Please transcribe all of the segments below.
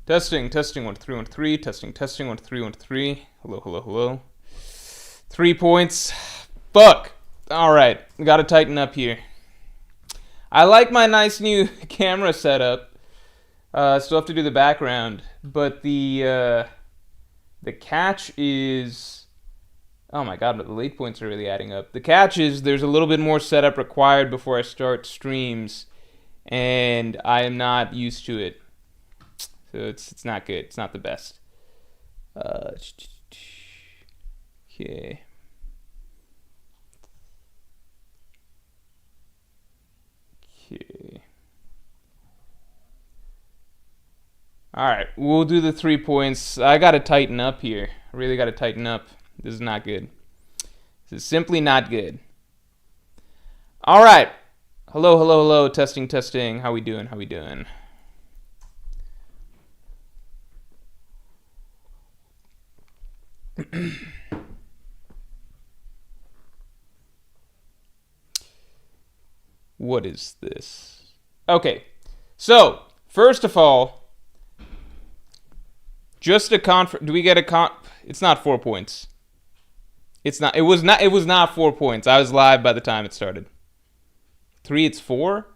Testing, testing, 1, 2, 3, 1, 2, 3. Testing, testing, 1, 2, 3, 1, 2, 3. Hello, hello, hello. 3 points. Fuck. Alright, gotta tighten up here. I like my nice new camera setup. Still have to do the background. But the catch is... Oh my god, the late points are really adding up. The catch is there's a little bit more setup required before I start streams. And I am not used to it. So it's not good. It's not the best. Okay. Okay. Alright, we'll do the 3 points. I gotta tighten up here. I really gotta tighten up. This is not good. This is simply not good. Alright. Hello, hello, hello. Testing, testing. How we doing? How we doing? What is this? Okay. So, first of all, just a do we get a it's not 4 points. It was not 4 points. I was live by the time it started. 3, it's 4.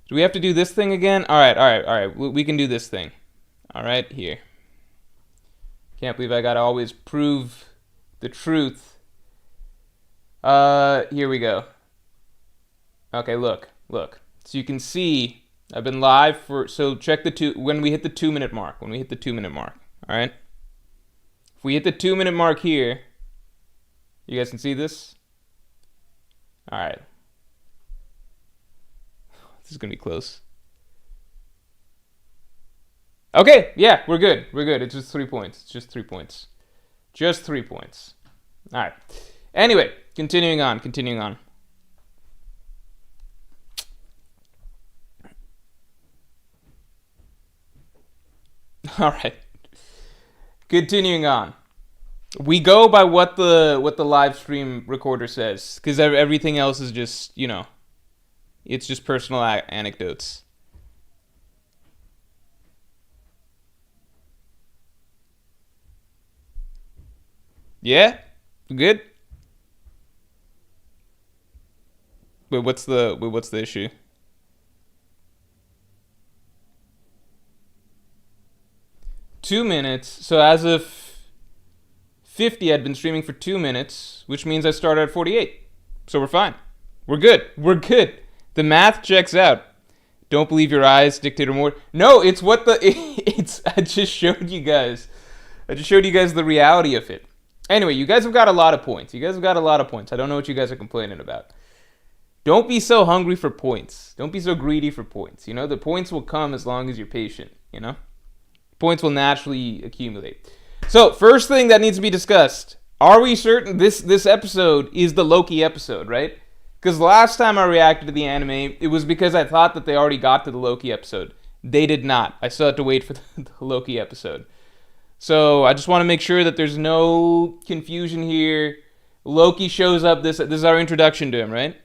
Do we have to do this thing again? All right. We can do this thing. All right, here. Can't believe I gotta always prove the truth. Here we go. Okay, look. So you can see I've been live so check when we hit the 2-minute mark. All right. If we hit the 2-minute mark here, you guys can see this. All right. This is gonna be close. Okay, yeah, we're good. It's just 3 points. Just 3 points. All right. Anyway, continuing on. All right. Continuing on. We go by what the live stream recorder says, because everything else is just, it's just personal anecdotes. Yeah? Good? Wait, what's the issue? Two minutes. So as of 50, I'd been streaming for 2 minutes, which means I started at 48. So we're fine. We're good. The math checks out. Don't believe your eyes, Dictator Mort. No, it's what I just showed you guys. The reality of it. Anyway, you guys have got a lot of points. I don't know what you guys are complaining about. Don't be so hungry for points. Don't be so greedy for points. The points will come as long as you're patient, Points will naturally accumulate. So, first thing that needs to be discussed. Are we certain this episode is the Loki episode, right? Because last time I reacted to the anime, it was because I thought that they already got to the Loki episode. They did not. I still had to wait for the Loki episode. So, I just want to make sure that there's no confusion here. Loki shows up. This is our introduction to him, right?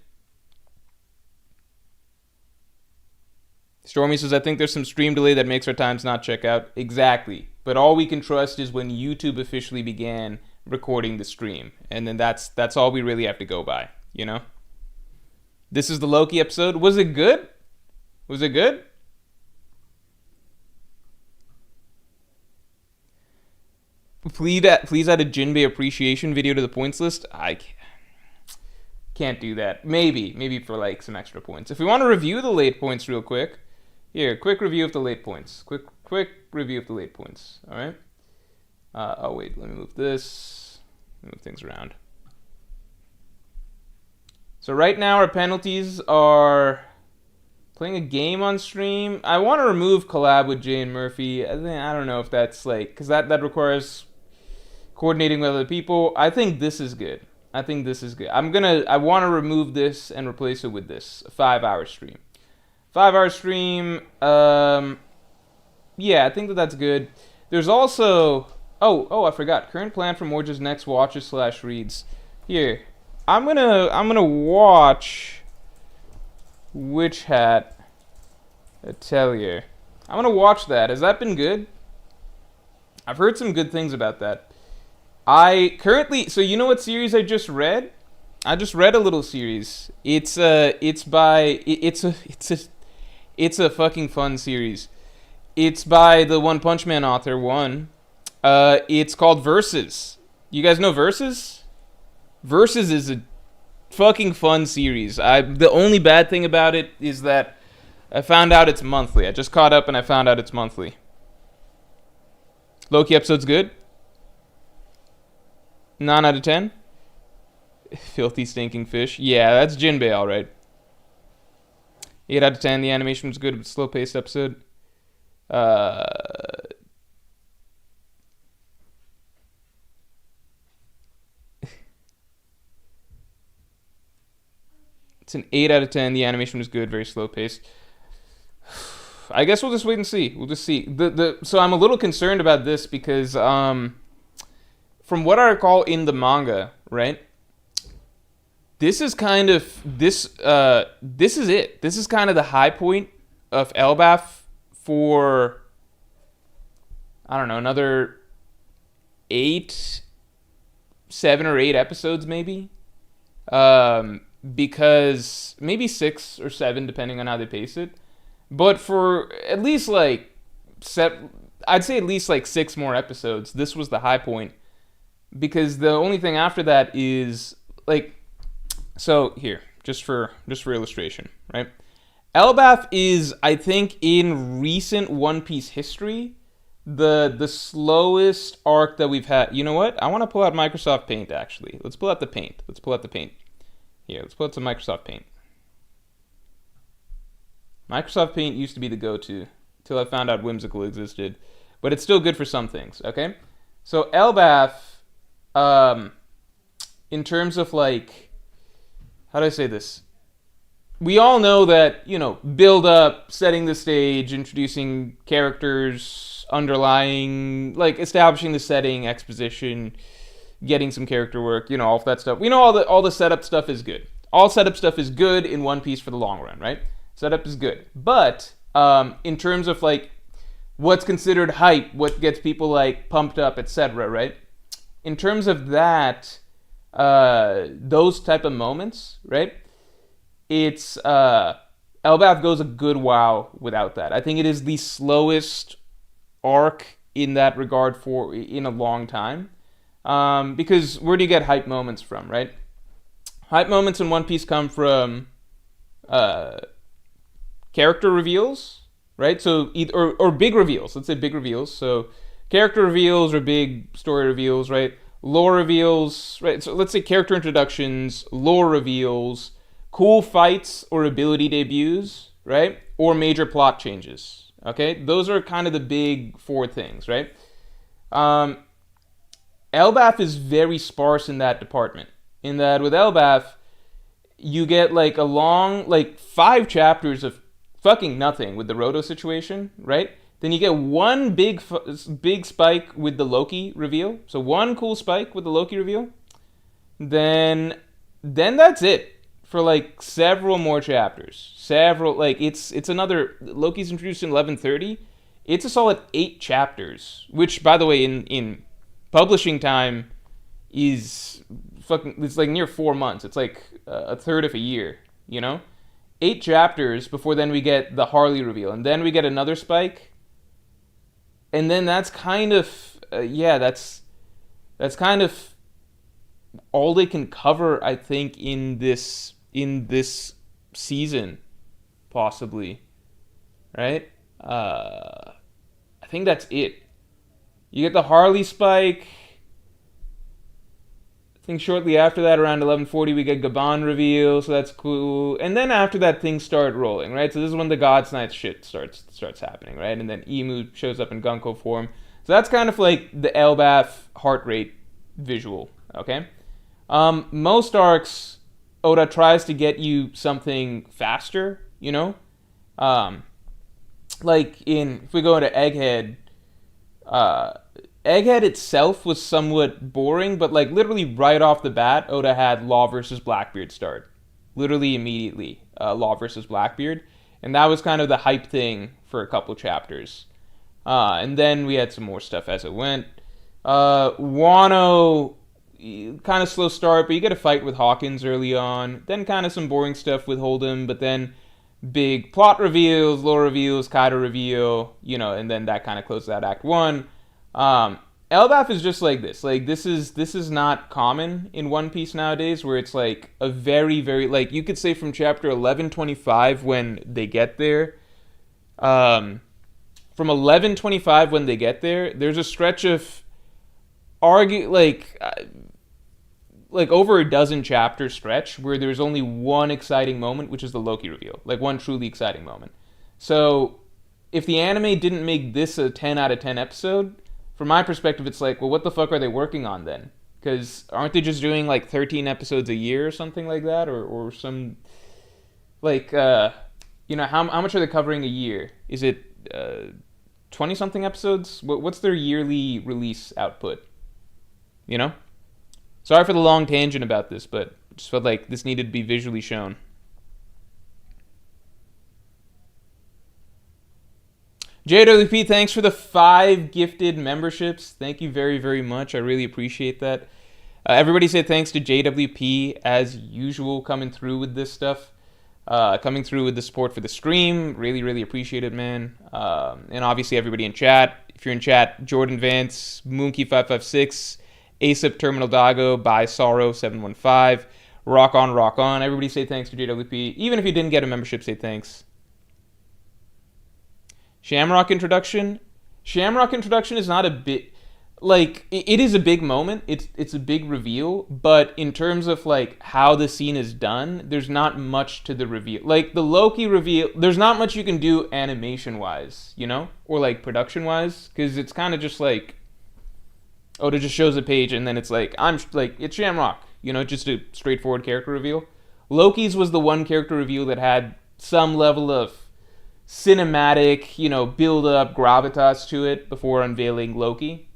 Stormy says, I think there's some stream delay that makes our times not check out. Exactly. But all we can trust is when YouTube officially began recording the stream. And then that's all we really have to go by, This is the Loki episode. Was it good? Please add a Jinbei appreciation video to the points list. I can't do that. Maybe for like some extra points. If we want to review the late points real quick. Here, quick review of the late points. Quick review of the late points. All right. Oh wait, let me move this. Move things around. So right now our penalties are playing a game on stream. I want to remove collab with Jay and Murphy. I don't know if that's because that requires coordinating with other people. I think this is good. I want to remove this and replace it with this. A 5-hour stream. 5-hour stream. Yeah, I think that's good. There's also... Oh, I forgot. Current plan for Morge's next watches / reads. Here. I'm gonna watch Witch Hat Atelier. I'm gonna watch that. Has that been good? I've heard some good things about that. I currently, so you know what series I just read? I just read a little series. It's a fucking fun series. It's by the One Punch Man author, one. It's called Versus. You guys know Versus? Versus is a fucking fun series. The only bad thing about it is that I found out it's monthly. I just caught up and I found out it's monthly. Loki episode's good. 9 out of 10. Filthy stinking fish. Yeah, that's Jinbei, alright. 8 out of 10. The animation was good, but slow paced episode. It's an 8 out of 10. The animation was good, very slow paced. I guess we'll just wait and see. We'll just see. So I'm a little concerned about this because from what I recall in the manga, right? This is kind of this is it. This is kind of the high point of Elbaf for I don't know, another 7 or 8 episodes maybe. Because maybe 6 or 7 depending on how they pace it. But for at least like I'd say at least like 6 more episodes, this was the high point. Because the only thing after that is like, so here, just for illustration, right? Elbaf is, I think, in recent One Piece history, the slowest arc that we've had. You know what? I want to pull out Microsoft Paint, actually. Let's pull out the paint. Here, let's pull out some Microsoft Paint. Microsoft Paint used to be the go-to until I found out Whimsical existed. But it's still good for some things, okay? So Elbaf, in terms of like, how do I say this? We all know that, you know, build up, setting the stage, introducing characters, underlying, like establishing the setting, exposition, getting some character work, you know, all of that stuff. We know all the setup stuff is good. All setup stuff is good in One Piece for the long run, right? Setup is good. But in terms of like what's considered hype, what gets people like pumped up, etc., right? In terms of that, those type of moments, right? It's Elbaf goes a good while without that. I think it is the slowest arc in that regard in a long time. Because where do you get hype moments from, right? Hype moments in One Piece come from character reveals, right? So or big reveals. Let's say big reveals. So character reveals or big story reveals, right? Lore reveals, right? So let's say character introductions, lore reveals, cool fights or ability debuts, right? Or major plot changes. Okay, those are kind of the big 4 things, right? Elbaf is very sparse in that department. In that with Elbaf, you get like a long, like 5 chapters of fucking nothing with the Roto situation, right? Then you get one big spike with the Loki reveal. So one cool spike with the Loki reveal. Then that's it for like several more chapters. It's another, Loki's introduced in 1130. It's a solid 8 chapters, which by the way in publishing time is fucking, it's like near 4 months. It's like a third of a year, you know? 8 chapters before then we get the Harley reveal, and then we get another spike. And then that's kind of that's kind of all they can cover, I think, in this season, possibly, right? I think that's it. You get the Harley spike. I think shortly after that, around 1140, we get Gaban reveal, so that's cool. And then after that, things start rolling, right? So this is when the God's Night shit starts happening, right? And then Emu shows up in Gunko form. So that's kind of like the Elbaf heart rate visual, okay? Most arcs, Oda tries to get you something faster, you know? Like if we go into Egghead, Egghead itself was somewhat boring, but like literally right off the bat, Oda had Law versus Blackbeard start. Literally immediately, Law versus Blackbeard. And that was kind of the hype thing for a couple chapters. And then we had some more stuff as it went. Wano, kind of slow start, but you get a fight with Hawkins early on. Then kind of some boring stuff with Hold'em, but then big plot reveals, lore reveals, Kaido reveal, and then that kind of closes out Act 1. Elbaf is just like this. Like, this is not common in One Piece nowadays, where it's like a very, very, like, you could say from chapter 1125 when they get there, from 1125 when they get there, there's a stretch of like over a dozen chapter stretch where there's only one exciting moment, which is the Loki reveal. Like, one truly exciting moment. So, if the anime didn't make this a 10 out of 10 episode, from my perspective, it's like, well, what the fuck are they working on then? Because aren't they just doing like 13 episodes a year or something like that? Or some, like, how much are they covering a year? Is it 20-something episodes? What's their yearly release output? Sorry for the long tangent about this, but just felt like this needed to be visually shown. JWP, thanks for the 5 gifted memberships. Thank you very, very much. I really appreciate that. Everybody say thanks to JWP, as usual, coming through with this stuff. Coming through with the support for the stream. Really, really appreciate it, man. And obviously everybody in chat. If you're in chat, Jordan Vance, Moonky556, Asap Terminal Dago, By Sorrow 715, Rock On. Everybody say thanks to JWP. Even if you didn't get a membership, say thanks. Shamrock introduction is not a bit, like, it is a big moment. It's a big reveal, but in terms of like how the scene is done, there's not much to the reveal. Like, the Loki reveal, there's not much you can do animation wise, or like production wise, because it's kind of just like, Oda just shows a page and then it's like, it's Shamrock, just a straightforward character reveal. Loki's was the one character reveal that had some level of cinematic, build up gravitas to it before unveiling Loki,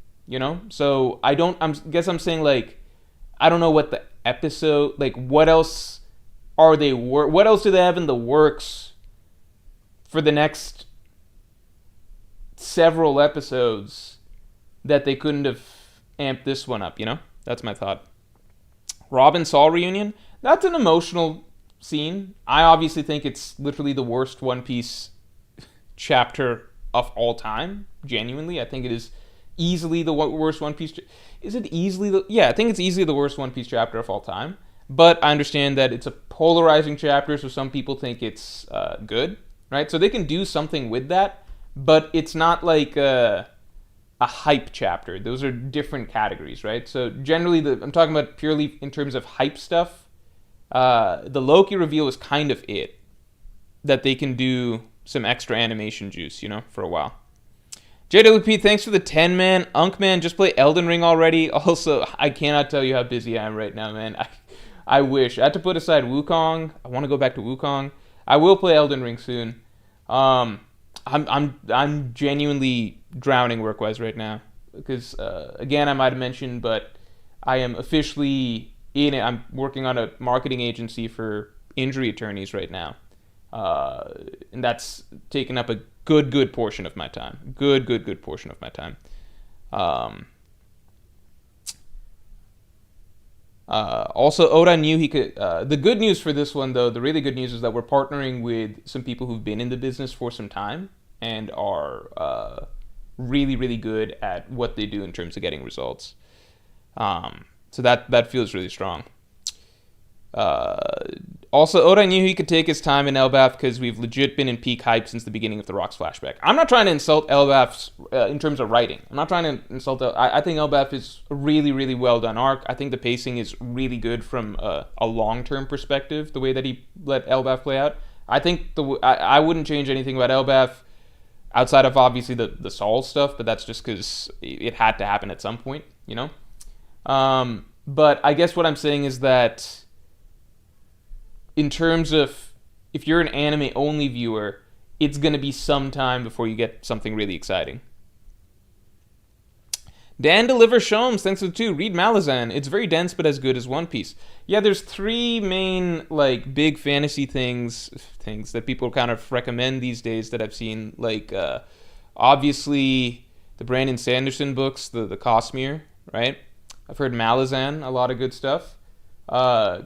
So I guess I'm saying, like, I don't know what the episode, like, what else do they have in the works for the next several episodes that they couldn't have amped this one up, That's my thought. Robin Saul reunion, that's an emotional scene. I obviously think it's literally the worst One Piece chapter of all time. Genuinely, I think it is easily the worst One Piece. Is it easily yeah, I think it's easily the worst One Piece chapter of all time. But I understand that it's a polarizing chapter, so some people think it's good, right? So they can do something with that, but it's not like a hype chapter. Those are different categories, right? So generally, I'm talking about purely in terms of hype stuff. The Loki reveal is kind of it. That they can do some extra animation juice, for a while. JWP, thanks for the 10, man. Unkman, just play Elden Ring already. Also, I cannot tell you how busy I am right now, man. I wish. I had to put aside Wukong. I want to go back to Wukong. I will play Elden Ring soon. I'm genuinely drowning work-wise right now. Because, again, I might have mentioned, but I am officially in it. I'm working on a marketing agency for injury attorneys right now. And that's taken up a good portion of my time. Good portion of my time. Also, Oda knew he could... the good news for this one, though, the really good news is that we're partnering with some people who've been in the business for some time and are really, really good at what they do in terms of getting results. So that feels really strong. Also, Oda knew he could take his time in Elbaf because we've legit been in peak hype since the beginning of the Rocks flashback. I'm not trying to insult Elbaf's in terms of writing. I'm not trying to insult... I think Elbaf is a really, really well done arc. I think the pacing is really good from a long-term perspective, the way that he let Elbaf play out. I think I wouldn't change anything about Elbaf outside of, obviously, the Saul stuff, but that's just because it had to happen at some point, But I guess what I'm saying is that in terms of if you're an anime-only viewer, it's going to be some time before you get something really exciting. Dan delivers Shomes, thanks to the 2. Read Malazan. It's very dense, but as good as One Piece. Yeah, there's 3 main, like, big fantasy things that people kind of recommend these days that I've seen. Like, Obviously, the Brandon Sanderson books, the Cosmere, right? I've heard Malazan, a lot of good stuff.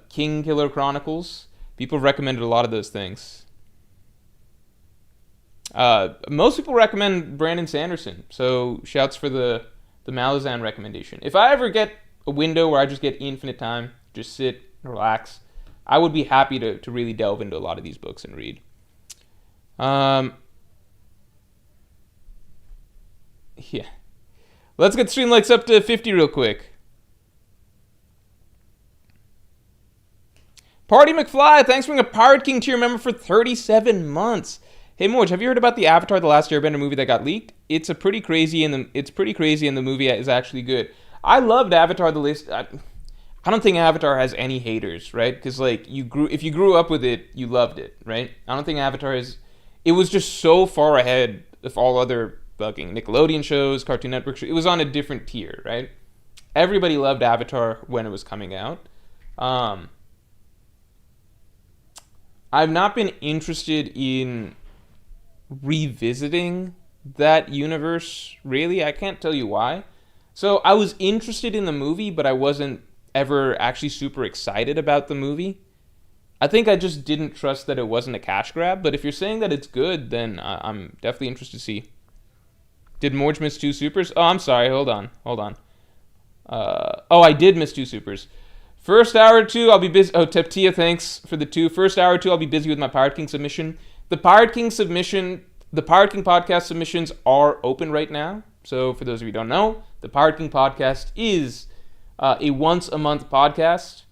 King Killer Chronicles. People have recommended a lot of those things. Most people recommend Brandon Sanderson, so shouts for the Malazan recommendation. If I ever get a window where I just get infinite time, just sit, relax, I would be happy to really delve into a lot of these books and read. Yeah. Let's get stream likes up to 50 real quick. Party McFly, thanks for being a Pirate King tier member for 37 months. Hey Morge, have you heard about the Avatar: The Last Airbender movie that got leaked? It's pretty crazy, and the movie is actually good. I loved Avatar: The Last. I don't think Avatar has any haters, right? Because like if you grew up with it, you loved it, right? I don't think Avatar is. It was just so far ahead of all other fucking Nickelodeon shows, Cartoon Network shows. It was on a different tier, right? Everybody loved Avatar when it was coming out. I've not been interested in revisiting that universe, really. I can't tell you why. So I was interested in the movie, but I wasn't ever actually super excited about the movie. I think I just didn't trust that it wasn't a cash grab, but if you're saying that it's good, then I'm definitely interested to see. Did Morge miss 2 supers? Oh, I'm sorry. Hold on. I did miss 2 supers. First hour or two, I'll be busy. Oh, Teptia, thanks for the 2. First hour or two, I'll be busy with my Pirate King submission. The Pirate King podcast submissions are open right now. So for those of you who don't know, the Pirate King podcast is a once a month podcast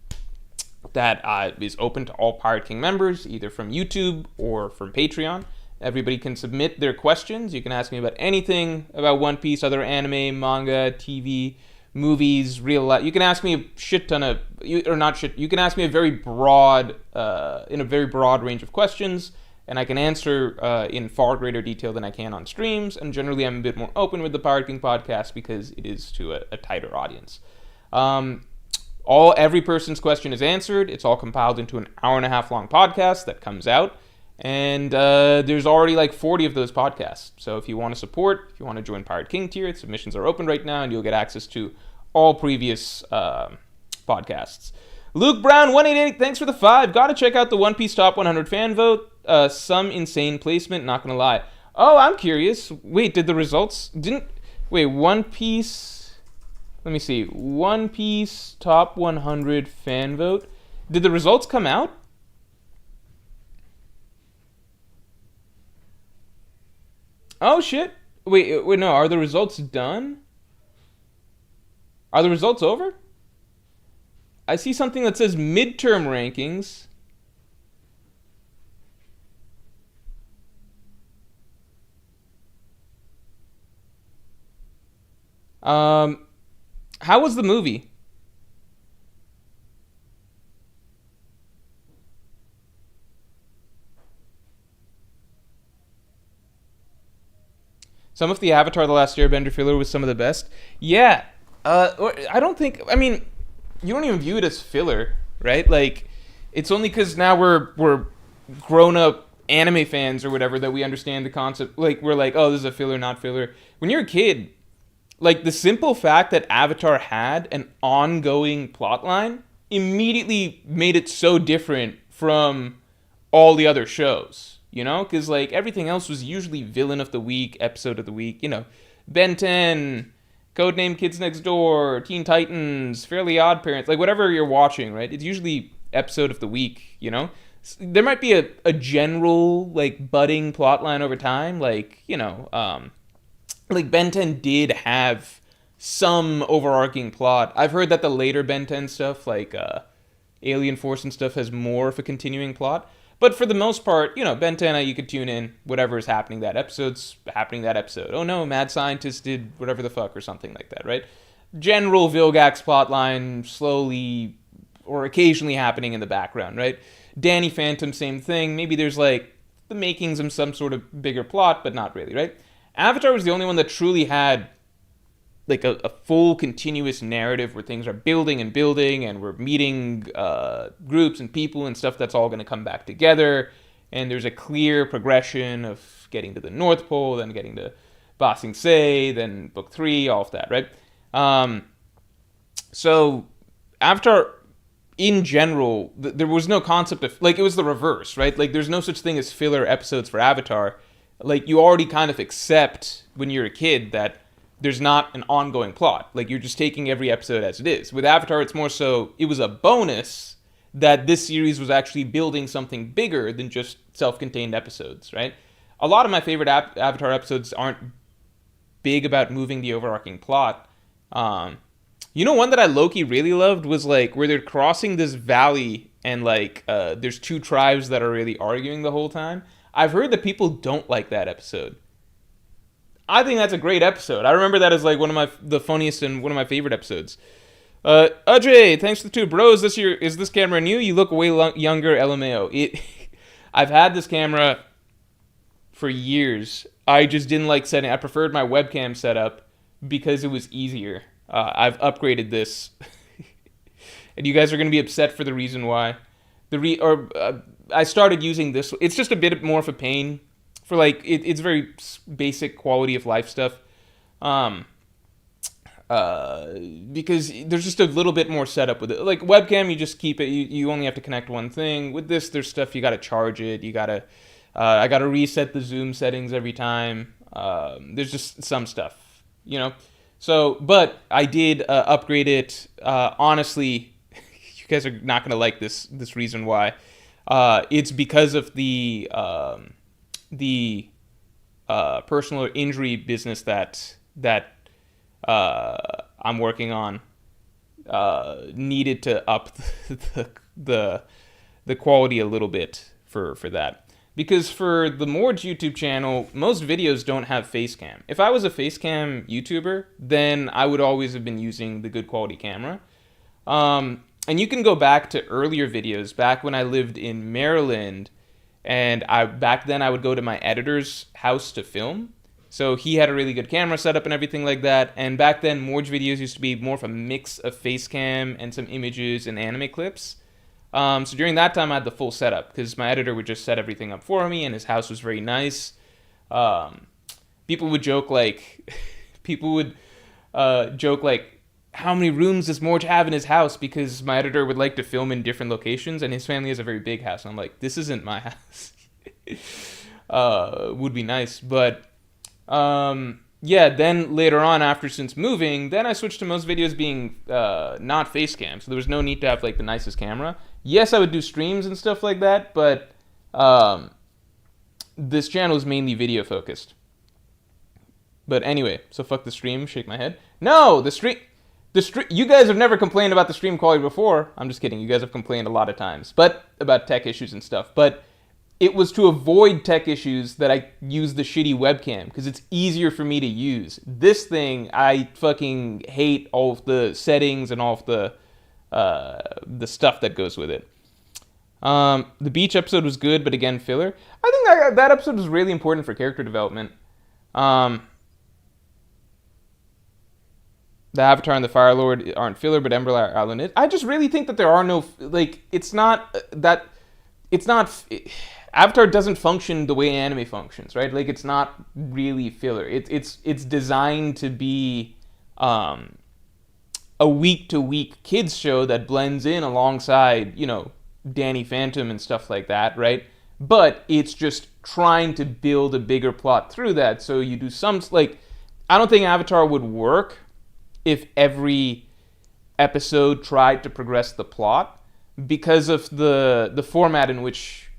that is open to all Pirate King members, either from YouTube or from Patreon. Everybody can submit their questions. You can ask me about anything about One Piece, other anime, manga, TV, movies, real life. You can ask me a shit ton of, or not shit. You can ask me a very broad, in a very broad range of questions, and I can answer in far greater detail than I can on streams. And generally, I'm a bit more open with the Pirate King podcast because it is to a tighter audience. Every person's question is answered. It's all compiled into an hour-and-a-half long podcast that comes out. And there's already like 40 of those podcasts. So if you want to support, if you want to join Pirate King tier, submissions are open right now, and you'll get access to all previous podcasts. Luke Brown 188, thanks for the 5. Gotta check out the One Piece Top 100 fan vote. Some insane placement, not gonna lie. Oh, I'm curious. Wait, did the results One Piece? Let me see. One Piece Top 100 fan vote. Did the results come out? Oh, shit. Wait, no. Are the results done? Are the results over? I see something that says midterm rankings. How was the movie? Some of the Avatar: The Last Airbender filler was some of the best. Yeah. I don't think... I mean, you don't even view it as filler, right? Like, it's only because now we're grown-up anime fans or whatever that we understand the concept. Like, we're like, oh, this is a filler, not filler. When you're a kid, like, the simple fact that Avatar had an ongoing plotline immediately made it so different from all the other shows. You know, because like everything else was usually villain of the week, episode of the week. You know, Ben 10, Codename Kids Next Door, Teen Titans, Fairly Odd Parents, like whatever you're watching, right? It's usually episode of the week. You know, there might be a general like budding plot line over time, like like Ben 10 did have some overarching plot. I've heard that the later Ben 10 stuff, like Alien Force and stuff, has more of a continuing plot. But for the most part, Ben 10, you could tune in. Whatever is happening that episode's happening that episode. Oh no, Mad Scientist did whatever the fuck or something like that, right? General Vilgax plotline slowly or occasionally happening in the background, right? Danny Phantom, same thing. Maybe there's like the makings of some sort of bigger plot, but not really, right? Avatar was the only one that truly had like a full continuous narrative where things are building and we're meeting groups and people and stuff that's all going to come back together, and there's a clear progression of getting to the North Pole, then getting to Ba Sing Se, then book 3, all of that, right? So Avatar, in general, there was no concept of, like, it was the reverse, right? Like, there's no such thing as filler episodes for Avatar. Like, you already kind of accept when you're a kid that there's not an ongoing plot. Like, you're just taking every episode as it is. With Avatar, it's more so, it was a bonus that this series was actually building something bigger than just self-contained episodes, right? A lot of my favorite Avatar episodes aren't big about moving the overarching plot. One that I low-key really loved was, like, where they're crossing this valley and, like, there's two tribes that are really arguing the whole time. I've heard that people don't like that episode. I think that's a great episode. I remember that as, like, one of the funniest and one of my favorite episodes. Ajay, thanks for the 2 bros. Is this camera new? You look way younger, LMAO. I've had this camera for years. I just didn't like setting. I preferred my webcam setup because it was easier. I've upgraded this, and you guys are going to be upset for the reason why. I started using this. It's just a bit more of a pain for, like, it's very basic quality of life stuff. Because there's just a little bit more setup with it. Like, webcam, you just keep it. You only have to connect one thing. With this, there's stuff you got to charge it. I got to reset the zoom settings every time. There's just some stuff, So, but I did upgrade it. Honestly, you guys are not going to like this reason why. It's because of the personal injury business that I'm working on. Needed to up the quality a little bit for that. Because for the Morge YouTube channel, most videos don't have face cam. If I was a face cam YouTuber, then I would always have been using the good quality camera. And you can go back to earlier videos, back when I lived in Maryland, and back then I would go to my editor's house to film. So he had a really good camera setup and everything like that. And back then, Morge videos used to be more of a mix of face cam and some images and anime clips. So during that time, I had the full setup because my editor would just set everything up for me, and his house was very nice. People would joke like, how many rooms does Morge have in his house? Because my editor would like to film in different locations, and his family has a very big house. And I'm like, this isn't my house. Would be nice, but then later on, since moving, then I switched to most videos being not face cam, so there was no need to have, like, the nicest camera. Yes, I would do streams and stuff like that, but this channel is mainly video focused. But anyway, so fuck the stream, shake my head. No, the stream, you guys have never complained about the stream quality before. I'm just kidding, you guys have complained a lot of times, but about tech issues and stuff. But it was to avoid tech issues that I used the shitty webcam, because it's easier for me to use. This thing, I fucking hate all of the settings and all of the stuff that goes with it. The beach episode was good, but again, filler. I think that episode was really important for character development. The Avatar and the Fire Lord aren't filler, but Ember Island is. I just really think that there are no, like, Avatar doesn't function the way anime functions, right? Like, it's not really filler. It's designed to be a week-to-week kids show that blends in alongside, Danny Phantom and stuff like that, right? But it's just trying to build a bigger plot through that. So you do some, like, I don't think Avatar would work if every episode tried to progress the plot because of the format in which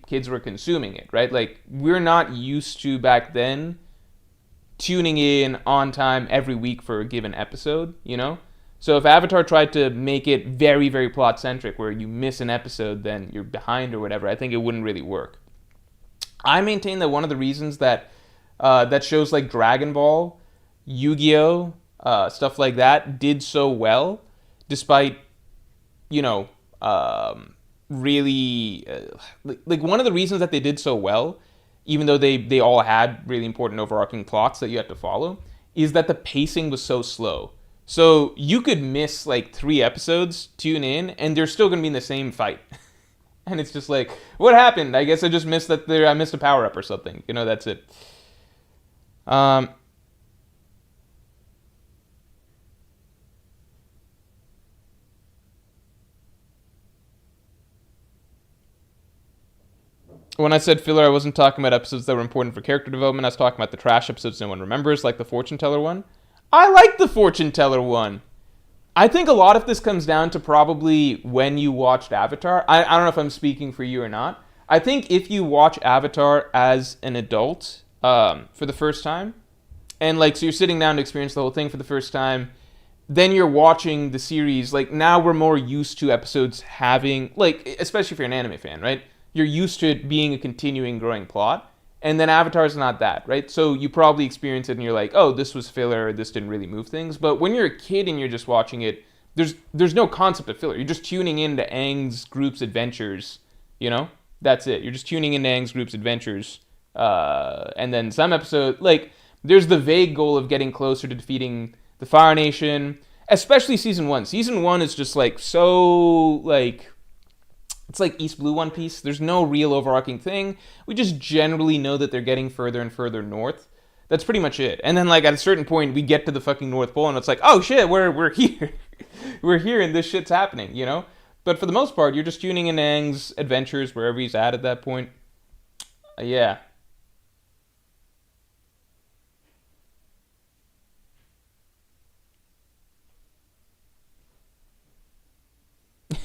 kids were consuming it, right? Like, we're not used to back then tuning in on time every week for a given episode, So if Avatar tried to make it very, very plot centric, where you miss an episode, then you're behind or whatever, I think it wouldn't really work. I maintain that one of the reasons that that shows like Dragon Ball, Yu-Gi-Oh, stuff like that did so well, despite really like one of the reasons that they did so well, even though they all had really important overarching plots that you had to follow, is that the pacing was so slow. So you could miss like 3 episodes, tune in, and they're still going to be in the same fight. And it's just like, what happened? I guess I just missed I missed a power-up or something. That's it. Um, when I said filler, I wasn't talking about episodes that were important for character development. I was talking about the trash episodes no one remembers, like the fortune teller one. I like the fortune teller one. I think a lot of this comes down to probably when you watched Avatar. I don't know if I'm speaking for you or not. I think if you watch Avatar as an adult for the first time, and like so you're sitting down to experience the whole thing for the first time, then you're watching the series. Like now we're more used to episodes having like, especially if you're an anime fan, right? You're used to it being a continuing growing plot. And then Avatar's not that, right? So you probably experience it and you're like, oh, this was filler, this didn't really move things. But when you're a kid and you're just watching it, there's no concept of filler. You're just tuning into Aang's group's adventures, you know? That's it. You're just tuning into Aang's group's adventures. And then some episode, like, there's the vague goal of getting closer to defeating the Fire Nation, especially season 1. Season 1 is just like so like it's like East Blue One Piece. There's no real overarching thing. We just generally know that they're getting further and further north. That's pretty much it. And then like at a certain point we get to the fucking North Pole and it's like, oh shit, we're here. We're here and this shit's happening, you know? But for the most part, you're just tuning in Aang's adventures wherever he's at that point. Yeah.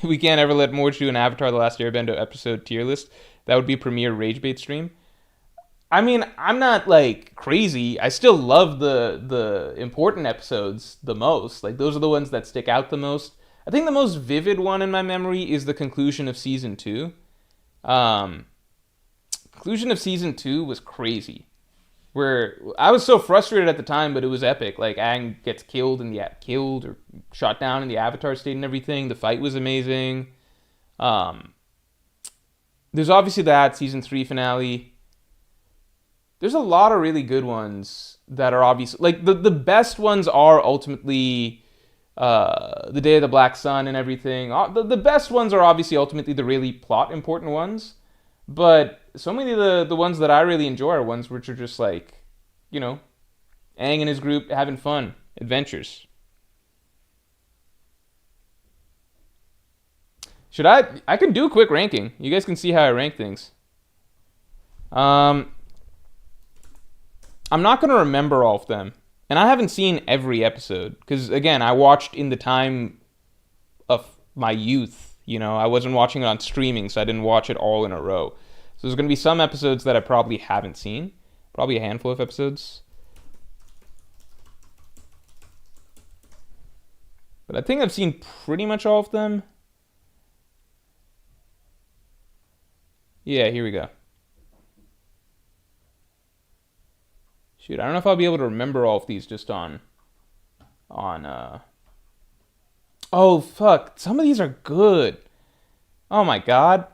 We can't ever let Morge do an Avatar The Last Airbender episode tier list. That would be premier rage bait stream. I mean, I'm not like crazy. I still love the important episodes the most. Like those are the ones that stick out the most. I think the most vivid one in my memory is the conclusion of season 2. Um, Conclusion of season 2 was crazy. Where I was so frustrated at the time, but it was epic. Like Aang gets killed or shot down in the Avatar state and everything. The fight was amazing. Um, there's obviously that season 3 finale. There's a lot of really good ones that are obvious. Like the best ones are ultimately the Day of the Black Sun and everything. The best ones are obviously ultimately the really plot important ones. But so many of the ones that I really enjoy are ones which are just like, you know, Aang and his group having fun, adventures. Should I can do a quick ranking. You guys can see how I rank things. Um, I'm not gonna remember all of them, and I haven't seen every episode because again, I watched in the time of my youth. You know, I wasn't watching it on streaming, so I didn't watch it all in a row. So there's gonna be some episodes that I probably haven't seen, probably a handful of episodes. But I think I've seen pretty much all of them. Yeah, here we go. Shoot, I don't know if I'll be able to remember all of these just on. Oh fuck, some of these are good. Oh my god,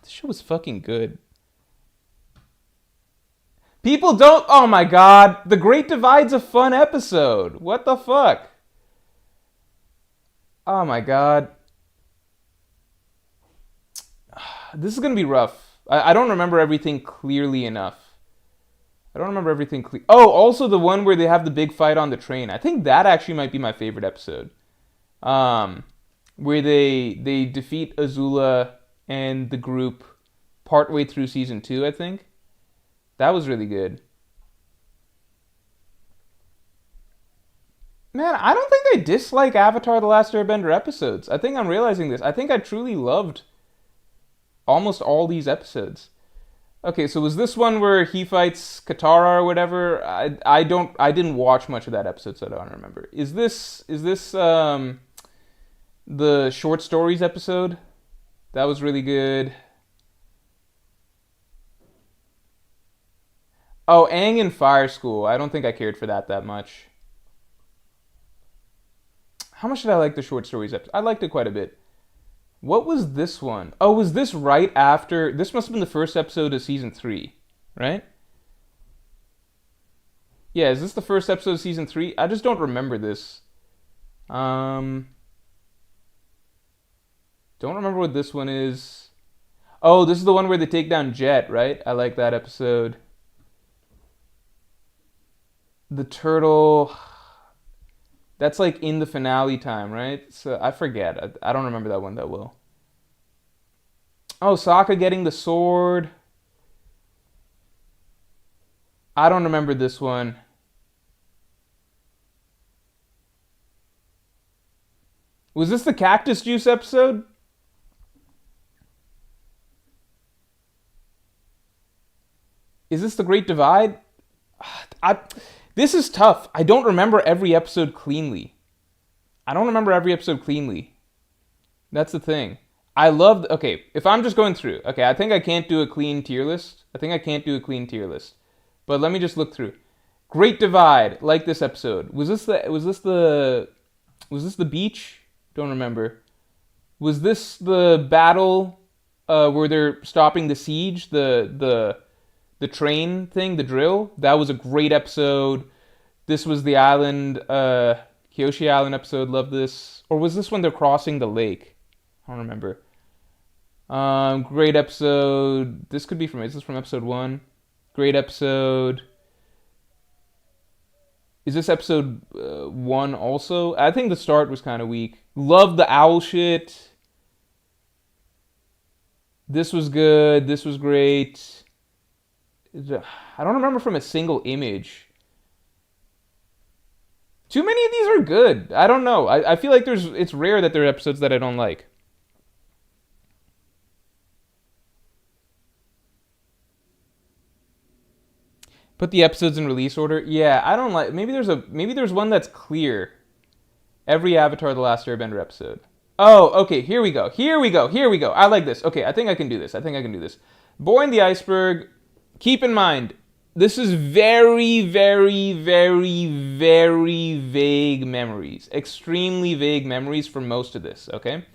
this show was fucking good. People don't. Oh my god, The Great Divide's a fun episode. What the fuck? Oh my god, this is gonna be rough. I don't remember everything clearly enough. I don't remember everything Oh, also the one where they have the big fight on the train. I think that actually might be my favorite episode. Um, where they defeat Azula and the group partway through season 2, I think. That was really good. Man, I don't think I dislike Avatar The Last Airbender episodes. I think I'm realizing this. I think I truly loved almost all these episodes. Okay, so was this one where he fights Katara or whatever? I didn't watch much of that episode, so I don't remember. Is this the short stories episode? That was really good. Oh, Aang in Fire School. I don't think I cared for that much. How much did I like the short stories episode? I liked it quite a bit. What was this one? Oh, was this right after? This must have been the first episode of season 3, right? Yeah, is this the first episode of season 3? I just don't remember this. Um, don't remember what this one is. Oh, this is the one where they take down Jet, right? I like that episode. The turtle. That's like in the finale time, right? So I forget. I don't remember that one that well. Oh, Sokka getting the sword. I don't remember this one. Was this the cactus juice episode? Is this the Great Divide? I, this is tough. I don't remember every episode cleanly. I don't remember every episode cleanly. That's the thing. I loved. Okay, if I'm just going through. Okay, I think I can't do a clean tier list. I think I can't do a clean tier list. But let me just look through. Great Divide, like this episode. Was this the beach? Don't remember. Was this the battle where they're stopping the siege, the train thing, the drill? That was a great episode. This was the island, Kyoshi Island episode. Love this. Or was this when they're crossing the lake? I don't remember. Great episode. This could be from. Is this from episode one? Great episode. Is this episode one also? I think the start was kind of weak. Love the owl shit. This was good. This was great. I don't remember from a single image. Too many of these are good. I don't know. I feel like it's rare that there are episodes that I don't like. Put the episodes in release order. Yeah, I don't like. Maybe there's one that's clear. Every Avatar: The Last Airbender episode. Oh, okay. Here we go. Here we go. Here we go. I like this. Okay, I think I can do this. I think I can do this. Boy in the Iceberg. Keep in mind, this is very, very, very, very vague memories. Extremely vague memories for most of this. Okay,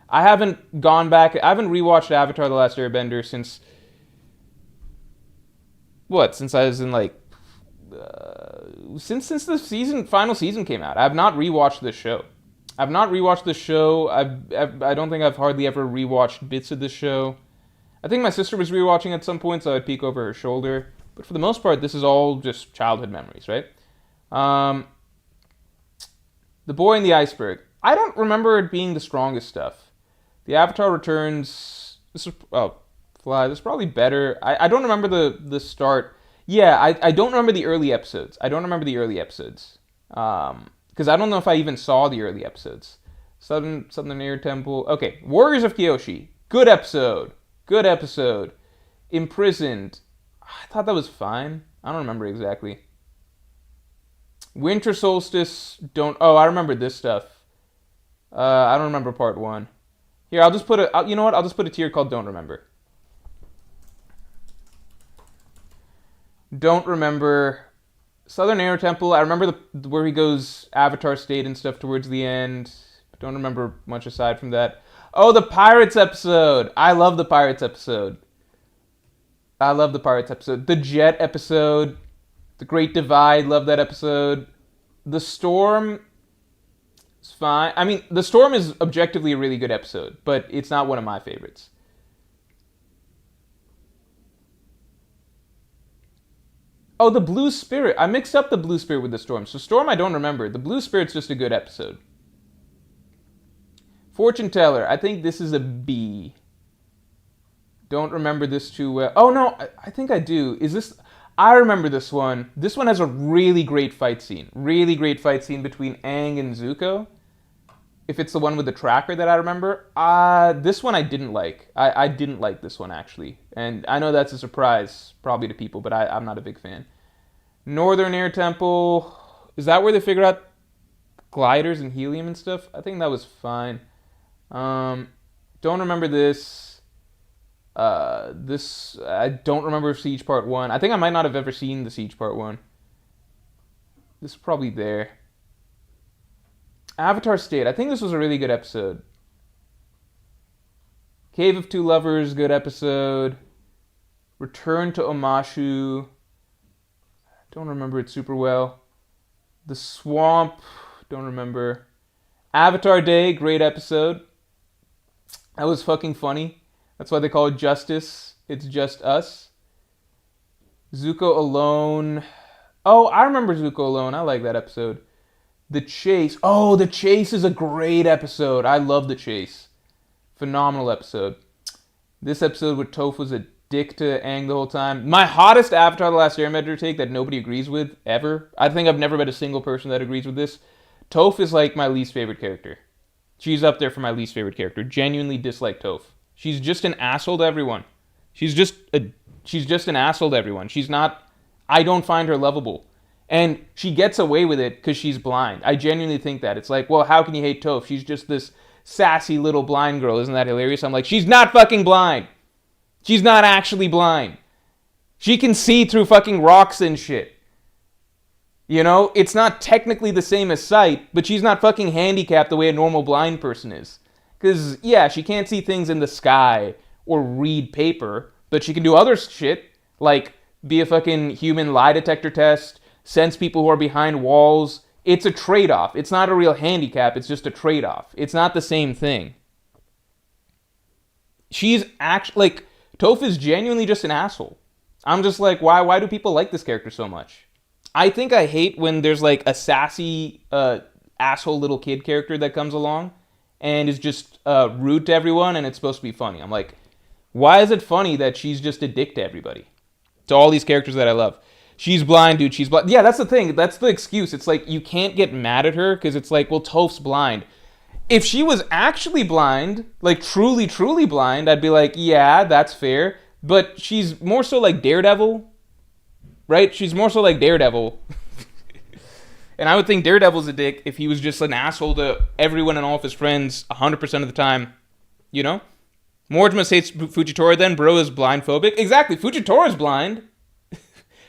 I haven't gone back. I haven't rewatched Avatar: The Last Airbender since what? Since I was in like since the final season came out. I have not rewatched this show. I've not rewatched this show. I don't think I've hardly ever rewatched bits of this show. I think my sister was rewatching at some point, so I'd peek over her shoulder. But for the most part, this is all just childhood memories, right? Um, the Boy in the Iceberg. I don't remember it being the strongest stuff. The Avatar Returns. Fly. This is probably better. I don't remember the start. Yeah, I don't remember the early episodes. I don't remember the early episodes. Because I don't know if I even saw the early episodes. Southern Air Temple. Okay, Warriors of Kyoshi. Good episode. Good episode. Imprisoned. I thought that was fine. I don't remember exactly. Winter Solstice. Don't. Oh, I remember this stuff. I don't remember part one. Here, I'll just put a. You know what? I'll just put a tier called Don't Remember. Don't remember. Southern Air Temple. I remember where he goes Avatar State and stuff towards the end. But don't remember much aside from that. Oh, the Pirates episode. I love the Pirates episode. I love the Pirates episode. The Jet episode. The Great Divide. Love that episode. The Storm is fine. I mean, The Storm is objectively a really good episode, but it's not one of my favorites. Oh, the Blue Spirit. I mixed up the Blue Spirit with the Storm. So Storm I don't remember. The Blue Spirit's just a good episode. Fortune Teller. I think this is a B. Don't remember this too well. Oh, no. I think I do. Is this... I remember this one. This one has a really great fight scene. Really great fight scene between Aang and Zuko. If it's the one with the tracker that I remember. This one I didn't like. I didn't like this one, actually. And I know that's a surprise, probably to people, but I'm not a big fan. Northern Air Temple. Is that where they figure out gliders and helium and stuff? I think that was fine. Don't remember this. I don't remember Siege Part 1. I think I might not have ever seen the Siege Part 1. This is probably there. Avatar State. I think this was a really good episode. Cave of Two Lovers, good episode. Return to Omashu. Don't remember it super well. The Swamp. Don't remember. Avatar Day, great episode. That was fucking funny. That's why they call it Justice. It's just us. Zuko Alone. Oh, I remember Zuko alone. I like that episode. The Chase. Oh, The Chase is a great episode. I love The Chase. Phenomenal episode. This episode where Toph was a dick to Aang the whole time. My hottest Avatar: The Last Airbender take that nobody agrees with ever. I think I've never met a single person that agrees with this. Toph is like my least favorite character. She's up there for my least favorite character. Genuinely dislike Toph. She's just an asshole to everyone. She's just an asshole to everyone. She's not. I don't find her lovable. And she gets away with it because she's blind. I genuinely think that. It's like, well, how can you hate Toph? She's just this sassy little blind girl. Isn't that hilarious? I'm like, she's not fucking blind. She's not actually blind. She can see through fucking rocks and shit. You know, it's not technically the same as sight, but she's not fucking handicapped the way a normal blind person is. Because, yeah, she can't see things in the sky or read paper, but she can do other shit, like be a fucking human lie detector test, sense people who are behind walls. It's a trade-off. It's not a real handicap. It's just a trade-off. It's not the same thing. She's actually, like, Toph is genuinely just an asshole. I'm just like, why do people like this character so much? I think I hate when there's, like, a sassy, asshole little kid character that comes along and is just rude to everyone and it's supposed to be funny. I'm like, why is it funny that she's just a dick to everybody? To all these characters that I love. She's blind, dude. She's blind. Yeah, that's the thing. That's the excuse. It's like, you can't get mad at her because it's like, well, Toph's blind. If she was actually blind, like truly, truly blind, I'd be like, yeah, that's fair. But she's more so like Daredevil, right? She's more so like Daredevil. And I would think Daredevil's a dick if he was just an asshole to everyone and all of his friends 100% of the time. You know? Mortimer hates Fujitora then. Bro is blindphobic. Exactly. Fujitora is blind.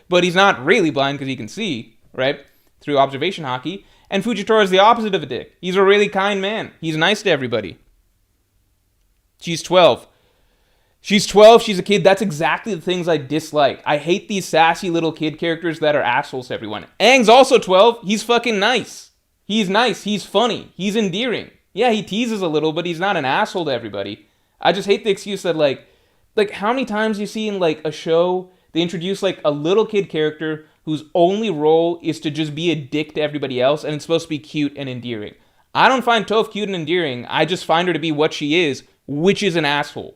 But he's not really blind because he can see, right? Through observation hockey. And Fujitora is the opposite of a dick. He's a really kind man. He's nice to everybody. She's 12. She's 12. She's a kid. That's exactly the things I dislike. I hate these sassy little kid characters that are assholes to everyone. Aang's also 12. He's fucking nice. He's nice. He's funny. He's endearing. Yeah, he teases a little, but he's not an asshole to everybody. I just hate the excuse that, like how many times you see in, like, a show, they introduce, like, a little kid character whose only role is to just be a dick to everybody else, and it's supposed to be cute and endearing. I don't find Toph cute and endearing. I just find her to be what she is, which is an asshole.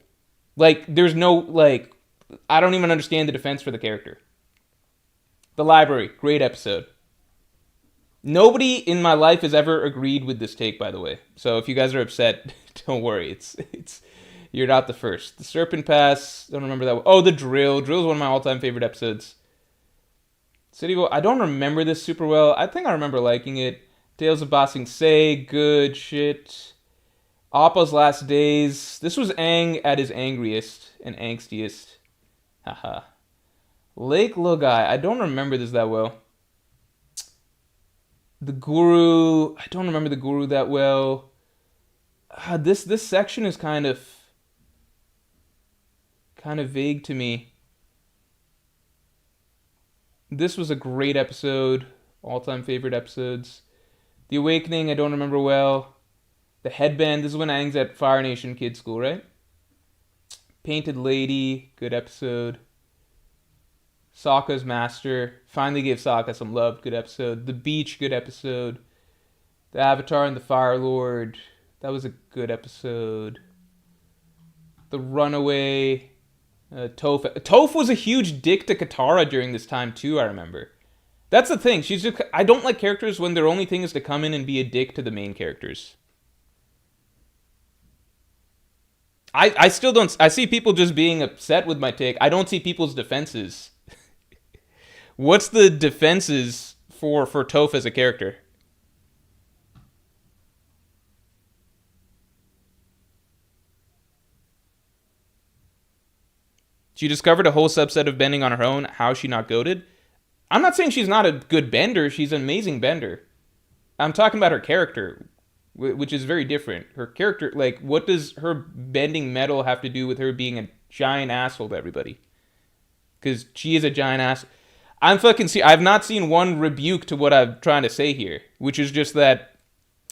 Like, there's no, like, I don't even understand the defense for the character. The Library, great episode. Nobody in my life has ever agreed with this take, by the way. So if you guys are upset, don't worry. It's you're not the first. The Serpent Pass, don't remember that one. Oh, The Drill. Drill's one of my all-time favorite episodes. City of... I don't remember this super well. I think I remember liking it. Tales of Ba Sing Se, good shit. Appa's Last Days. This was Aang at his angriest and angstiest. Haha. Lake Logai. I don't remember this that well. The Guru. I don't remember the Guru that well. This section is kind of vague to me. This was a great episode. All-time favorite episodes. The Awakening, I don't remember well. The Headband, this is when Aang's at Fire Nation Kids School, right? Painted Lady, good episode. Sokka's Master, finally gave Sokka some love, good episode. The Beach, good episode. The Avatar and the Fire Lord, that was a good episode. The Runaway, Toph was a huge dick to Katara during this time too, I remember. That's the thing, I don't like characters when their only thing is to come in and be a dick to the main characters. I still don't... I see people just being upset with my take. I don't see people's defenses. What's the defenses for Toph as a character? She discovered a whole subset of bending on her own. How is she not goated? I'm not saying she's not a good bender. She's an amazing bender. I'm talking about her character, which is very different. Her character, like, what does her bending metal have to do with her being a giant asshole to everybody? Because she is a giant ass. I've not seen one rebuke to what I'm trying to say here, which is just that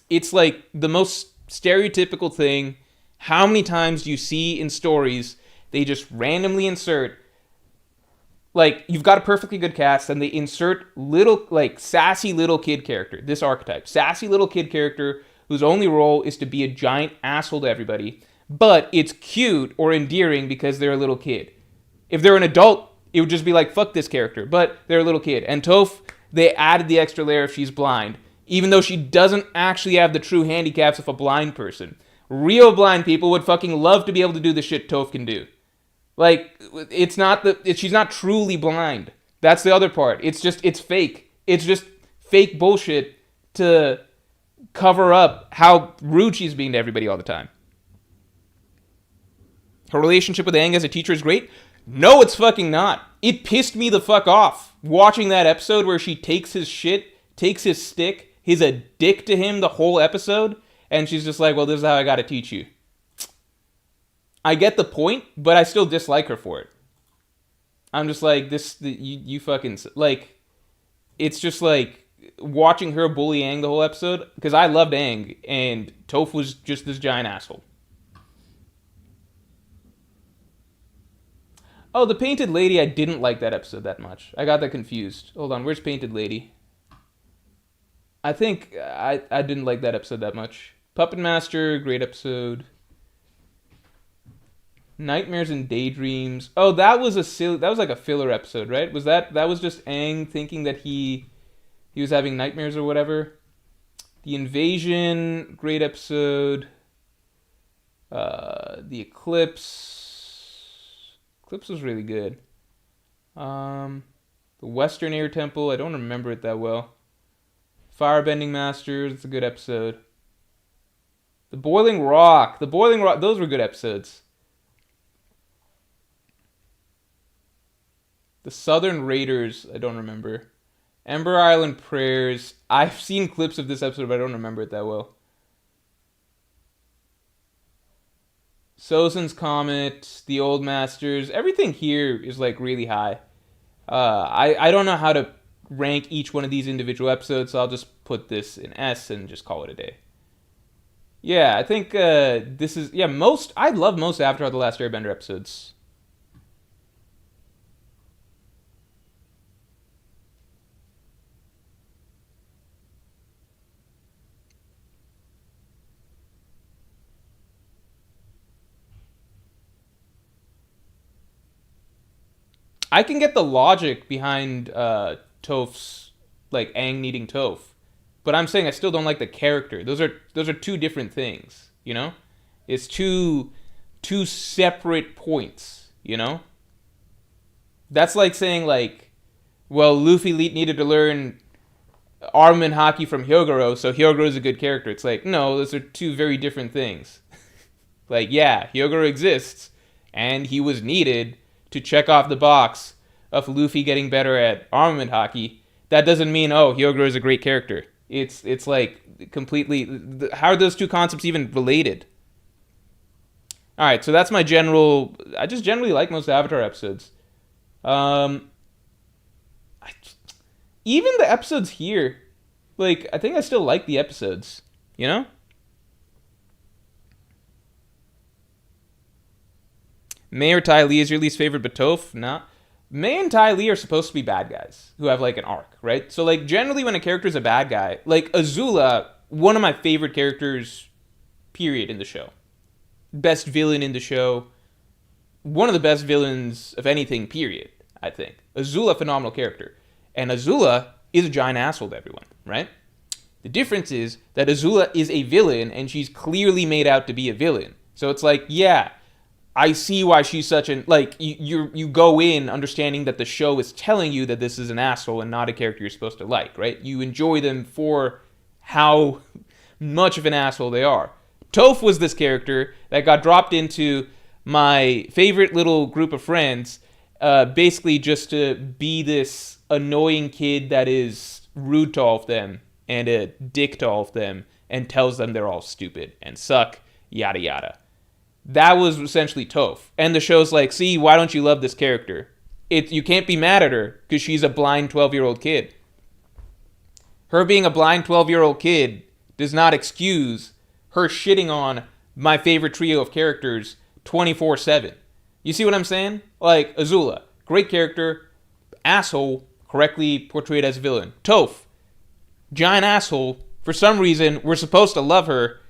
it's like the most stereotypical thing. How many times do you see in stories they just randomly insert Like, you've got a perfectly good cast, and they insert little, like, sassy little kid character, this archetype. Sassy little kid character whose only role is to be a giant asshole to everybody, but it's cute or endearing because they're a little kid. If they're an adult, it would just be like, fuck this character, but they're a little kid. And Toph, they added the extra layer if she's blind, even though she doesn't actually have the true handicaps of a blind person. Real blind people would fucking love to be able to do the shit Toph can do. Like, she's not truly blind. That's the other part. It's fake. It's just fake bullshit to cover up how rude she's being to everybody all the time. Her relationship with Aang as a teacher is great. No, it's fucking not. It pissed me the fuck off watching that episode where she takes his shit, takes his stick, he's a dick to him the whole episode, and she's just like, well, this is how I gotta teach you. I get the point, but I still dislike her for it. I'm just like, you fucking, like, it's just like watching her bully Aang the whole episode, because I loved Aang, and Toph was just this giant asshole. Oh, the Painted Lady, I didn't like that episode that much. I got that confused. Hold on, where's Painted Lady? I think I didn't like that episode that much. Puppet Master, great episode. Nightmares and Daydreams. Oh, that was like a filler episode, right? That was just Aang thinking that he was having nightmares or whatever. The Invasion, great episode. The Eclipse was really good. The Western Air Temple, I don't remember it that well. Firebending Masters, it's a good episode. The Boiling Rock, those were good episodes. The Southern Raiders, I don't remember. Ember Island Prayers, I've seen clips of this episode, but I don't remember it that well. Sozin's Comet, The Old Masters, everything here is like really high. I don't know how to rank each one of these individual episodes, so I'll just put this in S and just call it a day. Yeah, I think this is, I love most Avatar The Last Airbender episodes. I can get the logic behind Toph's, like, Aang needing Toph, but I'm saying I still don't like the character. Those are two different things, you know? It's two separate points, you know? That's like saying, like, well, Luffy needed to learn armament hockey from Hyogoro, so Hyogoro is a good character. It's like, no, those are two very different things. Like, yeah, Hyogoro exists, and he was needed to check off the box of Luffy getting better at armament hockey. That doesn't mean, oh, Hyogoro is a great character. It's like completely, how are those two concepts even related? Alright, so that's my general, I just generally like most Avatar episodes. Even the episodes here, like, I think I still like the episodes, you know? May or Ty Lee is your least favorite, but Toph, nah. May and Ty Lee are supposed to be bad guys who have, like, an arc, right? So, like, generally when a character's a bad guy, like, Azula, one of my favorite characters, period, in the show. Best villain in the show. One of the best villains of anything, period, I think. Azula, phenomenal character. And Azula is a giant asshole to everyone, right? The difference is that Azula is a villain, and she's clearly made out to be a villain. So it's like, yeah, I see why she's such an, like, you go in understanding that the show is telling you that this is an asshole and not a character you're supposed to like, right? You enjoy them for how much of an asshole they are. Toph was this character that got dropped into my favorite little group of friends, basically just to be this annoying kid that is rude to all of them and a dick to all of them and tells them they're all stupid and suck, yada yada. That was essentially Toph. And the show's like, see, why don't you love this character? You can't be mad at her because she's a blind 12-year-old kid. Her being a blind 12-year-old kid does not excuse her shitting on my favorite trio of characters 24/7. You see what I'm saying? Like, Azula, great character, asshole, correctly portrayed as villain. Toph, giant asshole. For some reason, we're supposed to love her,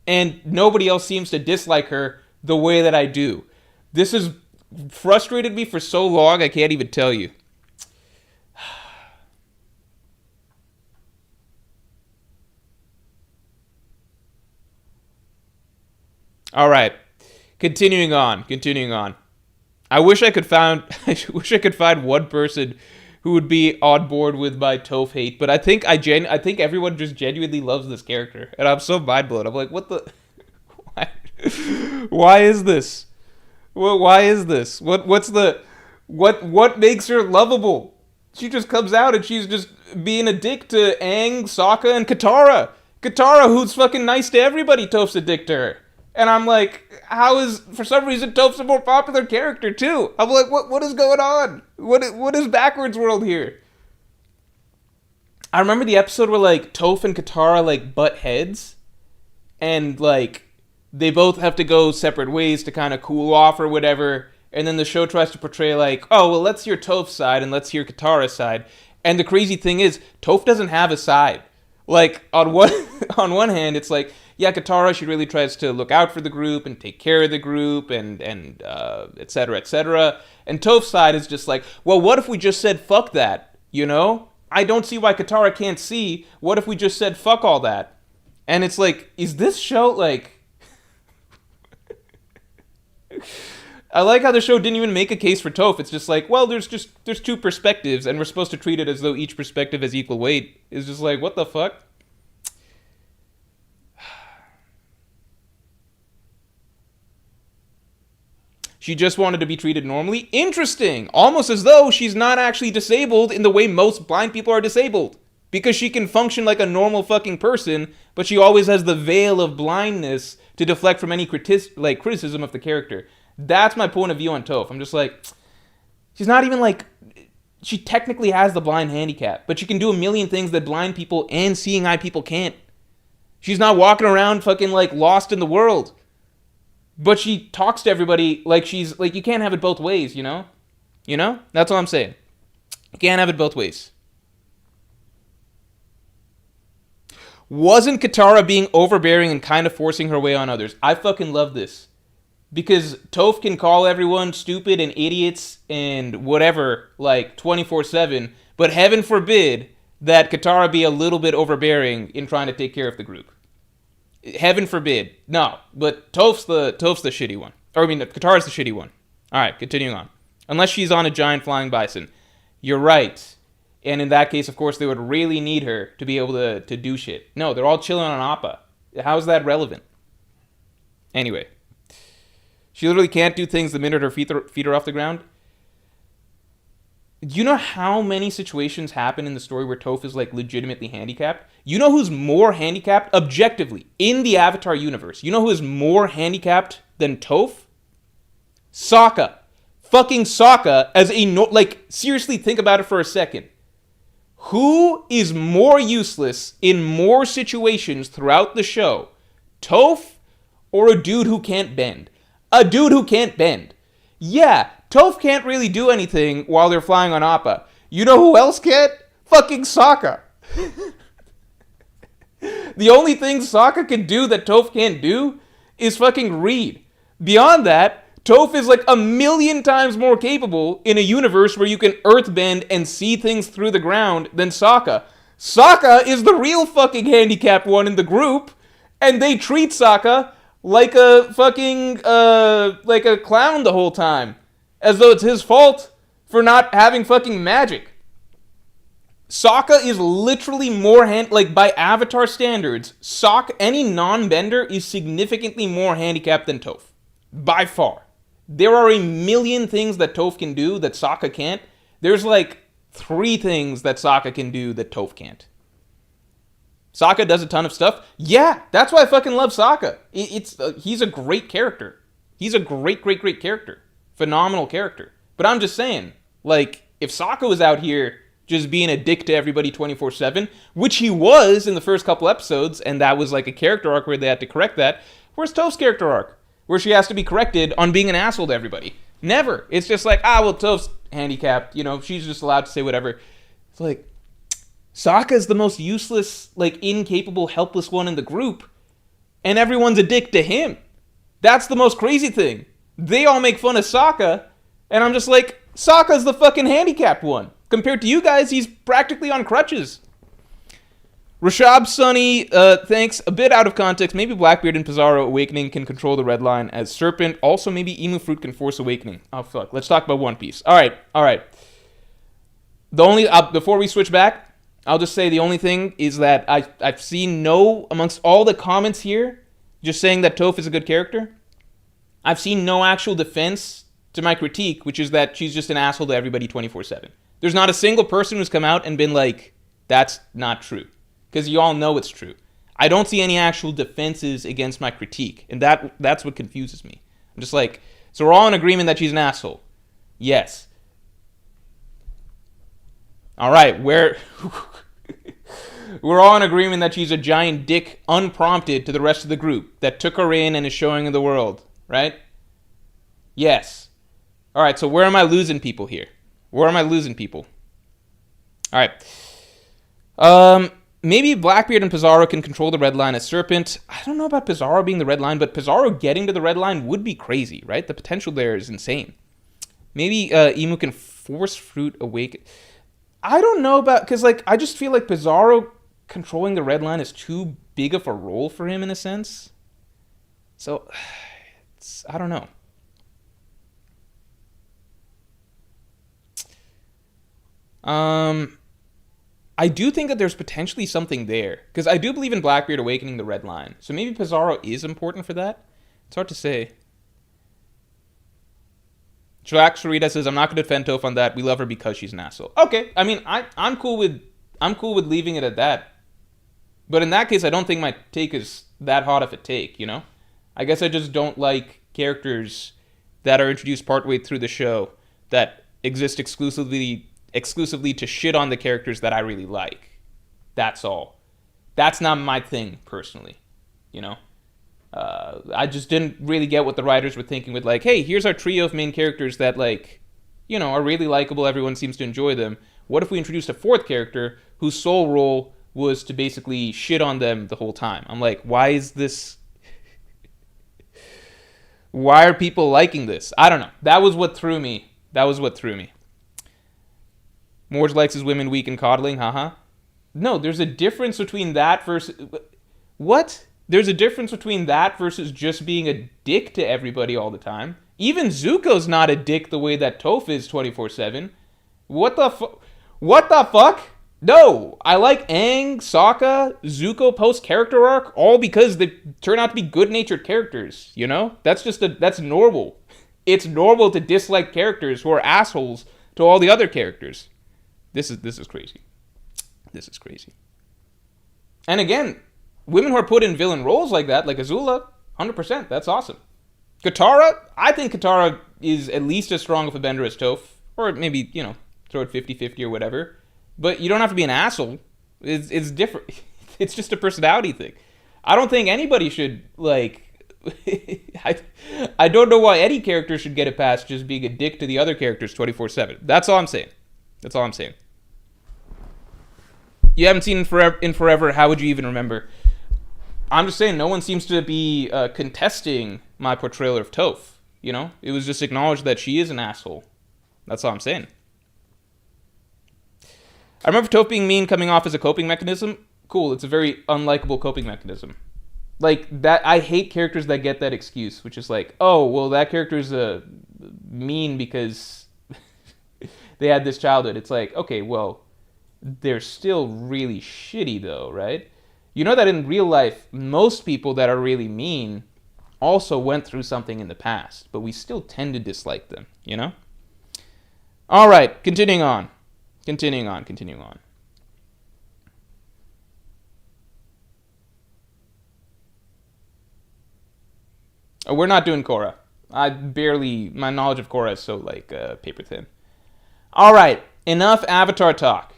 and nobody else seems to dislike her the way that I do. This has frustrated me for so long, I can't even tell you. All right, continuing on. I wish I could find one person who would be on board with my Toph hate, but I think everyone just genuinely loves this character, and I'm so mind blown. I'm like, what the? Why is this? Well, why is this? What makes her lovable? She just comes out and she's just being a dick to Aang, Sokka, and Katara. Katara, who's fucking nice to everybody, Toph's a dick to her. And I'm like, for some reason, Toph's a more popular character, too. I'm like, what is going on? What is backwards world here? I remember the episode where, like, Toph and Katara, like, butt heads. And, like, they both have to go separate ways to kind of cool off or whatever. And then the show tries to portray, like, oh, well, let's hear Toph's side and let's hear Katara's side. And the crazy thing is, Toph doesn't have a side. Like, on one hand, it's like, yeah, Katara, she really tries to look out for the group and take care of the group and et cetera, et cetera. And Toph's side is just like, well, what if we just said fuck that, you know? I don't see why Katara can't see. What if we just said fuck all that? And it's like, is this show, like... I like how the show didn't even make a case for Toph. It's just like, well, there's two perspectives, and we're supposed to treat it as though each perspective has equal weight. It's just like, what the fuck? She just wanted to be treated normally? Interesting! Almost as though she's not actually disabled in the way most blind people are disabled. Because she can function like a normal fucking person, but she always has the veil of blindness to deflect from any criticism of the character. That's my point of view on Toph. I'm just like, she's not even like, she technically has the blind handicap, but she can do a million things that blind people and seeing eye people can't. She's not walking around fucking like lost in the world. But she talks to everybody like she's, like, you can't have it both ways, you know? You know? That's all I'm saying. You can't have it both ways. Wasn't Katara being overbearing and kind of forcing her way on others? I fucking love this. Because Toph can call everyone stupid and idiots and whatever, like, 24/7, but heaven forbid that Katara be a little bit overbearing in trying to take care of the group. Heaven forbid. No, but Toph's the shitty one. Or, I mean, Katara's the shitty one. Alright, continuing on. Unless she's on a giant flying bison. You're right. And in that case, of course, they would really need her to be able to do shit. No, they're all chilling on Appa. How's that relevant? Anyway. She literally can't do things the minute her feet are off the ground. Do you know how many situations happen in the story where Toph is, like, legitimately handicapped? You know who's more handicapped, objectively, in the Avatar universe? You know who is more handicapped than Toph? Sokka. Fucking Sokka as a... seriously, think about it for a second. Who is more useless in more situations throughout the show? Toph or a dude who can't bend? A dude who can't bend. Yeah, Toph can't really do anything while they're flying on Appa. You know who else can't? Fucking Sokka. The only thing Sokka can do that Toph can't do is fucking read. Beyond that, Toph is like 1,000,000 times more capable in a universe where you can earthbend and see things through the ground than Sokka. Sokka is the real fucking handicapped one in the group, and they treat Sokka like a fucking, like a clown the whole time. As though it's his fault for not having fucking magic. Sokka is literally more by Avatar standards, any non-bender is significantly more handicapped than Toph. By far. There are 1,000,000 things that Toph can do that Sokka can't. There's like 3 things that Sokka can do that Toph can't. Sokka does a ton of stuff. Yeah, that's why I fucking love Sokka. He's a great character. He's a great character. Phenomenal character. But I'm just saying, like, if Sokka was out here just being a dick to everybody 24/7, which he was in the first couple episodes, and that was like a character arc where they had to correct that, where's Toph's character arc? Where she has to be corrected on being an asshole to everybody. Never. It's just like, well, Toph's handicapped. You know, she's just allowed to say whatever. It's like, Sokka's the most useless, like, incapable, helpless one in the group, and everyone's a dick to him. That's the most crazy thing. They all make fun of Sokka, and I'm just like, Sokka's the fucking handicapped one. Compared to you guys, he's practically on crutches. Rashab Sunny, thanks. A bit out of context. Maybe Blackbeard and Pizarro Awakening can control the red line as Serpent. Also, maybe Emu Fruit can force Awakening. Oh, fuck. Let's talk about One Piece. All right. The only, before we switch back, I'll just say the only thing is that I've seen amongst all the comments here, just saying that Toph is a good character, I've seen no actual defense to my critique, which is that she's just an asshole to everybody 24/7. There's not a single person who's come out and been like, that's not true. Because you all know it's true. I don't see any actual defenses against my critique, and that's what confuses me. I'm just like, so we're all in agreement that she's an asshole. Yes. All right, we're all in agreement that she's a giant dick unprompted to the rest of the group that took her in and is showing her the world, right? Yes. All right, so where am I losing people here? Where am I losing people? All right. Maybe Blackbeard and Pizarro can control the red line as Serpent. I don't know about Pizarro being the red line, but Pizarro getting to the red line would be crazy, right? The potential there is insane. Maybe Emu can force Fruit Awaken. I don't know about, because like I just feel like Pizarro controlling the red line is too big of a role for him in a sense. So, I don't know. I do think that there's potentially something there, because I do believe in Blackbeard awakening the red line. So maybe Pizarro is important for that. It's hard to say. Sharak Sharita says, I'm not going to defend Toph on that. We love her because she's an asshole. Okay, I mean, I'm cool with leaving it at that. But in that case, I don't think my take is that hot of a take, you know? I guess I just don't like characters that are introduced partway through the show that exist exclusively to shit on the characters that I really like. That's all. That's not my thing, personally. You know? I just didn't really get what the writers were thinking with, like, hey, here's our trio of main characters that, like, you know, are really likable, everyone seems to enjoy them. What if we introduced a fourth character whose sole role was to basically shit on them the whole time? I'm like, why is this... Why are people liking this? I don't know. That was what threw me. Morge likes his women weak and coddling, haha. No, there's a difference between that versus... What? There's a difference between that versus just being a dick to everybody all the time. Even Zuko's not a dick the way that Toph is 24/7. What the fuck? No, I like Aang, Sokka, Zuko post-character arc, all because they turn out to be good-natured characters, you know? That's normal. It's normal to dislike characters who are assholes to all the other characters. This is crazy. This is crazy. And again, women who are put in villain roles like that, like Azula, 100%, that's awesome. Katara, I think Katara is at least as strong of a bender as Toph, or maybe, you know, throw it 50-50 or whatever. But you don't have to be an asshole. It's different. It's just a personality thing. I don't think anybody should, like... I don't know why any character should get it past just being a dick to the other characters 24/7. That's all I'm saying. You haven't seen in forever, how would you even remember? I'm just saying, no one seems to be contesting my portrayal of Toph, you know? It was just acknowledged that she is an asshole. That's all I'm saying. I remember Toph being mean coming off as a coping mechanism. Cool, it's a very unlikable coping mechanism. Like, that, I hate characters that get that excuse, which is like, oh, well, that character's mean because they had this childhood. It's like, okay, well, they're still really shitty, though, right? You know that in real life, most people that are really mean also went through something in the past, but we still tend to dislike them, you know? All right, continuing on. Oh, we're not doing Korra. My knowledge of Korra is so, like, paper thin. All right, enough Avatar talk.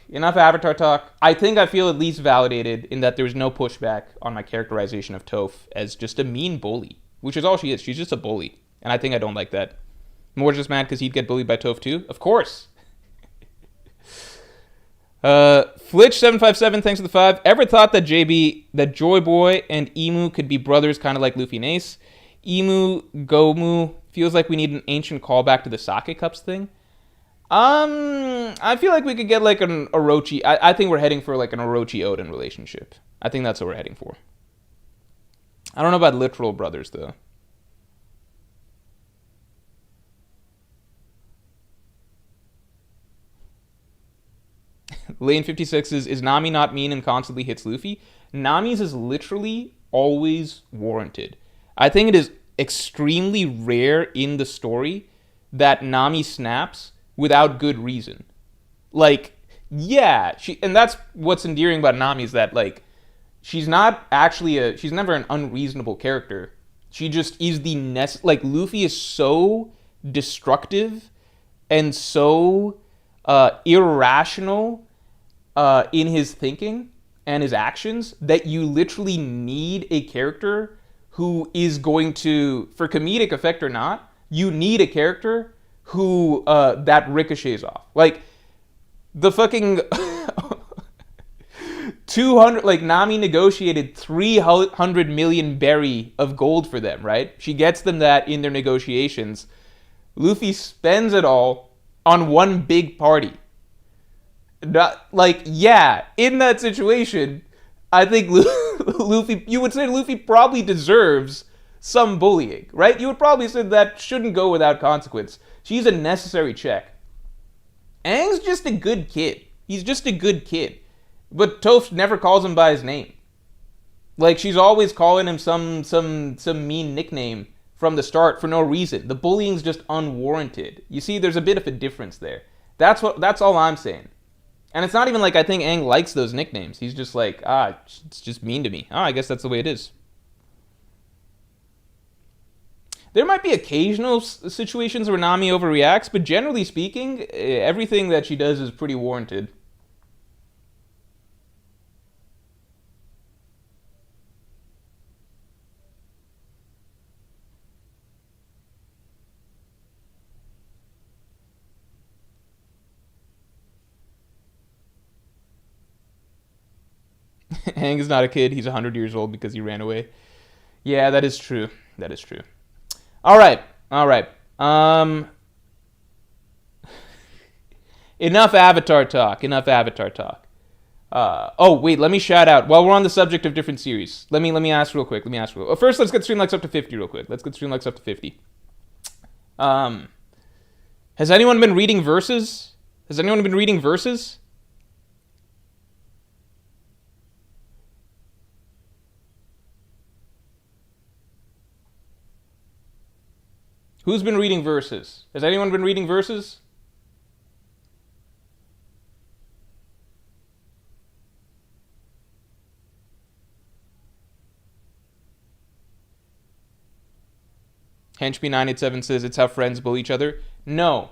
I think I feel at least validated in that there was no pushback on my characterization of Toph as just a mean bully, which is all she is. She's just a bully, and I think I don't like that. More just mad because he'd get bullied by Toph too? Of course. Flitch757, thanks for the 5. Ever thought that that Joy Boy and Emu could be brothers, kind of like Luffy and Ace? Emu, Gomu, feels like we need an ancient callback to the sake cups thing. I feel like we could get like an Orochi. I think we're heading for like an Orochi Oden relationship. I think that's what we're heading for. I don't know about literal brothers though. Lane 56 is Nami not mean and constantly hits Luffy? Nami's is literally always warranted. I think it is extremely rare in the story that Nami snaps without good reason. Like, yeah, and that's what's endearing about Nami is that, like, she's not actually she's never an unreasonable character. She just is like, Luffy is so destructive and so irrational in his thinking and his actions that you literally need a character who is going to, for comedic effect or not, you need a character who that ricochets off. Like, the fucking 200, like, Nami negotiated 300 million berry of gold for them, right? She gets them that in their negotiations. Luffy spends it all on one big party. Not, like, yeah, in that situation, I think Luffy, you would say Luffy probably deserves some bullying, right? You would probably say that shouldn't go without consequence. She's a necessary check. Aang's just a good kid. He's just a good kid. But Toph never calls him by his name. Like, she's always calling him some mean nickname from the start for no reason. The bullying's just unwarranted. You see, there's a bit of a difference there. That's all I'm saying. And it's not even like I think Aang likes those nicknames. He's just like, it's just mean to me. I guess that's the way it is. There might be occasional situations where Nami overreacts, but generally speaking, everything that she does is pretty warranted. Aang is not a kid. He's 100 years old because he ran away. Yeah, that is true. That is true. All right. Enough Avatar talk. Oh, wait, let me shout out. While we're on the subject of different series, let me ask real quick. First, let's get stream likes up to 50 real quick. Has anyone been reading verses? Who's been reading verses? Has anyone been reading verses? Henchme987 says it's how friends bully each other. No.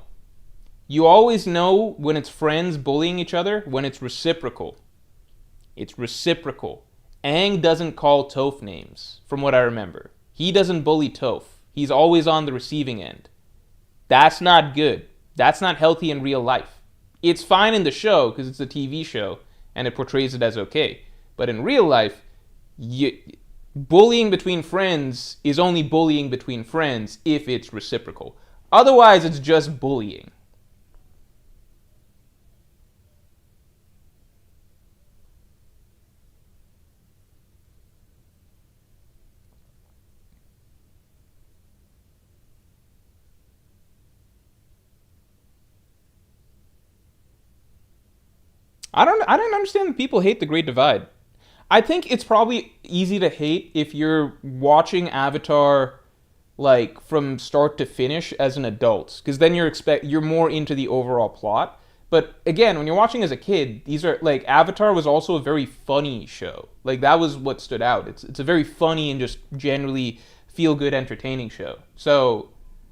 You always know when it's friends bullying each other when it's reciprocal. It's reciprocal. Aang doesn't call Toph names, from what I remember. He doesn't bully Toph. He's always on the receiving end. That's not good. That's not healthy in real life. It's fine in the show because it's a TV show and it portrays it as okay. But in real life, bullying between friends is only bullying between friends if it's reciprocal. Otherwise, it's just bullying. I don't understand that people hate The Great Divide. I think it's probably easy to hate if you're watching Avatar like from start to finish as an adult, because then you're more into the overall plot. But again, when you're watching as a kid, these are like Avatar was also a very funny show. Like that was what stood out. It's a very funny and just generally feel good, entertaining show. So,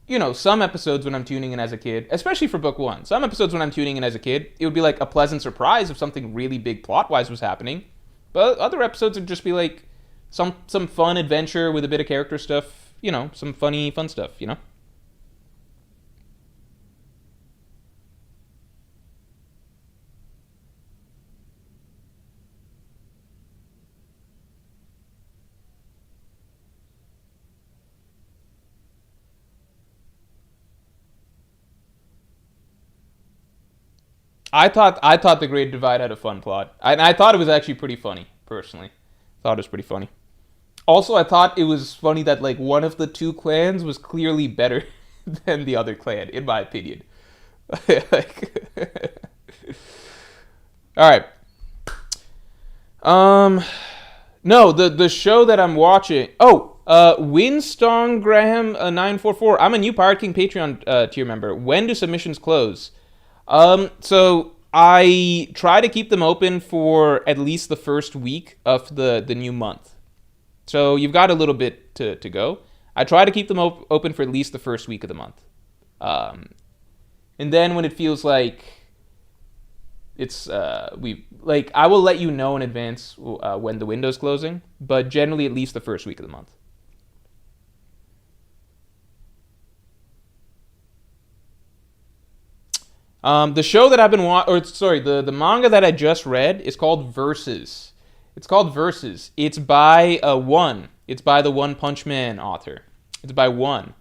you know, some episodes when I'm tuning in as a kid, especially for book one, some episodes when I'm tuning in as a kid, it would be like a pleasant surprise if something really big plot-wise was happening. But other episodes would just be like some fun adventure with a bit of character stuff, you know, some fun stuff, you know? I thought the Great Divide had a fun plot. I thought it was actually pretty funny, personally. Thought it was pretty funny. Also, I thought it was funny that like one of the two clans was clearly better than the other clan, in my opinion. Like, all right. Um, no, the show that I'm watching. Oh, Winstong Graham 944. I'm a new Pirate King Patreon tier member. When do submissions close? So I try to keep them open for at least the first week of the new month. So you've got a little bit to go. I try to keep them open for at least the first week of the month. And then when it feels like it's I will let you know in advance when the window's closing, but generally at least the first week of the month. The show that I've been the manga that I just read is called Versus. It's called Versus. It's by One. It's by the One Punch Man author. It's by One.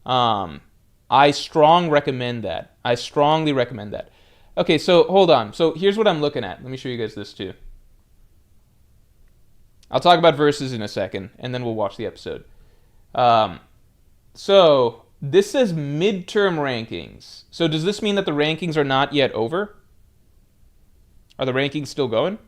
I strongly recommend that. I strongly recommend that. Okay, so hold on. So here's what I'm looking at. Let me show you guys this too. I'll talk about Versus in a second, and then we'll watch the episode. So this says midterm rankings. So does this mean that the rankings are not yet over? Are the rankings still going?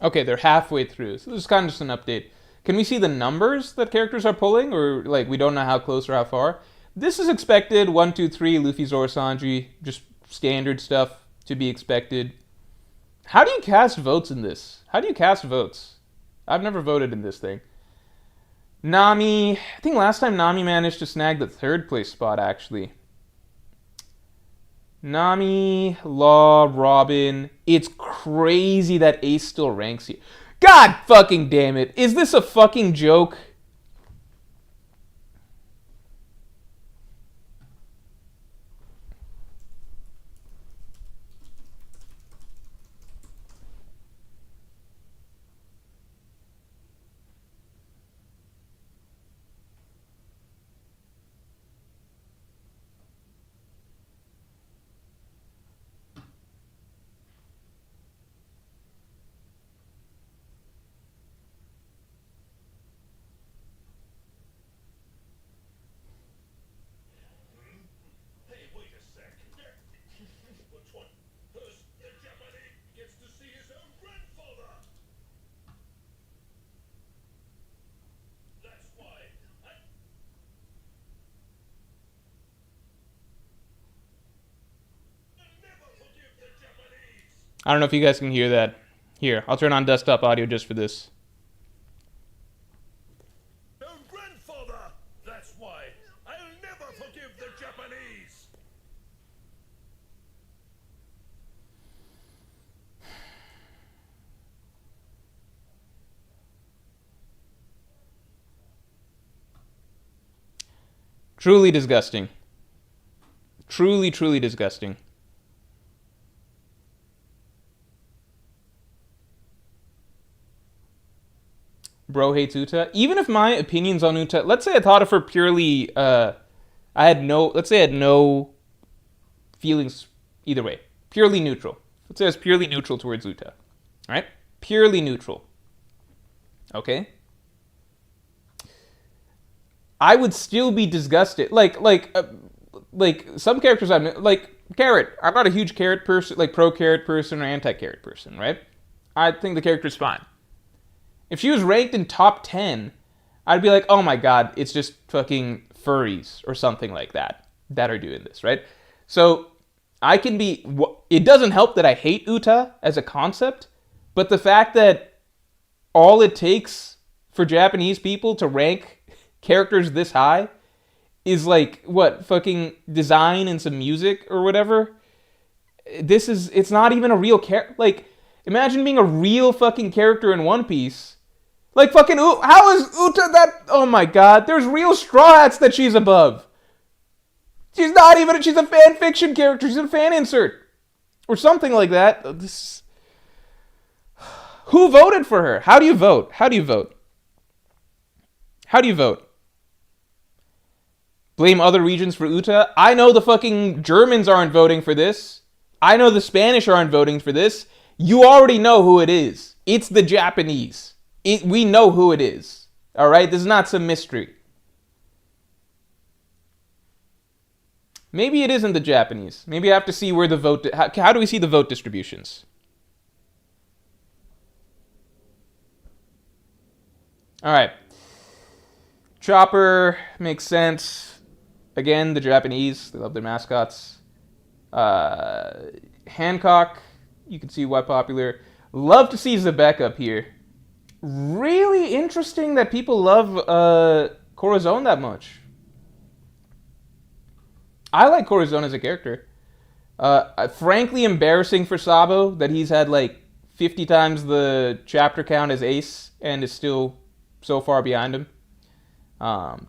Okay, they're halfway through. So this is kind of just an update. Can we see the numbers that characters are pulling, or like we don't know how close or how far? This is expected. 1, 2, 3. Luffy, Zoro, Sanji. Just standard stuff to be expected. How do you cast votes in this? How do you cast votes? I've never voted in this thing. Nami. I think last time Nami managed to snag the third place spot, actually. Nami, Law, Robin. It's crazy that Ace still ranks here. God fucking damn it. Is this a fucking joke? I don't know if you guys can hear that. Here, I'll turn on desktop audio just for this. Grandfather! That's why I'll never forgive the Japanese! Truly disgusting. Truly, truly disgusting. Bro hates Uta. Even if my opinions on Uta, let's say I thought of her purely, let's say I had no feelings either way. Purely neutral. Let's say I was purely neutral towards Uta. Alright? Purely neutral. Okay? I would still be disgusted. Like some characters like Carrot. I'm not a huge Carrot person, like pro Carrot person or anti Carrot person, right? I think the character's fine. If she was ranked in top 10, I'd be like, oh my god, it's just fucking furries or something like that are doing this, right? So I can be. It doesn't help that I hate Uta as a concept, but the fact that all it takes for Japanese people to rank characters this high is like what fucking design and some music or whatever. It's not even a real character. Like, imagine being a real fucking character in One Piece, Like fucking, how is Uta that? Oh my god, there's real Straw Hats that she's above. She's not even, she's a fan fiction character. She's a fan insert. Or something like that. Who voted for her? How do you vote? How do you vote? How do you vote? Blame other regions for Uta? I know the fucking Germans aren't voting for this. I know the Spanish aren't voting for this. You already know who it is. It's the Japanese. We know who it is. Alright? This is not some mystery. Maybe it isn't the Japanese. Maybe I have to see where the vote... How do we see the vote distributions? Alright. Chopper makes sense. Again, the Japanese. They love their mascots. Hancock. You can see why popular. Love to see Zebek up here. Really interesting that people love Corazon that much. I like Corazon as a character. Frankly embarrassing for Sabo that he's had like 50 times the chapter count as Ace and is still so far behind him.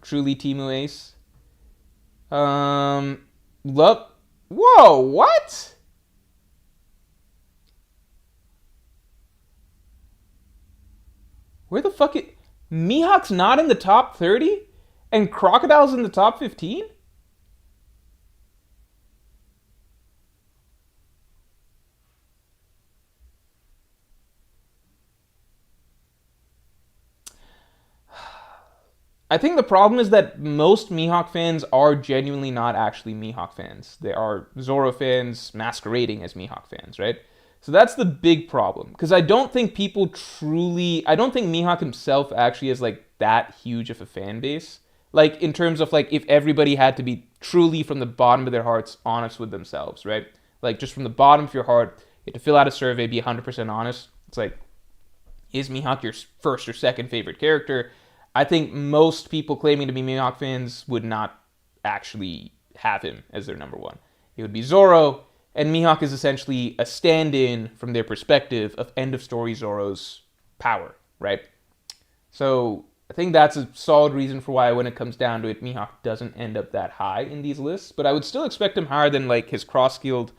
Truly Timu Ace. Love. Whoa, what? Where the fuck is... Mihawk's not in the top 30? And Crocodile's in the top 15? I think the problem is that most Mihawk fans are genuinely not actually Mihawk fans. They are Zoro fans masquerading as Mihawk fans, right? So that's the big problem. Because I don't think people truly... I don't think Mihawk himself actually has like that huge of a fan base. Like in terms of like if everybody had to be truly from the bottom of their hearts honest with themselves, right? Like just from the bottom of your heart, you have to fill out a survey, be 100% honest. It's like, is Mihawk your first or second favorite character? I think most people claiming to be Mihawk fans would not actually have him as their number one. It would be Zoro, and Mihawk is essentially a stand-in from their perspective of end-of-story Zoro's power, right? So I think that's a solid reason for why when it comes down to it, Mihawk doesn't end up that high in these lists, but I would still expect him higher than like his cross-skilled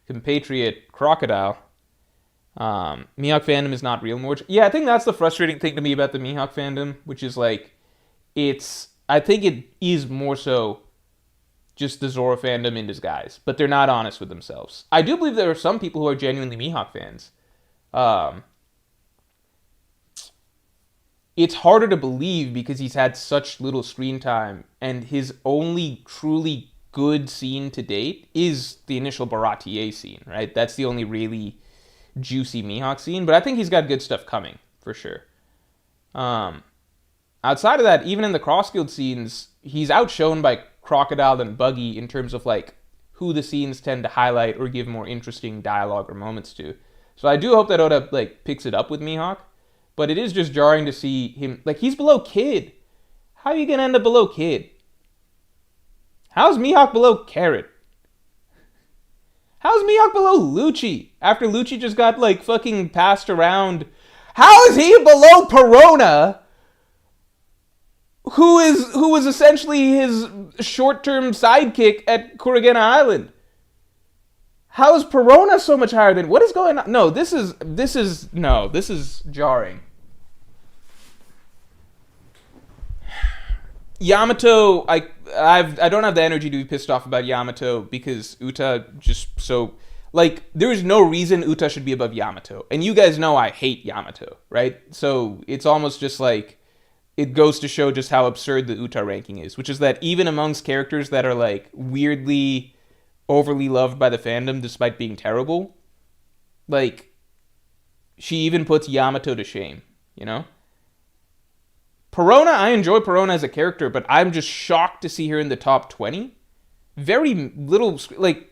compatriot Crocodile. Mihawk fandom is not real more. Yeah, I think that's the frustrating thing to me about the Mihawk fandom, which is like, I think it is more so just the Zoro fandom in disguise, but they're not honest with themselves. I do believe there are some people who are genuinely Mihawk fans. It's harder to believe because he's had such little screen time, and his only truly good scene to date is the initial Baratier scene, right? That's the only really juicy Mihawk scene, but I think he's got good stuff coming, for sure. Outside of that, even in the cross-skilled scenes, he's outshone by Crocodile and Buggy in terms of like who the scenes tend to highlight or give more interesting dialogue or moments to. So I do hope that Oda like picks it up with Mihawk, but it is just jarring to see him, like he's below Kid. How are you gonna end up below Kid? How's Mihawk below Carrot? How's Mihawk below Lucci? After Lucci just got, like, fucking passed around. How is he below Perona? Who was essentially his short-term sidekick at Kurogena Island? How is Perona so much higher than... What is going on? No, this is jarring. Yamato, I don't have the energy to be pissed off about Yamato because Uta just so... Like, there's no reason Uta should be above Yamato. And you guys know I hate Yamato, right? So it's almost just like... It goes to show just how absurd the Uta ranking is. Which is that even amongst characters that are, like, weirdly overly loved by the fandom despite being terrible, like, she even puts Yamato to shame, you know? Perona, I enjoy Perona as a character, but I'm just shocked to see her in the top 20. Very little, like,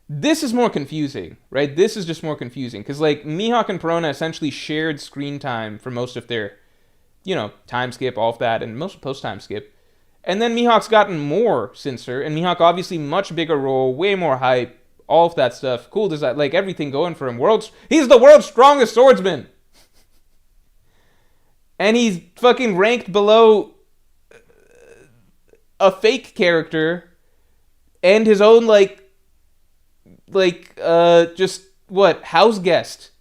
this is more confusing, right? This is just more confusing, because, like, Mihawk and Perona essentially shared screen time for most of their, you know, time skip, all of that, and most post-time skip. And then Mihawk's gotten more since her, and Mihawk obviously much bigger role, way more hype, all of that stuff. Cool design, like, everything going for him. He's the world's strongest swordsman! And he's fucking ranked below a fake character and his own just what, house guest.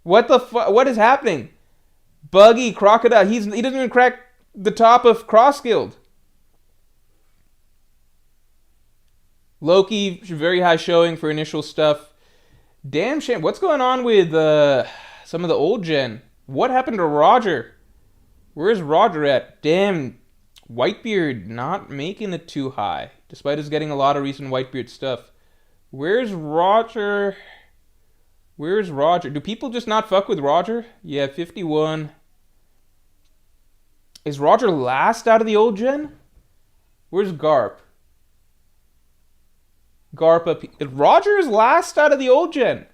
What the fuck? What is happening? Buggy, Crocodile. He doesn't even crack the top of Cross Guild. Loki, very high showing for initial stuff. Damn shame. What's going on with some of the old gen? What happened to Roger? Where's Roger at? Damn, Whitebeard not making it too high, despite us getting a lot of recent Whitebeard stuff. Where's Roger? Where's Roger? Do people just not fuck with Roger? Yeah, 51. Is Roger last out of the old gen? Where's Garp? Garp up. Roger is last out of the old gen.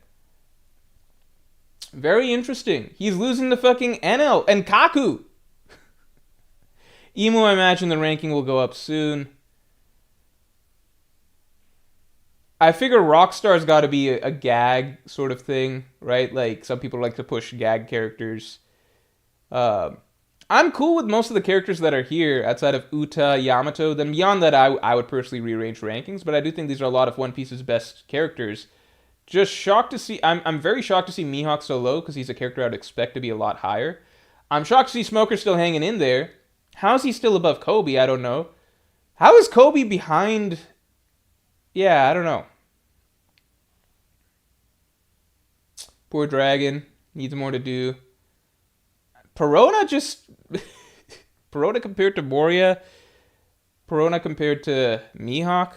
Very interesting. He's losing to fucking NL and Kaku. Emo, I imagine the ranking will go up soon. I figure Rockstar's got to be a gag sort of thing, right? Like, some people like to push gag characters. I'm cool with most of the characters that are here, outside of Uta, Yamato. Then beyond that, I would personally rearrange rankings, but I do think these are a lot of One Piece's best characters. Just shocked to see... I'm very shocked to see Mihawk so low, because he's a character I would expect to be a lot higher. I'm shocked to see Smoker still hanging in there. How's he still above Kobe? I don't know. How is Kobe behind... Yeah, I don't know. Poor Dragon. Needs more to do. Perona just... Perona compared to Moria. Perona compared to Mihawk.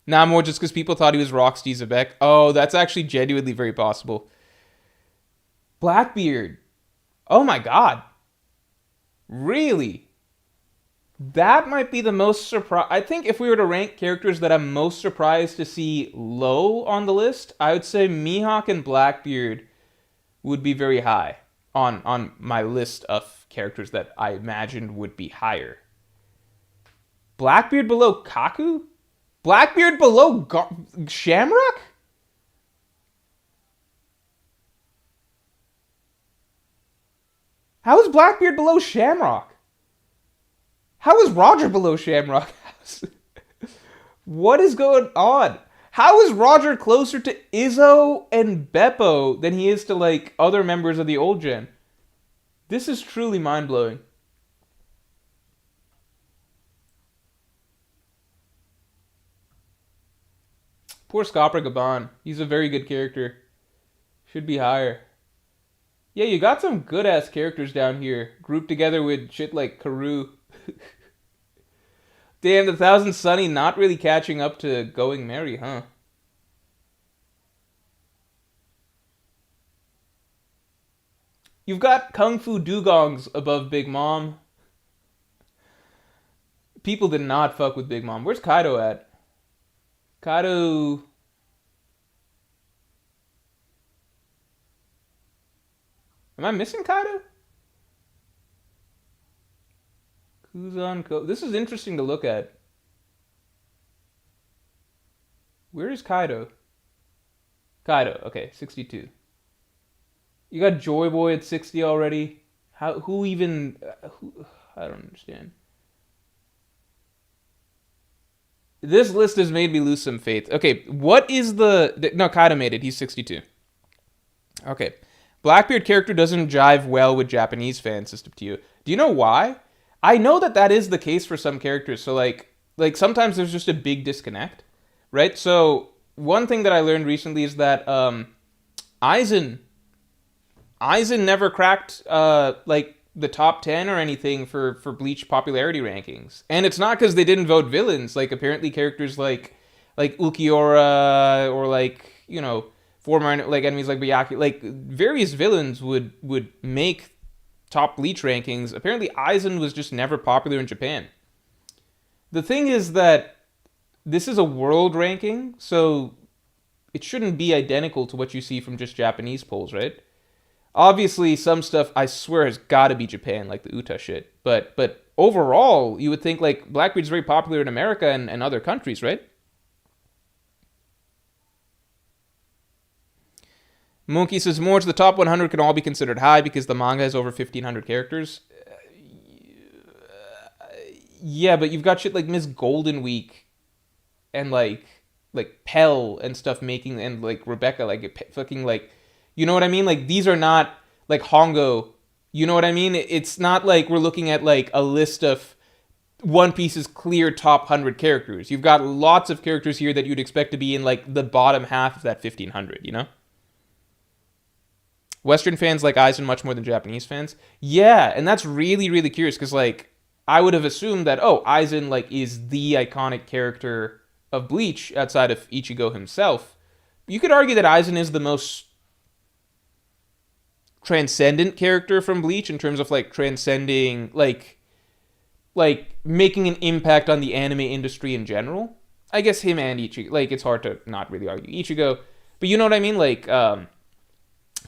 Nah, more just because people thought he was Roxy Zebek. Oh, that's actually genuinely very possible. Blackbeard. Oh my god. Really? That might be the most surprise. I think if we were to rank characters that I'm most surprised to see low on the list, I would say Mihawk and Blackbeard would be very high on my list of characters that I imagined would be higher. Blackbeard below Kaku? Blackbeard below Shamrock? How is Blackbeard below Shamrock? How is Roger below Shamrock? What is going on? How is Roger closer to Izzo and Beppo than he is to, like, other members of the old gen? This is truly mind-blowing. Poor Scopper Gaban. He's a very good character. Should be higher. Yeah, you got some good-ass characters down here, grouped together with shit like Karoo. Damn, the Thousand Sunny not really catching up to Going Merry, huh? You've got Kung Fu Dugongs above Big Mom. People did not fuck with Big Mom. Where's Kaido at? Kaido... Am I missing Kaido? Kuzan Ko... This is interesting to look at. Where is Kaido? Kaido, okay, 62. You got Joy Boy at 60 already. Who even... I don't understand. This list has made me lose some faith. Okay, what is the... No, Kaido made it. He's 62. Okay. Blackbeard character doesn't jive well with Japanese fans, system to you. Do you know why? I know that is the case for some characters. So, like sometimes there's just a big disconnect, right? So, one thing that I learned recently is that Aizen never cracked, the top 10 or anything for Bleach popularity rankings. And it's not because they didn't vote villains. Like, apparently characters like Ukiora or, former, enemies like Bayaki, various villains would make top Bleach rankings. Apparently, Aizen was just never popular in Japan. The thing is that this is a world ranking, so it shouldn't be identical to what you see from just Japanese polls, right? Obviously, some stuff, I swear, has got to be Japan, like the Uta shit. But overall, you would think, Blackbeard's very popular in America and other countries, right? Monkey says more to the top 100 can all be considered high because the manga has over 1,500 characters. Yeah, but you've got shit like Miss Golden Week and like Pell and stuff making, and like Rebecca, like fucking like, you know what I mean? Like these are not like Hongo. You know what I mean? It's not like we're looking at like a list of One Piece's clear top 100 characters. You've got lots of characters here that you'd expect to be in like the bottom half of that 1,500, you know? Western fans like Aizen much more than Japanese fans. Yeah, and that's really, really curious because like I would have assumed that, oh, Aizen like is the iconic character of Bleach outside of Ichigo himself. You could argue that Aizen is the most transcendent character from Bleach in terms of like transcending like making an impact on the anime industry in general. I guess him and Ichigo, like it's hard to not really argue Ichigo, but you know what I mean, like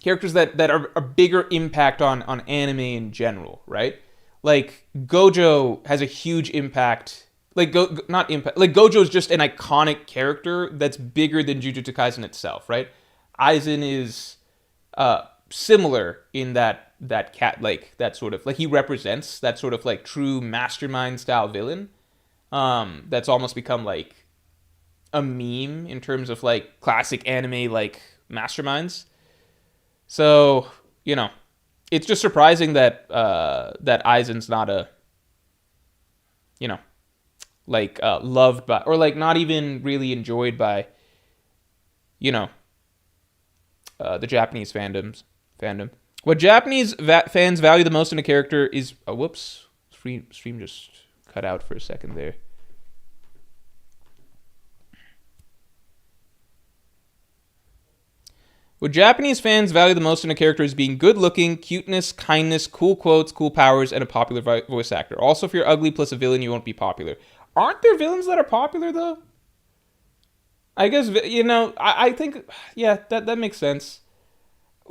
characters that are a bigger impact on anime in general, right? Like Gojo has a huge impact. Like not impact. Like Gojo is just an iconic character that's bigger than Jujutsu Kaisen itself, right? Aizen is similar in that cat, like that sort of like he represents that sort of like true mastermind style villain. That's almost become like a meme in terms of like classic anime like masterminds. So, you know, it's just surprising that that Aizen's not a, you know, like loved by, or like not even really enjoyed by, you know, the Japanese fandom. What Japanese fans value the most in a character is, oh, whoops, stream just cut out for a second there. What Japanese fans value the most in a character is being good looking, cuteness, kindness, cool quotes, cool powers, and a popular voice actor. Also, if you're ugly plus a villain, you won't be popular. Aren't there villains that are popular, though? I guess, you know, I think, yeah, that makes sense.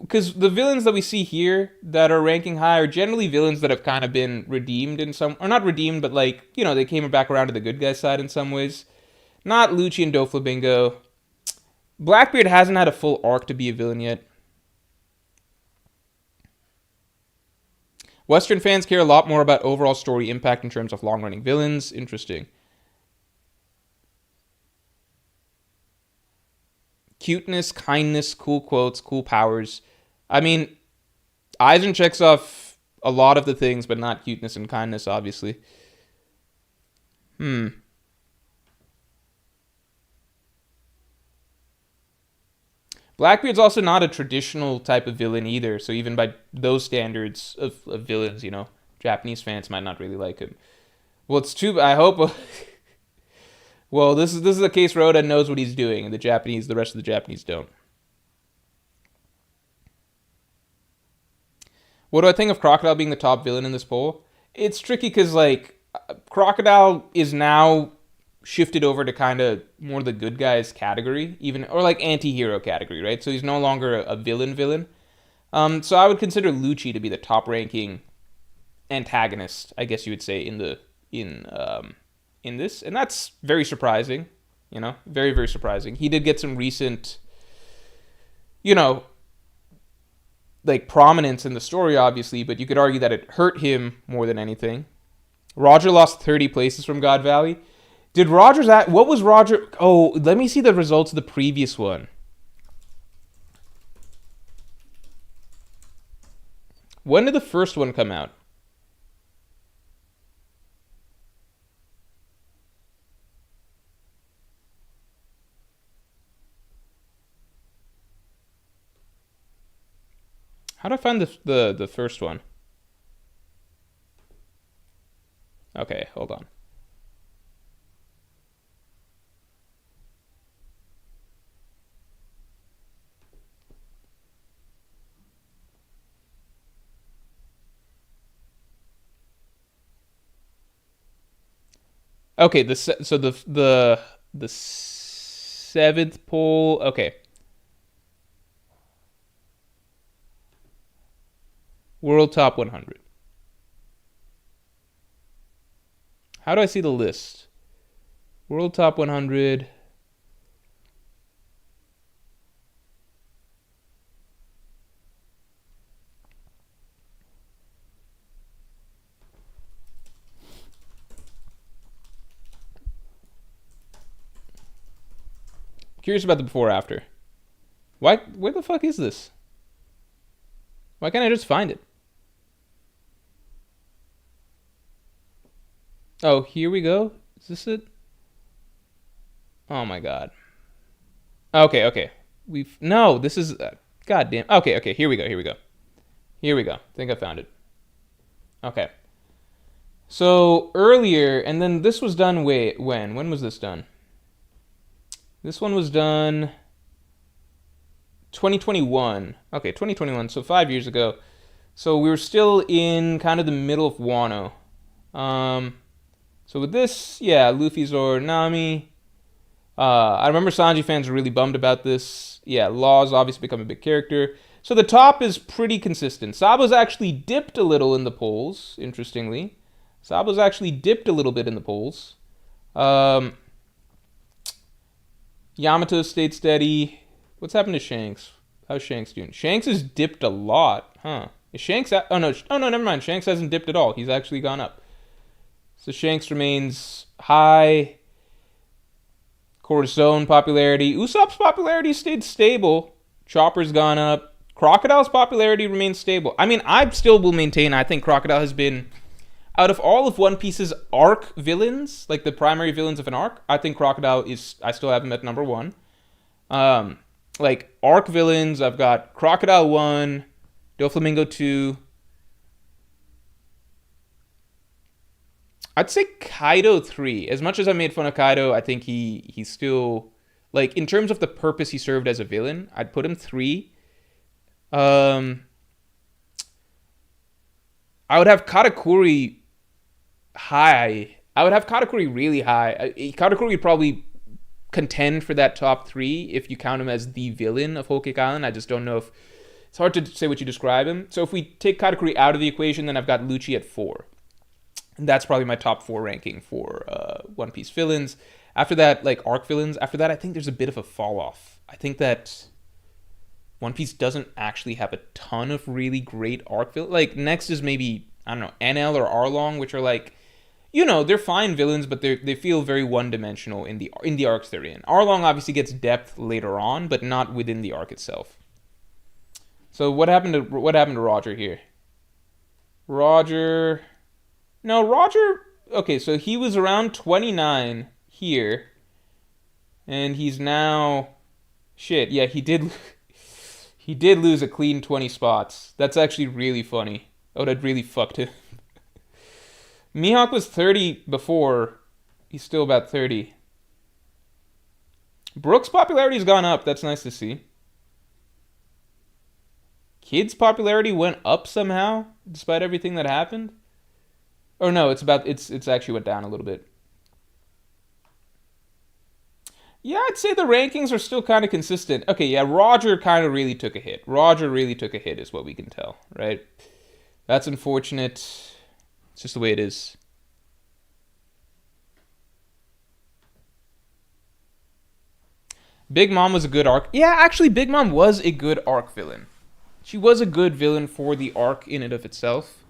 Because the villains that we see here that are ranking high are generally villains that have kind of been redeemed in some, or not redeemed, but like, you know, they came back around to the good guy side in some ways. Not Lucci and Doflamingo. Blackbeard hasn't had a full arc to be a villain yet. Western fans care a lot more about overall story impact in terms of long-running villains. Interesting. Cuteness, kindness, cool quotes, cool powers. I mean, Aizen checks off a lot of the things, but not cuteness and kindness, obviously. Blackbeard's also not a traditional type of villain either, so even by those standards of villains, you know, Japanese fans might not really like him. Well, it's too. I hope. Well, this is a case where Oda knows what he's doing, and the rest of the Japanese don't. What do I think of Crocodile being the top villain in this poll? It's tricky because like Crocodile is now shifted over to kind of more the good guys category, even, or like anti-hero category, right? So he's no longer a villain. So I would consider Lucci to be the top ranking antagonist, I guess you would say, in this, and that's very surprising, you know, very, very surprising. He did get some recent, you know, like prominence in the story, obviously, but you could argue that it hurt him more than anything. Roger lost 30 places from God Valley. Did Roger's what was Roger? Oh, let me see the results of the previous one. When did the first one come out? How do I find the first one? Okay, hold on. Okay, the seventh poll. Okay. World Top 100. How do I see the list? World Top 100. Curious about the before after. Why? Where the fuck is this? Why can't I just find it? Oh, here we go. Is this it? Oh my god. Okay, okay. No. This is goddamn. Okay, okay. Here we go. Here we go. Here we go. I think I found it. Okay. So earlier, and then this was done. Wait, when? When was this done? This one was done 2021. Okay, 2021. So 5 years ago. So we were still in kind of the middle of Wano. So with this, yeah, Luffy, Zoro, Nami. I remember Sanji fans were really bummed about this. Yeah, Law's obviously become a big character. So the top is pretty consistent. Sabo's actually dipped a little in the polls, interestingly. Sabo's actually dipped a little bit in the polls. Yamato stayed steady. What's happened to Shanks? How's Shanks doing? Shanks has dipped a lot, huh? Is Shanks... Oh, no, never mind. Shanks hasn't dipped at all. He's actually gone up. So Shanks remains high. Corazon popularity. Usopp's popularity stayed stable. Chopper's gone up. Crocodile's popularity remains stable. I mean, I still will maintain, I think Crocodile has been... Out of all of One Piece's arc villains, like the primary villains of an arc, I think Crocodile is... I still have him at number 1. Like, arc villains, I've got Crocodile 1, Doflamingo 2. I'd say Kaido 3. As much as I made fun of Kaido, I think he's still... Like, in terms of the purpose he served as a villain, I'd put him 3. I would have Katakuri high. I would have Katakuri really high. Katakuri would probably contend for that top 3 if you count him as the villain of Whole Cake Island. I just don't know if... It's hard to say what you describe him. So if we take Katakuri out of the equation, then I've got Lucci at 4. And that's probably my top 4 ranking for One Piece villains. After that, like, arc villains, after that, I think there's a bit of a fall-off. I think that One Piece doesn't actually have a ton of really great arc villains. Like, next is maybe, I don't know, NL or Arlong, which are like... You know, they're fine villains, but they feel very one-dimensional in the arcs they're in. Arlong obviously gets depth later on, but not within the arc itself. So what happened to Roger here? Roger... No, Roger... Okay, so he was around 29 here. And he's now... Shit, yeah, he did lose a clean 20 spots. That's actually really funny. Oh, that really fucked him. Mihawk was 30 before. He's still about 30. Brooks' popularity's gone up. That's nice to see. Kid's popularity went up somehow, despite everything that happened. Or no, it's actually went down a little bit. Yeah, I'd say the rankings are still kind of consistent. Okay, yeah, Roger kind of really took a hit. Roger really took a hit is what we can tell, right? That's unfortunate. It's just the way it is. Big Mom was a good arc. Yeah, actually, Big Mom was a good arc villain. She was a good villain for the arc in and of itself.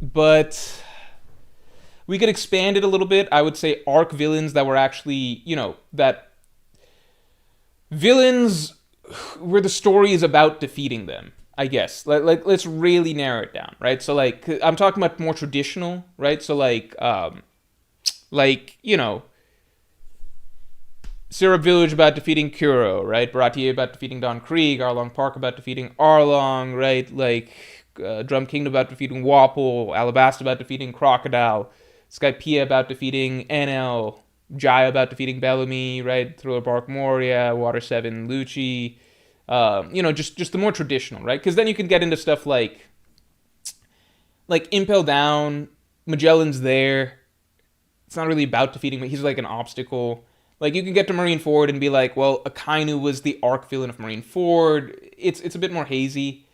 But we could expand it a little bit. I would say arc villains that were actually, you know, that villains where the story is about defeating them. I guess. Let's really narrow it down, right? So, like, I'm talking about more traditional, right? So, like, you know, Syrup Village about defeating Kuro, right? Baratier about defeating Don Krieg, Arlong Park about defeating Arlong, right? Like, Drum Kingdom about defeating Wapol, Alabasta about defeating Crocodile, Skypiea about defeating NL, Jaya about defeating Bellamy, right? Thriller Bark Moria, Water 7 Lucci. You know, just the more traditional, right? Because then you can get into stuff like Impel Down, Magellan's there. It's not really about defeating, but he's like an obstacle. Like, you can get to Marineford and be like, well, Akainu was the arc villain of Marineford. It's a bit more hazy.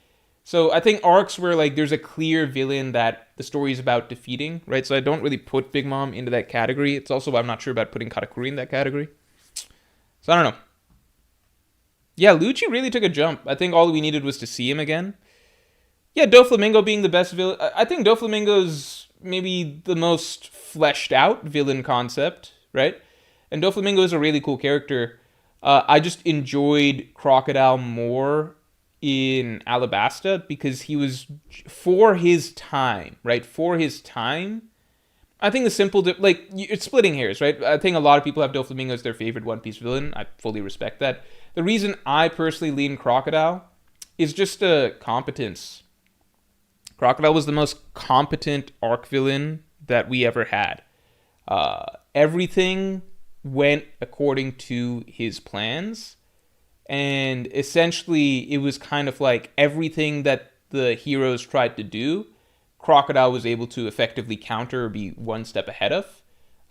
So I think arcs where, like, there's a clear villain that the story is about defeating, right? So I don't really put Big Mom into that category. It's also why I'm not sure about putting Katakuri in that category. So I don't know. Yeah, Lucci really took a jump. I think all we needed was to see him again. Yeah, Doflamingo being the best villain. I think Doflamingo's maybe the most fleshed out villain concept, right? And Doflamingo is a really cool character. I just enjoyed Crocodile more in Alabasta because he was, for his time, right? For his time, I think the simple, like, it's splitting hairs, right? I think a lot of people have Doflamingo as their favorite One Piece villain. I fully respect that. The reason I personally lean Crocodile is just competence. Crocodile was the most competent arc villain that we ever had. Everything went according to his plans, and essentially it was kind of like everything that the heroes tried to do, Crocodile was able to effectively counter or be one step ahead of.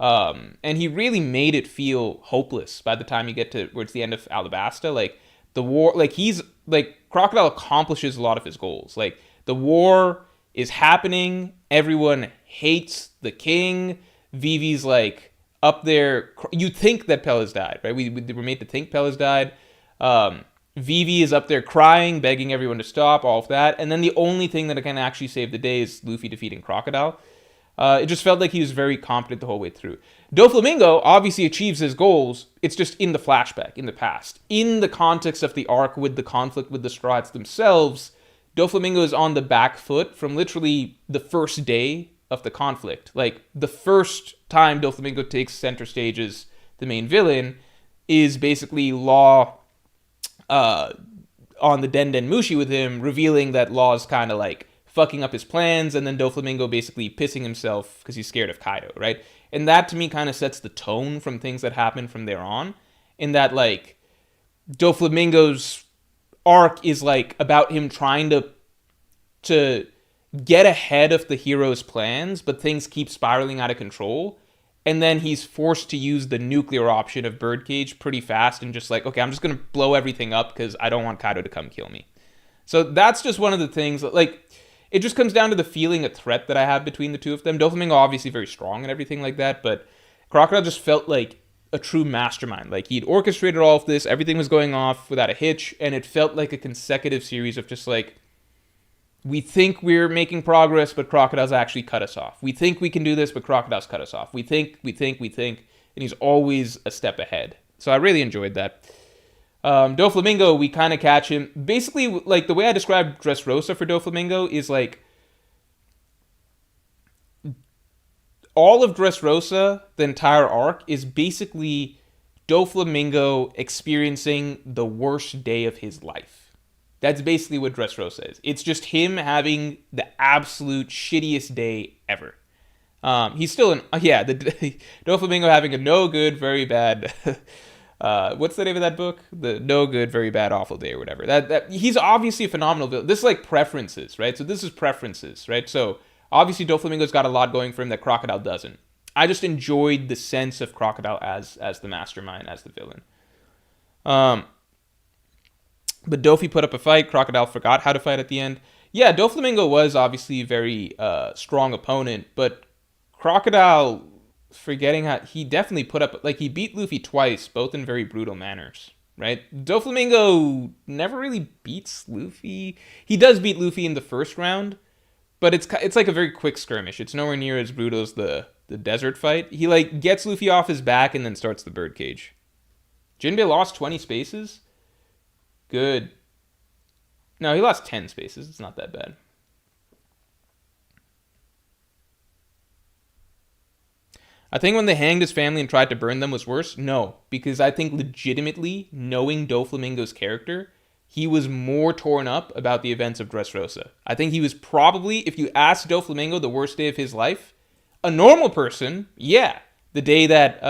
And he really made it feel hopeless by the time you get to towards the end of Alabasta. Like, the war, like, he's like, Crocodile accomplishes a lot of his goals. Like, the war is happening, everyone hates the king, Vivi's like up there. You think that Pell has died, right? We were made to think Pell has died. Vivi is up there crying, begging everyone to stop, all of that. And then the only thing that can actually save the day is Luffy defeating Crocodile. It just felt like he was very competent the whole way through. Doflamingo obviously achieves his goals. It's just in the flashback, in the past. In the context of the arc with the conflict with the Strats themselves, Doflamingo is on the back foot from literally the first day of the conflict. Like, the first time Doflamingo takes center stage as the main villain is basically Law on the Den Den Mushi with him, revealing that Law's kind of like fucking up his plans, and then Doflamingo basically pissing himself because he's scared of Kaido, right? And that to me kind of sets the tone from things that happen from there on, in that like Doflamingo's arc is like about him trying to get ahead of the hero's plans, but things keep spiraling out of control. And then he's forced to use the nuclear option of Birdcage pretty fast and just like, okay, I'm just going to blow everything up because I don't want Kaido to come kill me. So that's just one of the things that, like, it just comes down to the feeling of threat that I have between the two of them. Doflamingo obviously very strong and everything like that, but Crocodile just felt like a true mastermind. Like, he'd orchestrated all of this, everything was going off without a hitch, and it felt like a consecutive series of just like, we think we're making progress, but Crocodile's actually cut us off. We think we can do this, but Crocodile's cut us off. We think, and he's always a step ahead. So I really enjoyed that. Doflamingo, we kind of catch him. Basically, like, the way I describe Dressrosa for Doflamingo is like, all of Dressrosa, the entire arc, is basically Doflamingo experiencing the worst day of his life. That's basically what Dressrosa is. It's just him having the absolute shittiest day ever. He's still the Doflamingo having a no good, very bad. What's the name of that book? The No Good, Very Bad, Awful Day or whatever. That he's obviously a phenomenal villain. This is like preferences, right? So this is preferences, right? So obviously Doflamingo's got a lot going for him that Crocodile doesn't. I just enjoyed the sense of Crocodile as the mastermind, as the villain. But Dofi put up a fight. Crocodile forgot how to fight at the end. Yeah, Doflamingo was obviously a very strong opponent, but Crocodile, forgetting how, he definitely put up, like, he beat Luffy twice, both in very brutal manners, right? Doflamingo never really beats Luffy. He does beat Luffy in the first round, but it's like a very quick skirmish. It's nowhere near as brutal as the desert fight. He, like, gets Luffy off his back and then starts the birdcage. Jinbei lost 20 spaces? Good. No, he lost 10 spaces. It's not that bad. I think when they hanged his family and tried to burn them was worse. No, because I think legitimately, knowing Doflamingo's character, he was more torn up about the events of Dressrosa. I think he was probably, if you asked Doflamingo the worst day of his life, a normal person, yeah, the day that,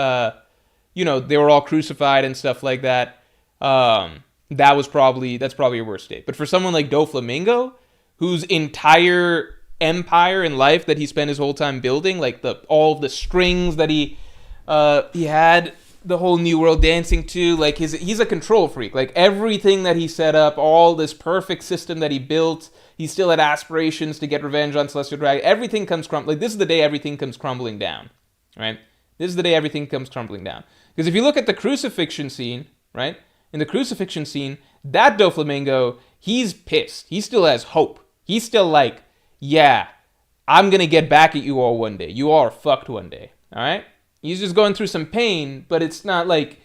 they were all crucified and stuff like that, that's probably your worst day. But for someone like Doflamingo, whose entire empire in life that he spent his whole time building, like all of the strings that he had the whole New World dancing to, like, he's a control freak. Like, everything that he set up, all this perfect system that he built, he still had aspirations to get revenge on Celestial Dragon. Everything comes like, this is the day everything comes crumbling down, right? This is the day everything comes crumbling down. Because if you look at the crucifixion scene, right? In the crucifixion scene, that Doflamingo, he's pissed. He still has hope. He's still like, yeah, I'm going to get back at you all one day. You all are fucked one day. All right? He's just going through some pain, but it's not like,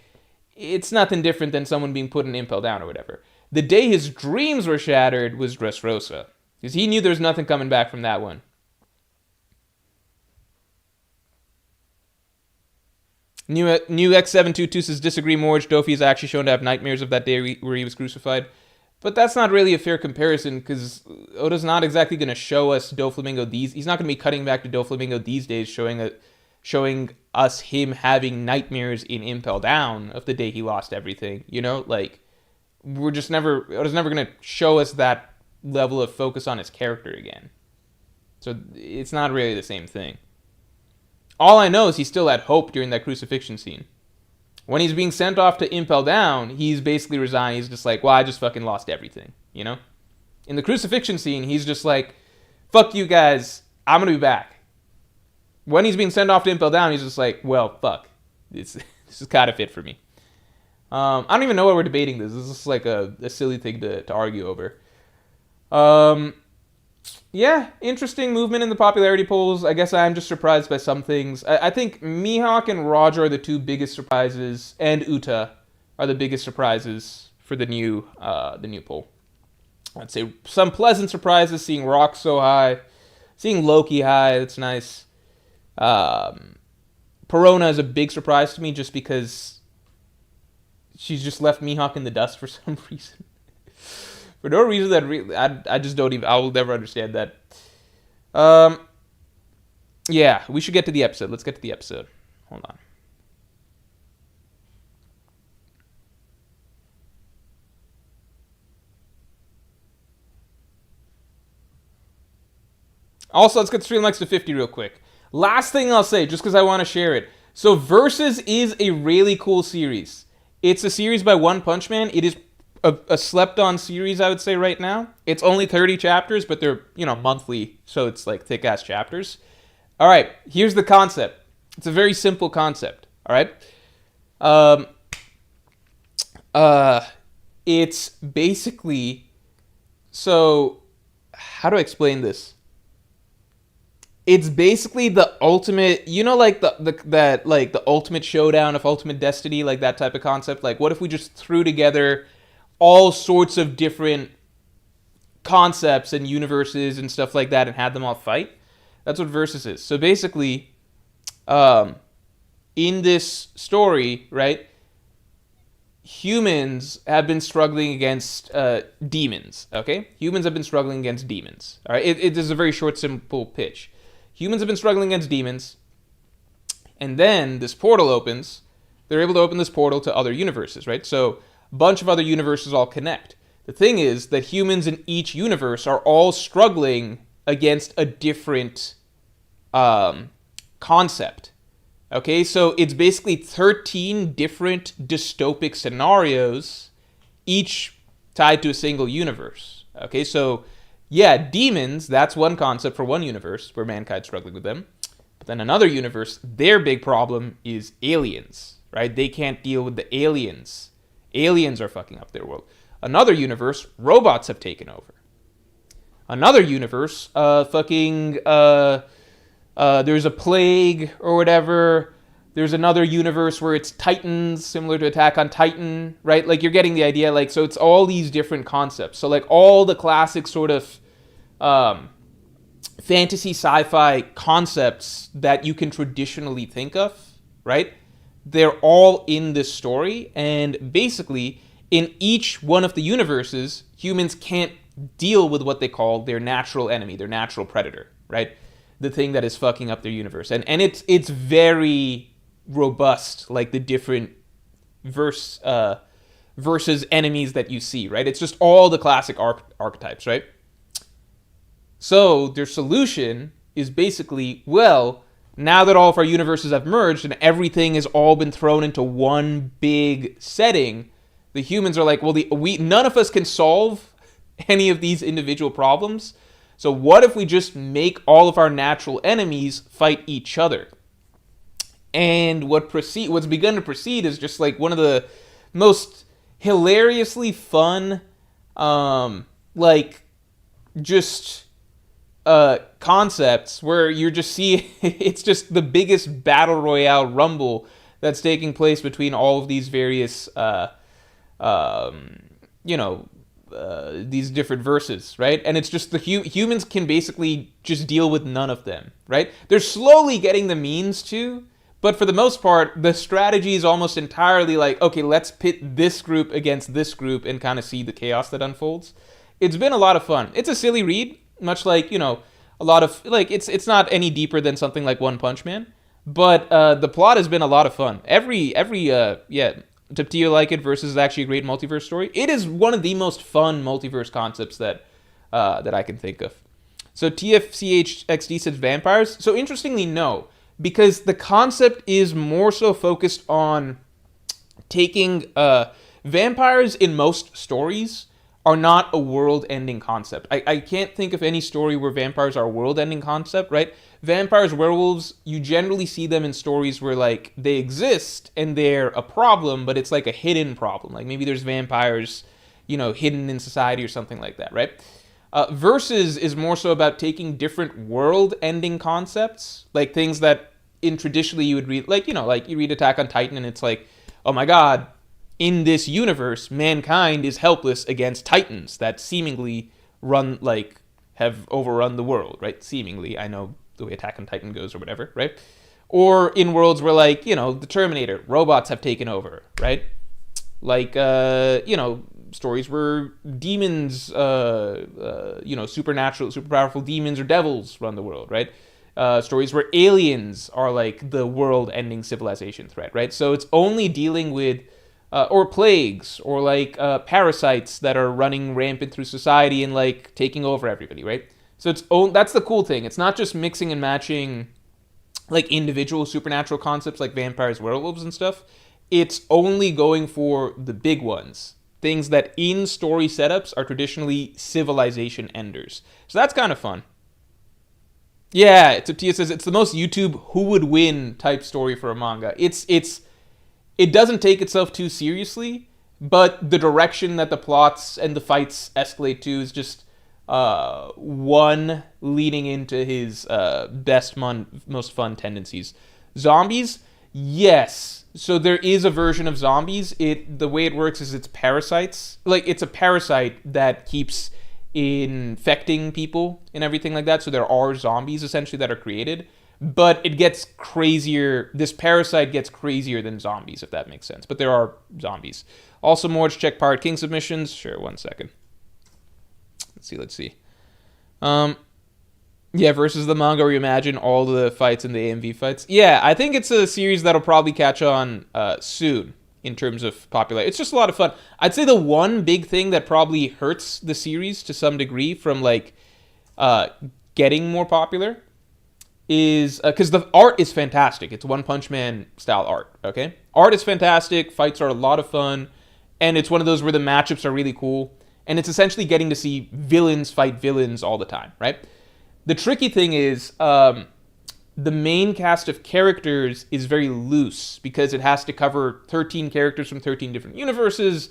it's nothing different than someone being put in Impel Down or whatever. The day his dreams were shattered was Dressrosa, because he knew there was nothing coming back from that one. New X722 says, disagree, Morge. Dofi is actually shown to have nightmares of that day where he was crucified. But that's not really a fair comparison, because Oda's not exactly going to show us Doflamingo he's not going to be cutting back to Doflamingo these days, showing us him having nightmares in Impel Down of the day he lost everything. You know, like, Oda's never going to show us that level of focus on his character again. So it's not really the same thing. All I know is he still had hope during that crucifixion scene. When he's being sent off to Impel Down, he's basically resigned. He's just like, well, I just fucking lost everything, you know? In the crucifixion scene, he's just like, fuck you guys, I'm gonna be back. When he's being sent off to Impel Down, he's just like, well, fuck. This is kind of fit for me. I don't even know why we're debating this. This is just like a silly thing to argue over. Yeah, interesting movement in the popularity polls. I guess I'm just surprised by some things. I think Mihawk and Roger are the two biggest surprises, and Uta are the biggest surprises for the new poll. I'd say some pleasant surprises, seeing Rock so high, seeing Loki high, that's nice. Perona is a big surprise to me just because she's just left Mihawk in the dust for some reason. For no reason that really, I just don't even, I will never understand that. Yeah, we should get to the episode. Let's get to the episode. Hold on. Also, let's get Stream Likes to 50 real quick. Last thing I'll say, just because I want to share it. So, Versus is a really cool series. It's a series by One Punch Man. It is a slept-on series, I would say, right now. It's only 30 chapters, but they're, monthly, so it's like thick-ass chapters. All right, here's the concept. It's a very simple concept, all right? It's basically, so, how do I explain this? It's basically the ultimate, like the ultimate showdown of Ultimate Destiny, like that type of concept. Like, what if we just threw together all sorts of different concepts and universes and stuff like that and had them all fight? That's what Versus is. So basically, in this story, right, humans have been struggling against demons, okay? Humans have been struggling against demons, all right? It is a very short, simple pitch. Humans have been struggling against demons, and then this portal opens. They're able to open this portal to other universes, right? So a bunch of other universes all connect. The thing is that humans in each universe are all struggling against a different concept. Okay, so it's basically 13 different dystopic scenarios, each tied to a single universe. Okay, so yeah, demons, that's one concept for one universe where mankind's struggling with them. But then another universe, their big problem is aliens, right? They can't deal with the aliens. Aliens are fucking up their world. Another universe, robots have taken over. Another universe, there's a plague or whatever. There's another universe where it's Titans, similar to Attack on Titan, right? Like, you're getting the idea. Like, so it's all these different concepts. So, like, all the classic sort of fantasy sci-fi concepts that you can traditionally think of, right? They're all in this story. And basically, in each one of the universes, humans can't deal with what they call their natural enemy, their natural predator, right? The thing that is fucking up their universe. And it's very robust, like the different versus enemies that you see, right? It's just all the classic archetypes, right? So their solution is basically, well, now that all of our universes have merged and everything has all been thrown into one big setting, the humans are like, well, none of us can solve any of these individual problems. So what if we just make all of our natural enemies fight each other? And what's begun to proceed is just like one of the most hilariously fun, concepts where you're just seeing it's just the biggest battle royale rumble that's taking place between all of these various, um, you know, these different verses, right? And it's just the humans can basically just deal with none of them, right? They're slowly getting the means to, but for the most part, the strategy is almost entirely like, okay, let's pit this group against this group and kind of see the chaos that unfolds. It's been a lot of fun. It's a silly read, much like, you know, a lot of, like, it's not any deeper than something like One Punch Man, but the plot has been a lot of fun. Yeah, Taptio like it versus is actually a great multiverse story. It is one of the most fun multiverse concepts that I can think of. So TFCHXD says vampires. So interestingly, no, because the concept is more so focused on taking vampires in most stories are not a world-ending concept. I can't think of any story where vampires are a world-ending concept, right? Vampires, werewolves, you generally see them in stories where, like, they exist and they're a problem, but it's like a hidden problem. Like, maybe there's vampires, you know, hidden in society or something like that, right? Versus is more so about taking different world-ending concepts, like things that in traditionally you would read, like, you know, like you read Attack on Titan and it's like, oh my god, in this universe, mankind is helpless against titans that seemingly have overrun the world, right? Seemingly, I know the way Attack on Titan goes or whatever, right? Or in worlds where, like, you know, the Terminator, robots have taken over, right? Like, you know, stories where demons, you know, supernatural, super powerful demons or devils run the world, right? Stories where aliens are like the world-ending civilization threat, right? So it's only dealing with or plagues, or like parasites that are running rampant through society and like taking over everybody, right? So that's the cool thing. It's not just mixing and matching like individual supernatural concepts like vampires, werewolves, and stuff. It's only going for the big ones, things that in story setups are traditionally civilization enders. So that's kind of fun. Yeah, Tia says it's the most YouTube who would win type story for a manga. It doesn't take itself too seriously, but the direction that the plots and the fights escalate to is just one leading into his most fun tendencies. Zombies, yes. So there is a version of zombies. The way it works is it's parasites. Like, it's a parasite that keeps infecting people and everything like that. So there are zombies essentially that are created. But it gets crazier. This parasite gets crazier than zombies, if that makes sense. But there are zombies. Also, more to check Pirate King submissions. Sure, 1 second. Let's see. Yeah, versus the manga where you imagine all the fights in the AMV fights. Yeah, I think it's a series that'll probably catch on soon in terms of popularity. It's just a lot of fun. I'd say the one big thing that probably hurts the series to some degree from like getting more popular is because the art is fantastic. It's One Punch Man style art, okay? Art is fantastic, fights are a lot of fun, and it's one of those where the matchups are really cool, and it's essentially getting to see villains fight villains all the time, right? The tricky thing is the main cast of characters is very loose because it has to cover 13 characters from 13 different universes,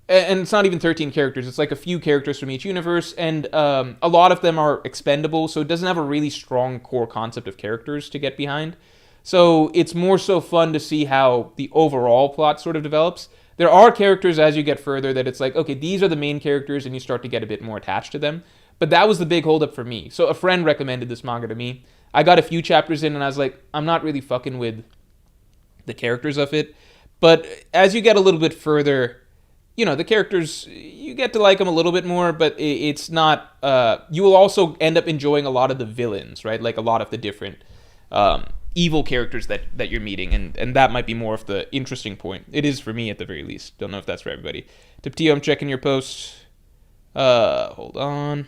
and it's not even 13 characters, it's like a few characters from each universe, and a lot of them are expendable, so it doesn't have a really strong core concept of characters to get behind. So it's more so fun to see how the overall plot sort of develops. There are characters as you get further that it's like, okay, these are the main characters, and you start to get a bit more attached to them. But that was the big holdup for me. So a friend recommended this manga to me. I got a few chapters in, and I was like, I'm not really fucking with the characters of it. But as you get a little bit further, you know, the characters, you get to like them a little bit more, but it's not, you will also end up enjoying a lot of the villains, right? Like a lot of the different evil characters that you're meeting, and that might be more of the interesting point. It is for me at the very least. Don't know if that's for everybody. Tiptio, I'm checking your post. Hold on.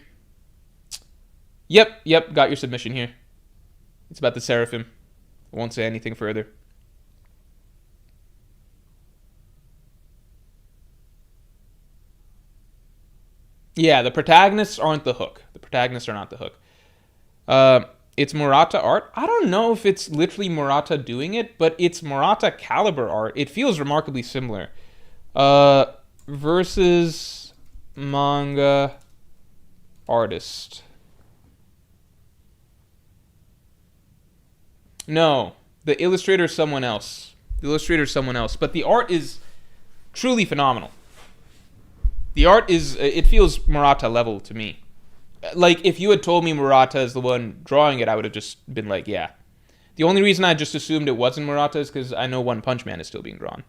Yep, got your submission here. It's about the Seraphim. I won't say anything further. Yeah, the protagonists aren't the hook. The protagonists are not the hook. It's Murata art. I don't know if it's literally Murata doing it, but it's Murata caliber art. It feels remarkably similar. Versus manga artist. No, the illustrator is someone else. The illustrator is someone else, but the art is truly phenomenal. The art is, it feels Murata level to me. Like, if you had told me Murata is the one drawing it, I would have just been like, yeah. The only reason I just assumed it wasn't Murata is because I know One Punch Man is still being drawn.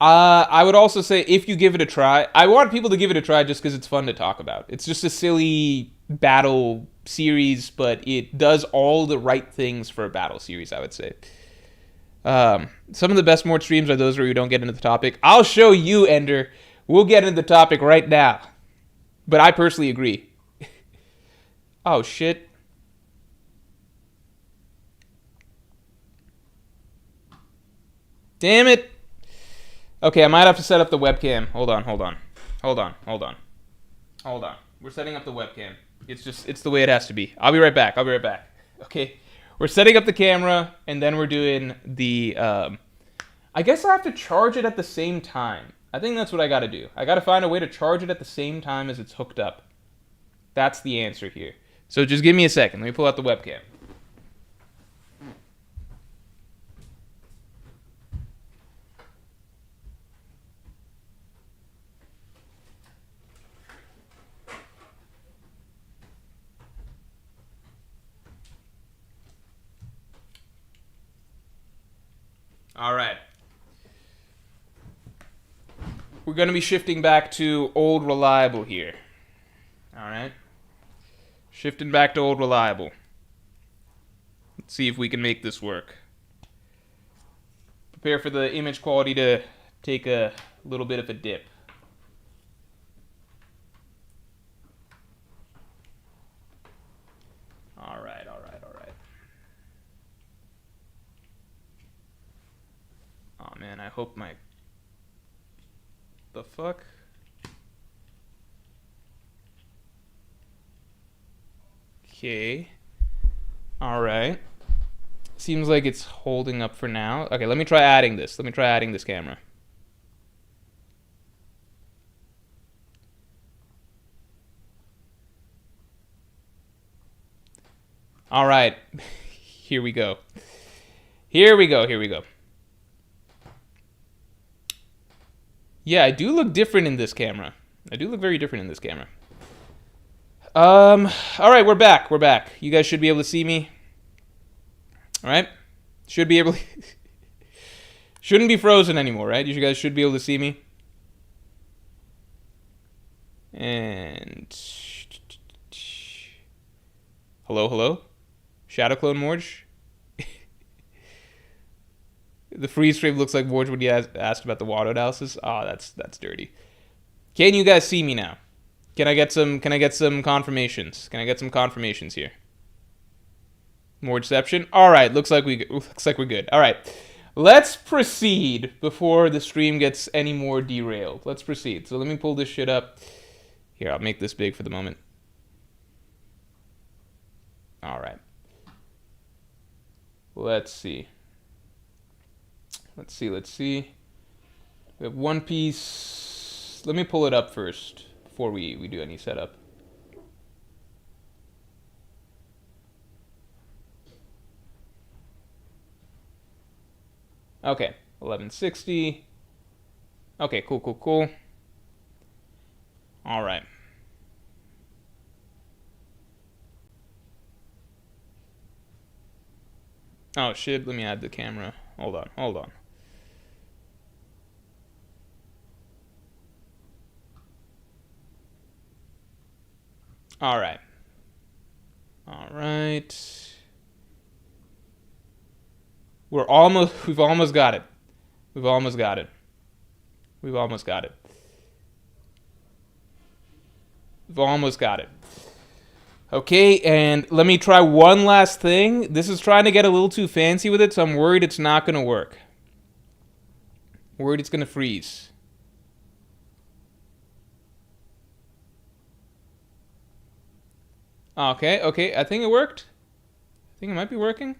I would also say if you give it a try, I want people to give it a try just because it's fun to talk about. It's just a silly battle series, but it does all the right things for a battle series, I would say. Some of the best Mort streams are those where we don't get into the topic. I'll show you, Ender. We'll get into the topic right now. But I personally agree. Oh, shit. Damn it. Okay, I might have to set up the webcam. Hold on. We're setting up the webcam. It's the way it has to be. I'll be right back. Okay. We're setting up the camera, and then we're doing the, I guess I have to charge it at the same time. I think that's what I gotta do. I gotta find a way to charge it at the same time as it's hooked up. That's the answer here. So just give me a second. Let me pull out the webcam. All right. We're going to be shifting back to old reliable here. All right. Shifting back to old reliable. Let's see if we can make this work. Prepare for the image quality to take a little bit of a dip. All right. Oh man, I hope my... The fuck? Okay. Alright. Seems like it's holding up for now. Okay, let me try adding this. Let me try adding this camera. Alright. Here we go. Yeah, I do look different in this camera. I do look very different in this camera. Alright, we're back. You guys should be able to see me. Alright? Should be able to... Shouldn't be frozen anymore, right? You guys should be able to see me. And... Hello? Shadow Clone Morge? The freeze frame looks like Morge when he asked about the water analysis. Oh, that's dirty. Can you guys see me now? Can I get some confirmations? Can I get some confirmations here? Morgeception? Alright, looks like we're good. Alright. Let's proceed before the stream gets any more derailed. Let's proceed. So let me pull this shit up. Here, I'll make this big for the moment. Alright. Let's see. We have One Piece. Let me pull it up first before we do any setup. Okay, 1160. Okay, cool. All right. Oh shit, let me add the camera. Hold on. All right. We've almost got it. Okay, and let me try one last thing. This is trying to get a little too fancy with it, so I'm worried it's not going to work. Worried it's going to freeze. Okay, I think it worked. I think it might be working.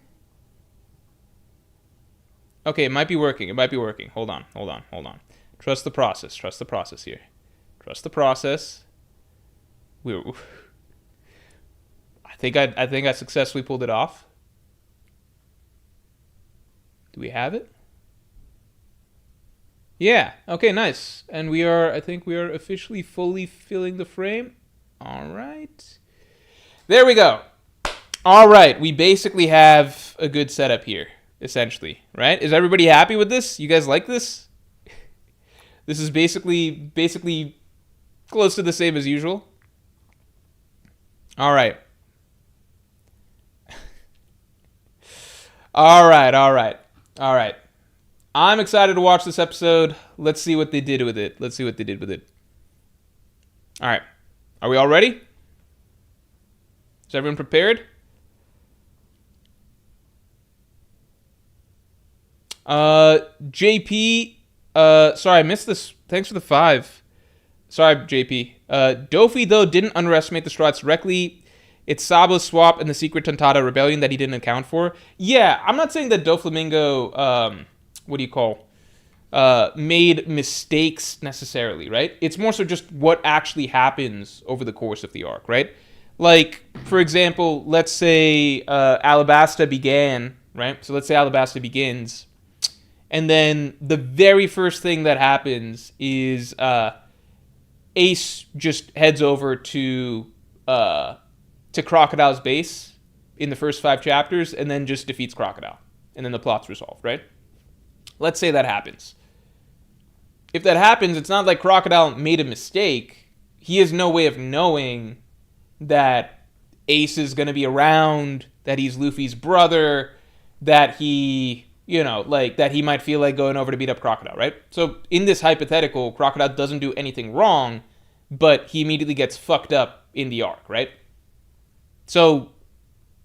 Okay, it might be working. Hold on. Trust the process here. Trust the process. we I think I successfully pulled it off. Do we have it? Yeah. Okay, nice. And I think we are officially fully filling the frame. All right. There we go. All right. We basically have a good setup here, essentially, right? Is everybody happy with this? You guys like this? This is basically close to the same as usual. All right. All right. All right. All right. I'm excited to watch this episode. Let's see what they did with it. All right. Are we all ready? Is everyone prepared? JP, sorry, I missed this. Thanks for the 5. Sorry, JP. Dofi, though, didn't underestimate the Strats directly. It's Sabo's swap and the secret Tontada rebellion that he didn't account for. Yeah, I'm not saying that Doflamingo, made mistakes necessarily, right? It's more so just what actually happens over the course of the arc, right? Like, for example, let's say Alabasta began, right? So let's say Alabasta begins, and then the very first thing that happens is Ace just heads over to Crocodile's base in the first 5 chapters, and then just defeats Crocodile, and then the plot's resolved, right? Let's say that happens. If that happens, it's not like Crocodile made a mistake. He has no way of knowing that Ace is going to be around, that he's Luffy's brother, that he, that he might feel like going over to beat up Crocodile, right? So in this hypothetical, Crocodile doesn't do anything wrong, but he immediately gets fucked up in the arc, right? So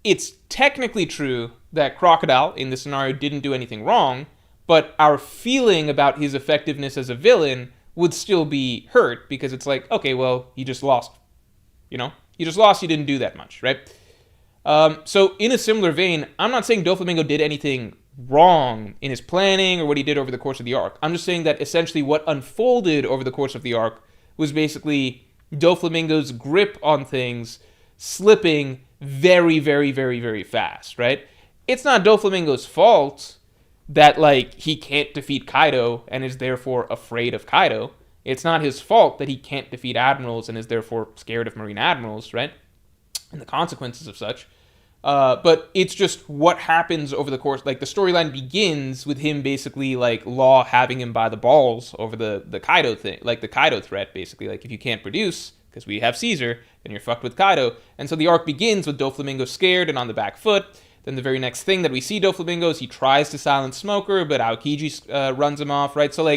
it's technically true that Crocodile in this scenario didn't do anything wrong, but our feeling about his effectiveness as a villain would still be hurt because it's like, okay, well, he just lost. He just lost, he didn't do that much, right? So in a similar vein, I'm not saying Doflamingo did anything wrong in his planning or what he did over the course of the arc. I'm just saying that essentially what unfolded over the course of the arc was basically Doflamingo's grip on things slipping very, very, very, very fast, right? It's not Doflamingo's fault that, he can't defeat Kaido and is therefore afraid of Kaido. It's not his fault that he can't defeat admirals and is therefore scared of marine admirals, right? And the consequences of such. But it's just what happens over the course. The storyline begins with him basically, Law having him by the balls over the Kaido thing. The Kaido threat, basically. If you can't produce, because we have Caesar, then you're fucked with Kaido. And so the arc begins with Doflamingo scared and on the back foot. Then the very next thing that we see Doflamingo is he tries to silence Smoker, but Aokiji runs him off, right? So,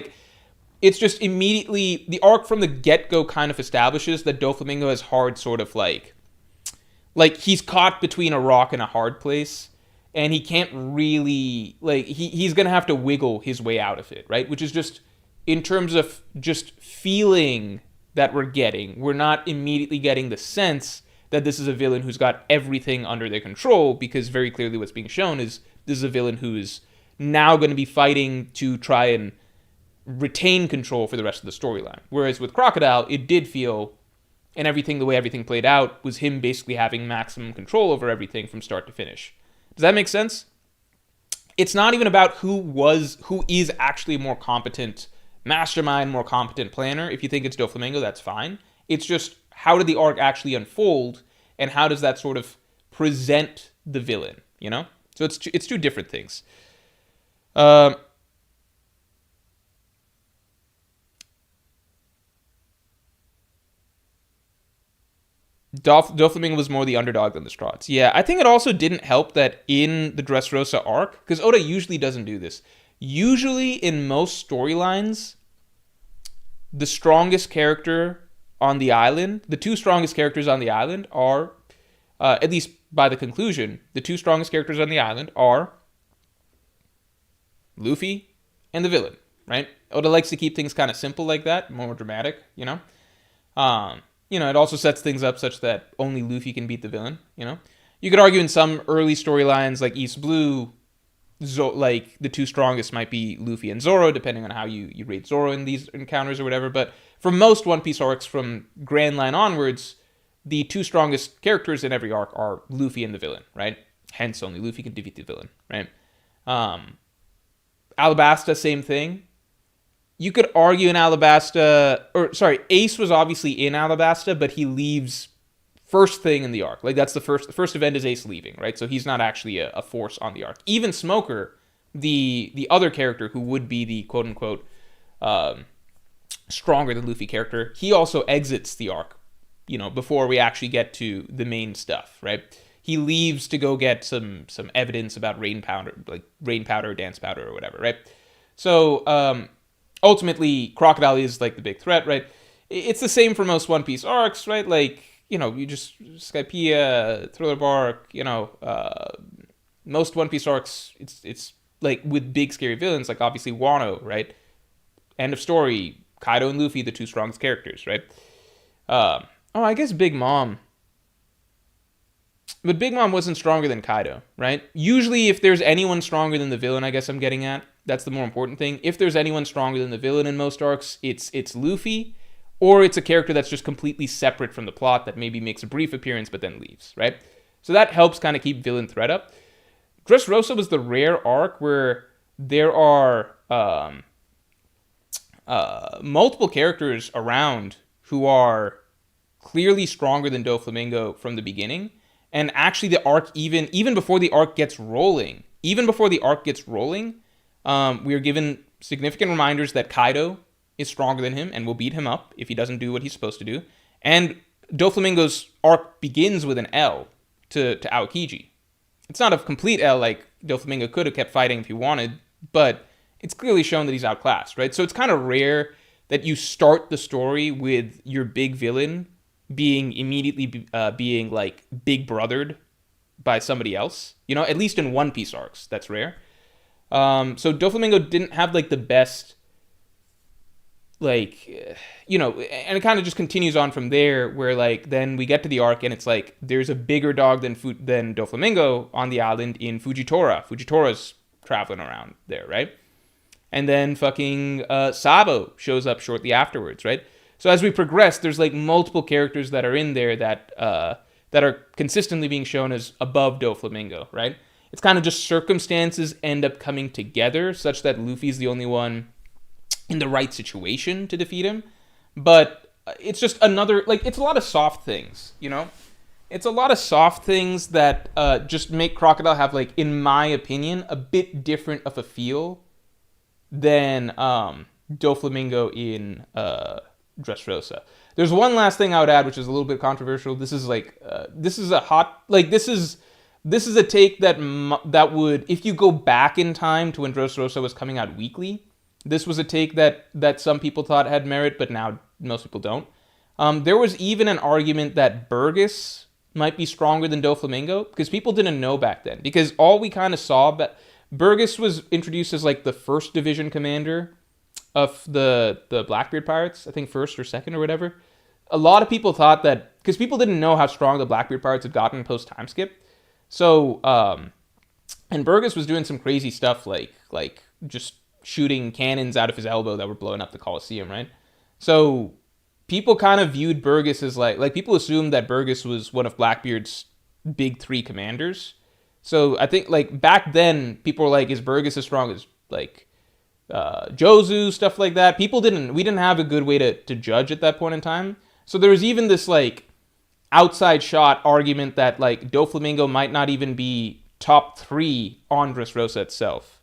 it's just immediately, the arc from the get-go kind of establishes that Doflamingo has hard sort of he's caught between a rock and a hard place, and he can't really, he's going to have to wiggle his way out of it, right? Which is just, in terms of just feeling that we're not immediately getting the sense that this is a villain who's got everything under their control, because very clearly what's being shown is this is a villain who is now going to be fighting to try and retain control for the rest of the storyline. Whereas with Crocodile, it did feel, and the way everything played out, was him basically having maximum control over everything from start to finish. Does that make sense? It's not even about who is actually a more competent mastermind, more competent planner. If you think it's Doflamingo, that's fine. It's just, how did the arc actually unfold, and how does that sort of present the villain, So it's 2 different things. Doflamingo was more the underdog than the Strats. Yeah, I think it also didn't help that in the Dressrosa arc, because Oda usually doesn't do this. Usually in most storylines, the strongest character on the island, the 2 strongest characters on the island are, at least by the conclusion, the 2 strongest characters on the island are Luffy and the villain, right? Oda likes to keep things kind of simple like that, more dramatic, it also sets things up such that only Luffy can beat the villain, You could argue in some early storylines like East Blue, the 2 strongest might be Luffy and Zoro, depending on how you rate Zoro in these encounters or whatever. But for most One Piece arcs from Grand Line onwards, the two strongest characters in every arc are Luffy and the villain, right? Hence, only Luffy can defeat the villain, right? Alabasta, same thing. You could argue in Alabasta, Ace was obviously in Alabasta, but he leaves first thing in the arc. Like, that's the first event is Ace leaving, right? So he's not actually a force on the arc. Even Smoker, the other character who would be the quote-unquote stronger than Luffy character, he also exits the arc, before we actually get to the main stuff, right? He leaves to go get some evidence about rain powder, dance powder, or whatever, right? So, ultimately, Crocodile is, like, the big threat, right? It's the same for most One Piece arcs, right? Like, you just Skypiea, Thriller Bark, most One Piece arcs, it's like with big scary villains, like obviously Wano, right? End of story. Kaido and Luffy, the two strongest characters, right? I guess Big Mom. But Big Mom wasn't stronger than Kaido, right? Usually, if there's anyone stronger than the villain, I guess I'm getting at, that's the more important thing. If there's anyone stronger than the villain in most arcs, it's Luffy, or it's a character that's just completely separate from the plot that maybe makes a brief appearance but then leaves, right? So that helps kind of keep villain threat up. Dressrosa was the rare arc where there are multiple characters around who are clearly stronger than Doflamingo from the beginning. And actually the arc, even before the arc gets rolling, we are given significant reminders that Kaido is stronger than him and will beat him up if he doesn't do what he's supposed to do. And Doflamingo's arc begins with an L to Aokiji. It's not a complete L, like Doflamingo could have kept fighting if he wanted, but it's clearly shown that he's outclassed, right? So it's kind of rare that you start the story with your big villain being immediately being like big brothered by somebody else. At least in One Piece arcs, that's rare. So Doflamingo didn't have like the best, and it kind of just continues on from there, where like then we get to the arc and it's like there's a bigger dog than Doflamingo on the island in Fujitora. Fujitora's traveling around there, right? And then fucking Sabo shows up shortly afterwards, right? So as we progress, there's like multiple characters that are in there that are consistently being shown as above Doflamingo, right? It's kind of just circumstances end up coming together such that Luffy's the only one in the right situation to defeat him. But it's just another, like, it's a lot of soft things, It's a lot of soft things that just make Crocodile have, like, in my opinion, a bit different of a feel than Doflamingo in Dressrosa. There's one last thing I would add, which is a little bit controversial. This is a take that would, if you go back in time to when Dressrosa was coming out weekly, this was a take that some people thought had merit, but now most people don't. There was even an argument that Burgess might be stronger than Doflamingo, because people didn't know back then. Because all we kind of saw, but Burgess was introduced as like the first division commander of the Blackbeard Pirates, I think first or second or whatever. A lot of people thought that, because people didn't know how strong the Blackbeard Pirates had gotten post time skip. So, and Burgess was doing some crazy stuff like just shooting cannons out of his elbow that were blowing up the Coliseum, right? So people kind of viewed Burgess as like people assumed that Burgess was one of Blackbeard's big three commanders. So I think like back then people were like, is Burgess as strong as like Jozu, stuff like that? We didn't have a good way to judge at that point in time. So there was even this like outside shot argument that like Doflamingo might not even be top 3 on Dressrosa itself.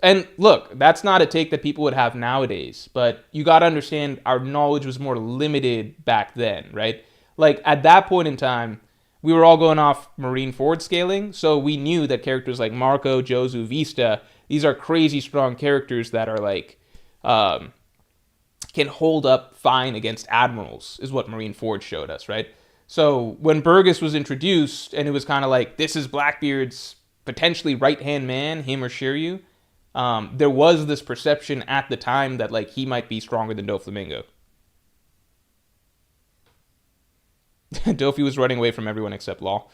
And look, that's not a take that people would have nowadays, but you got to understand our knowledge was more limited back then, right? Like at that point in time, we were all going off Marineford scaling, so we knew that characters like Marco, Jozu, Vista, these are crazy strong characters that are like can hold up fine against admirals, is what Marineford showed us, right? So when Burgess was introduced, and it was kind of like, this is Blackbeard's potentially right-hand man, him or Shiryu, there was this perception at the time that like he might be stronger than Doflamingo. Dofi was running away from everyone except Law.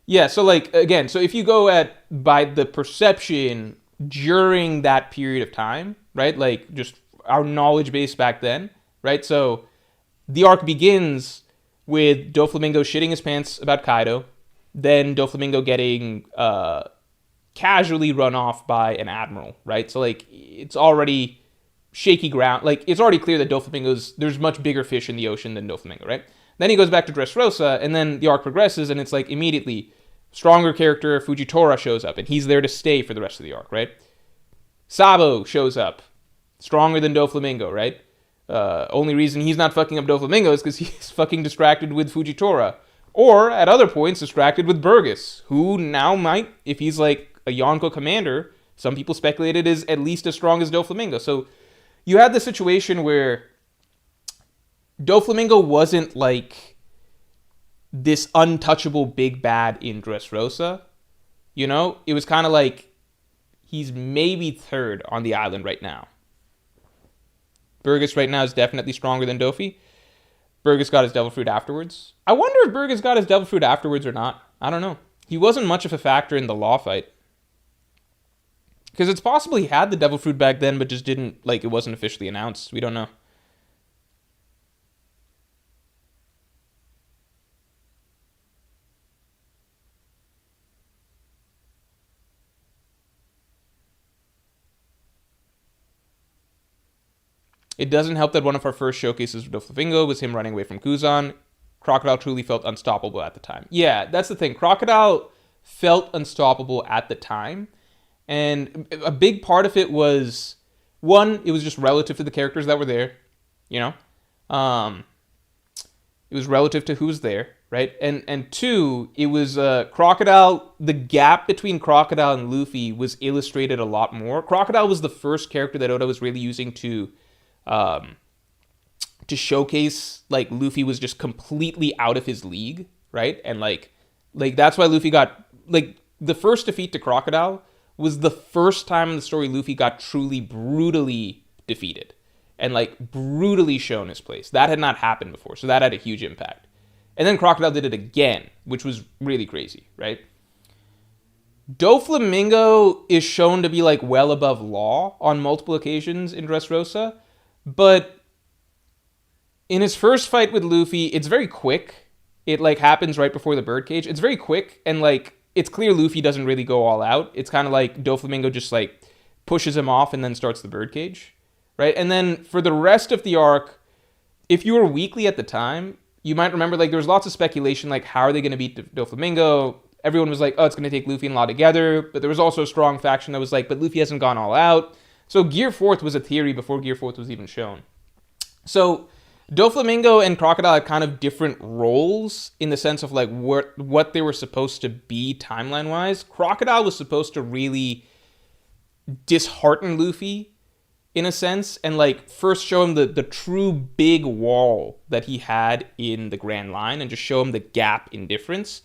Yeah, so like, again, so if you go by the perception during that period of time, right, like just our knowledge base back then, right, so the arc begins with Doflamingo shitting his pants about Kaido, then Doflamingo getting casually run off by an admiral, right? So like it's already shaky ground. Like it's already clear that there's much bigger fish in the ocean than Doflamingo, right? Then he goes back to Dressrosa, and then the arc progresses, and it's like immediately stronger character Fujitora shows up, and he's there to stay for the rest of the arc, right? Sabo shows up, stronger than Doflamingo, right? Only reason he's not fucking up Doflamingo is because he's fucking distracted with Fujitora. Or, at other points, distracted with Burgess, who now might, if he's like a Yonko commander, some people speculated is at least as strong as Doflamingo. So you had the situation where Doflamingo wasn't like this untouchable big bad in Dressrosa. You know? It was kind of like he's maybe third on the island right now. Burgess right now is definitely stronger than Dofi. Burgess got his Devil Fruit afterwards. I wonder if Burgess got his Devil Fruit afterwards or not. I don't know. He wasn't much of a factor in the Law fight. Because it's possible he had the Devil Fruit back then, but just didn't, like, it wasn't officially announced. We don't know. It doesn't help that one of our first showcases of Doflamingo was him running away from Kuzan. Crocodile truly felt unstoppable at the time. Yeah, that's the thing. Crocodile felt unstoppable at the time. And a big part of it was, one, it was just relative to the characters that were there, you know? It was relative to who's there, right? And two, it was Crocodile, the gap between Crocodile and Luffy was illustrated a lot more. Crocodile was the first character that Oda was really using to showcase like Luffy was just completely out of his league, right? And like that's why Luffy got like the first defeat to Crocodile was the first time in the story Luffy got truly brutally defeated and like brutally shown his place. That had not happened before, so that had a huge impact. And then Crocodile did it again, which was really crazy, right? Doflamingo is shown to be like well above Law on multiple occasions in Dressrosa, but in his first fight with Luffy, it's very quick. It like happens right before the birdcage. It's very quick, and like it's clear Luffy doesn't really go all out. It's kind of like Doflamingo just like pushes him off and then starts the birdcage, right? And then for the rest of the arc, if you were weekly at the time, you might remember like there was lots of speculation like how are they going to beat Doflamingo? Everyone was like, oh, it's going to take Luffy and Law together. But there was also a strong faction that was like, but Luffy hasn't gone all out. So Gear 4th was a theory before Gear 4th was even shown. So Doflamingo and Crocodile had kind of different roles in the sense of like what they were supposed to be timeline-wise. Crocodile was supposed to really dishearten Luffy in a sense and like first show him the true big wall that he had in the Grand Line and just show him the gap in difference.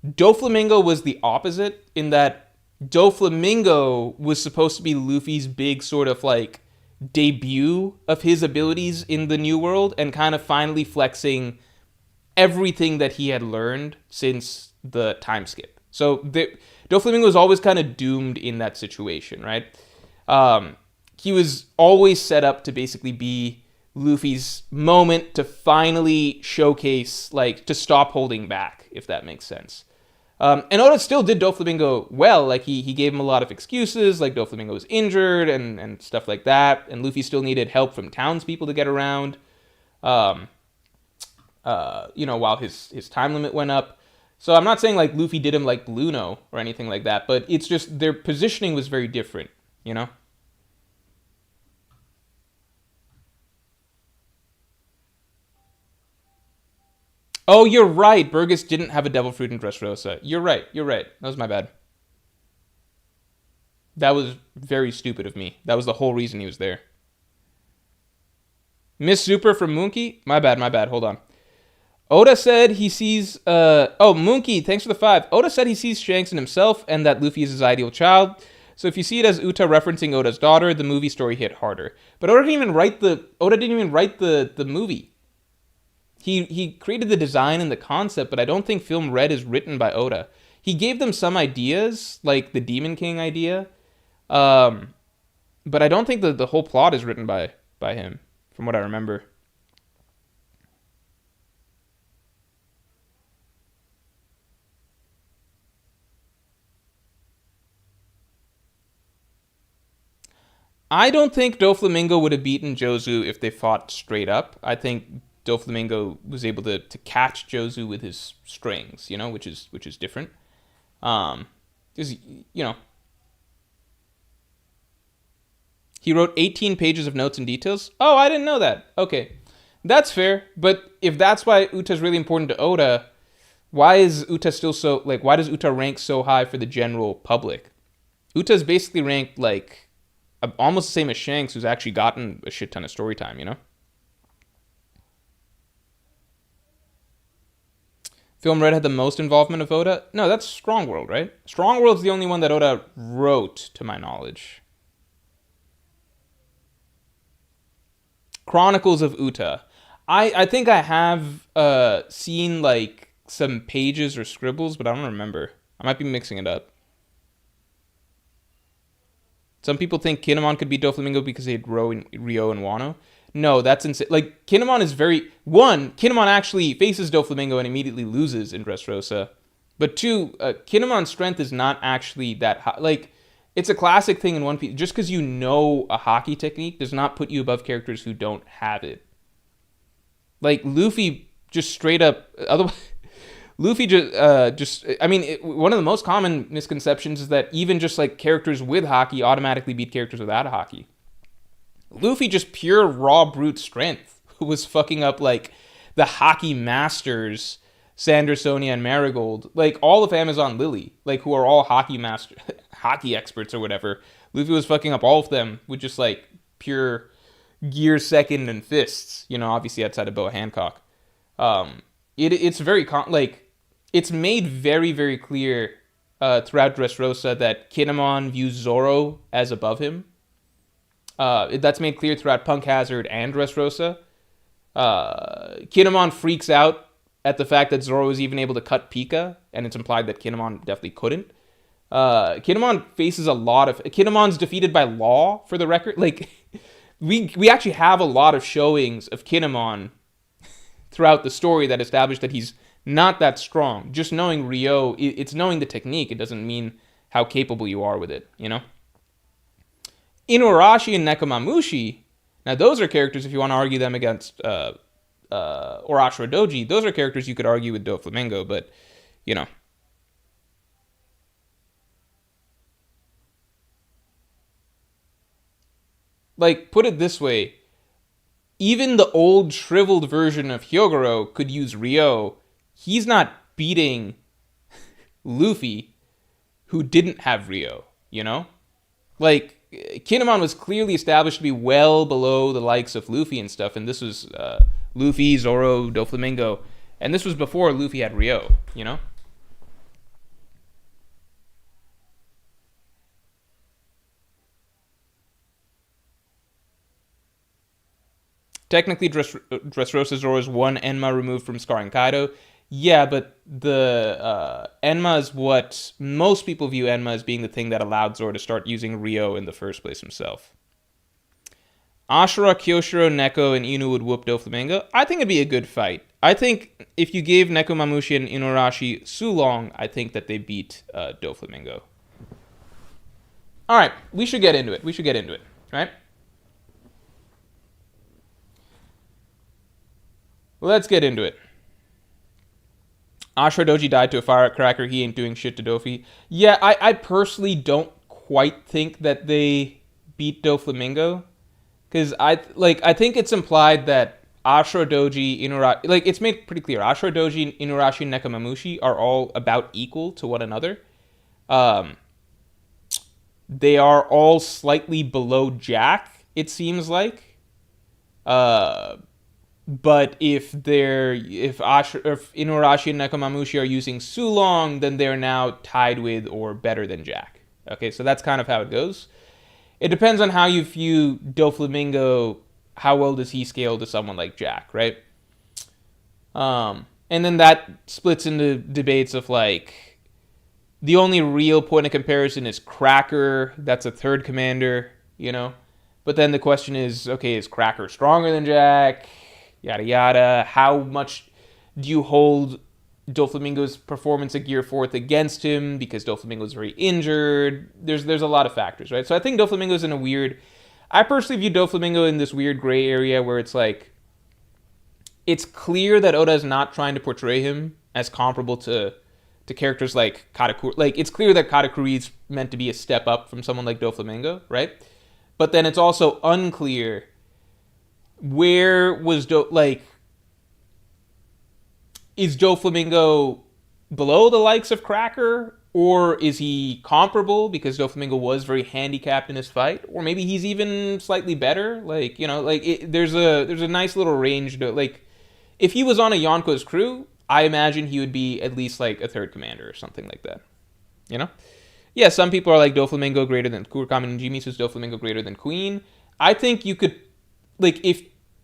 Doflamingo was the opposite in that Doflamingo was supposed to be Luffy's big sort of like debut of his abilities in the New World and kind of finally flexing everything that he had learned since the time skip. So Doflamingo was always kind of doomed in that situation, right? He was always set up to basically be Luffy's moment to finally showcase, like, to stop holding back, if that makes sense. And Oda still did Doflamingo well. Like, he gave him a lot of excuses, like Doflamingo was injured and stuff like that. And Luffy still needed help from townspeople to get around, while his time limit went up. So I'm not saying, like, Luffy did him like Bluno or anything like that, but it's just their positioning was very different, you know? Oh, you're right. Burgess didn't have a devil fruit in Dressrosa. You're right. That was my bad. That was very stupid of me. That was the whole reason he was there. Miss Super from Moonky? My bad. Hold on. Oda said he sees... Moonky, thanks for the 5. Oda said he sees Shanks in himself and that Luffy is his ideal child. So if you see it as Uta referencing Oda's daughter, the movie story hit harder. But Oda didn't even write the movie. He created the design and the concept, but I don't think Film Red is written by Oda. He gave them some ideas, like the Demon King idea, but I don't think the whole plot is written by him, from what I remember. I don't think Doflamingo would have beaten Jozu if they fought straight up. I think Doflamingo was able to catch Jozu with his strings, which is different. Because he wrote 18 pages of notes and details. Oh, I didn't know that. Okay, that's fair. But if that's why Uta's really important to Oda, why is Uta still so why does Uta rank so high for the general public? Uta's basically ranked almost the same as Shanks, who's actually gotten a shit ton of story time, Film Red had the most involvement of Oda? No, that's Strong World, right? Strong World's the only one that Oda wrote, to my knowledge. Chronicles of Uta. I think I have seen some pages or scribbles, but I don't remember. I might be mixing it up. Some people think Kinemon could beat Doflamingo because they had Ryo and Wano. No, that's insane. Kinemon is Kinemon actually faces Doflamingo and immediately loses in Dressrosa. But two, Kinemon's strength is not actually that high. It's a classic thing in One Piece. Just because you know a hockey technique does not put you above characters who don't have it. Luffy just straight up... Otherwise... Luffy one of the most common misconceptions is that even just characters with hockey automatically beat characters without hockey. Luffy, just pure raw brute strength, was fucking up the hockey masters, Sander, Sonia, and Marigold, all of Amazon Lily, who are all hockey experts or whatever. Luffy was fucking up all of them with just pure gear second and fists, obviously outside of Boa Hancock. It's very it's made very, very clear throughout Dressrosa that Kinemon views Zoro as above him. That's made clear throughout Punk Hazard and Dressrosa. Kinemon freaks out at the fact that Zoro is even able to cut Pika, and it's implied that Kinemon definitely couldn't. Kinemon faces a lot of... Kinemon's defeated by Law, for the record. We actually have a lot of showings of Kinemon throughout the story that establish that he's not that strong. Just knowing Ryo, it's knowing the technique. It doesn't mean how capable you are with it, Inuarashi and Nekomamushi, now those are characters, if you want to argue them against Orochi Doji, those are characters you could argue with Doflamingo, but, put it this way, even the old shriveled version of Hyogoro could use Ryo. He's not beating Luffy, who didn't have Ryo, Kinemon was clearly established to be well below the likes of Luffy and stuff, and this was Luffy, Zoro, Doflamingo, and this was before Luffy had Ryo, Technically, Dressrosa Zoro is one Enma removed from scarring Kaido. Yeah, but the Enma is what most people view Enma as being the thing that allowed Zoro to start using Ryo in the first place himself. Ashura, Kyoshiro, Neko, and Inu would whoop Doflamingo. I think it'd be a good fight. I think if you gave Nekomamushi and Inuarashi Sulong, I think that they beat Doflamingo. Alright, we should get into it. Right? Let's get into it. Ashura Doji died to a firecracker. He ain't doing shit to Dofi. Yeah, I personally don't quite think that they beat Doflamingo. Because I think it's implied that Ashura Doji, Inuarashi... it's made pretty clear. Ashura Doji, Inuarashi, and Nekomamushi are all about equal to one another. They are all slightly below Jack, it seems like. But if Inuarashi and Nekomamushi are using Sulong, then they're now tied with or better than Jack. Okay, so that's kind of how it goes. It depends on how you view Doflamingo. How well does he scale to someone like Jack, right? And then that splits into debates of the only real point of comparison is Cracker. That's a third commander, But then the question is, okay, is Cracker stronger than Jack? Yada yada. How much do you hold Doflamingo's performance at Gear 4th against him because Doflamingo's very injured? There's a lot of factors, right? So I think Doflamingo's in a weird... I personally view Doflamingo in this weird gray area where it's like, it's clear that Oda is not trying to portray him as comparable to characters like Katakuri. Like, it's clear that Katakuri is meant to be a step up from someone like Doflamingo, right? But then it's also unclear where was is Doflamingo below the likes of Cracker, or is he comparable because Doflamingo was very handicapped in his fight, or maybe he's even slightly better? Like, there's a nice little range to, like, if he was on a Yonko's crew, I imagine he would be at least like a third commander or something like that. You know? Yeah, some people are like Doflamingo greater than Kurukami and Jimisu's Doflamingo greater than Queen. I think you could, like, if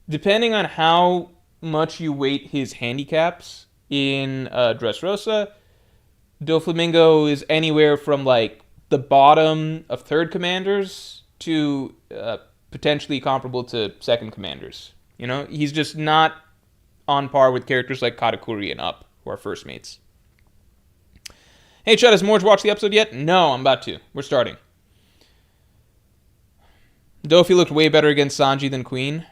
depending on how much you weight his handicaps in Dressrosa, Doflamingo is anywhere from like the bottom of third commanders to potentially comparable to second commanders. You know, he's just not on par with characters like Katakuri and Up, who are first mates. Hey, Chad, has Morge watched the episode yet? No, I'm about to. We're starting. Dofi looked way better against Sanji than Queen.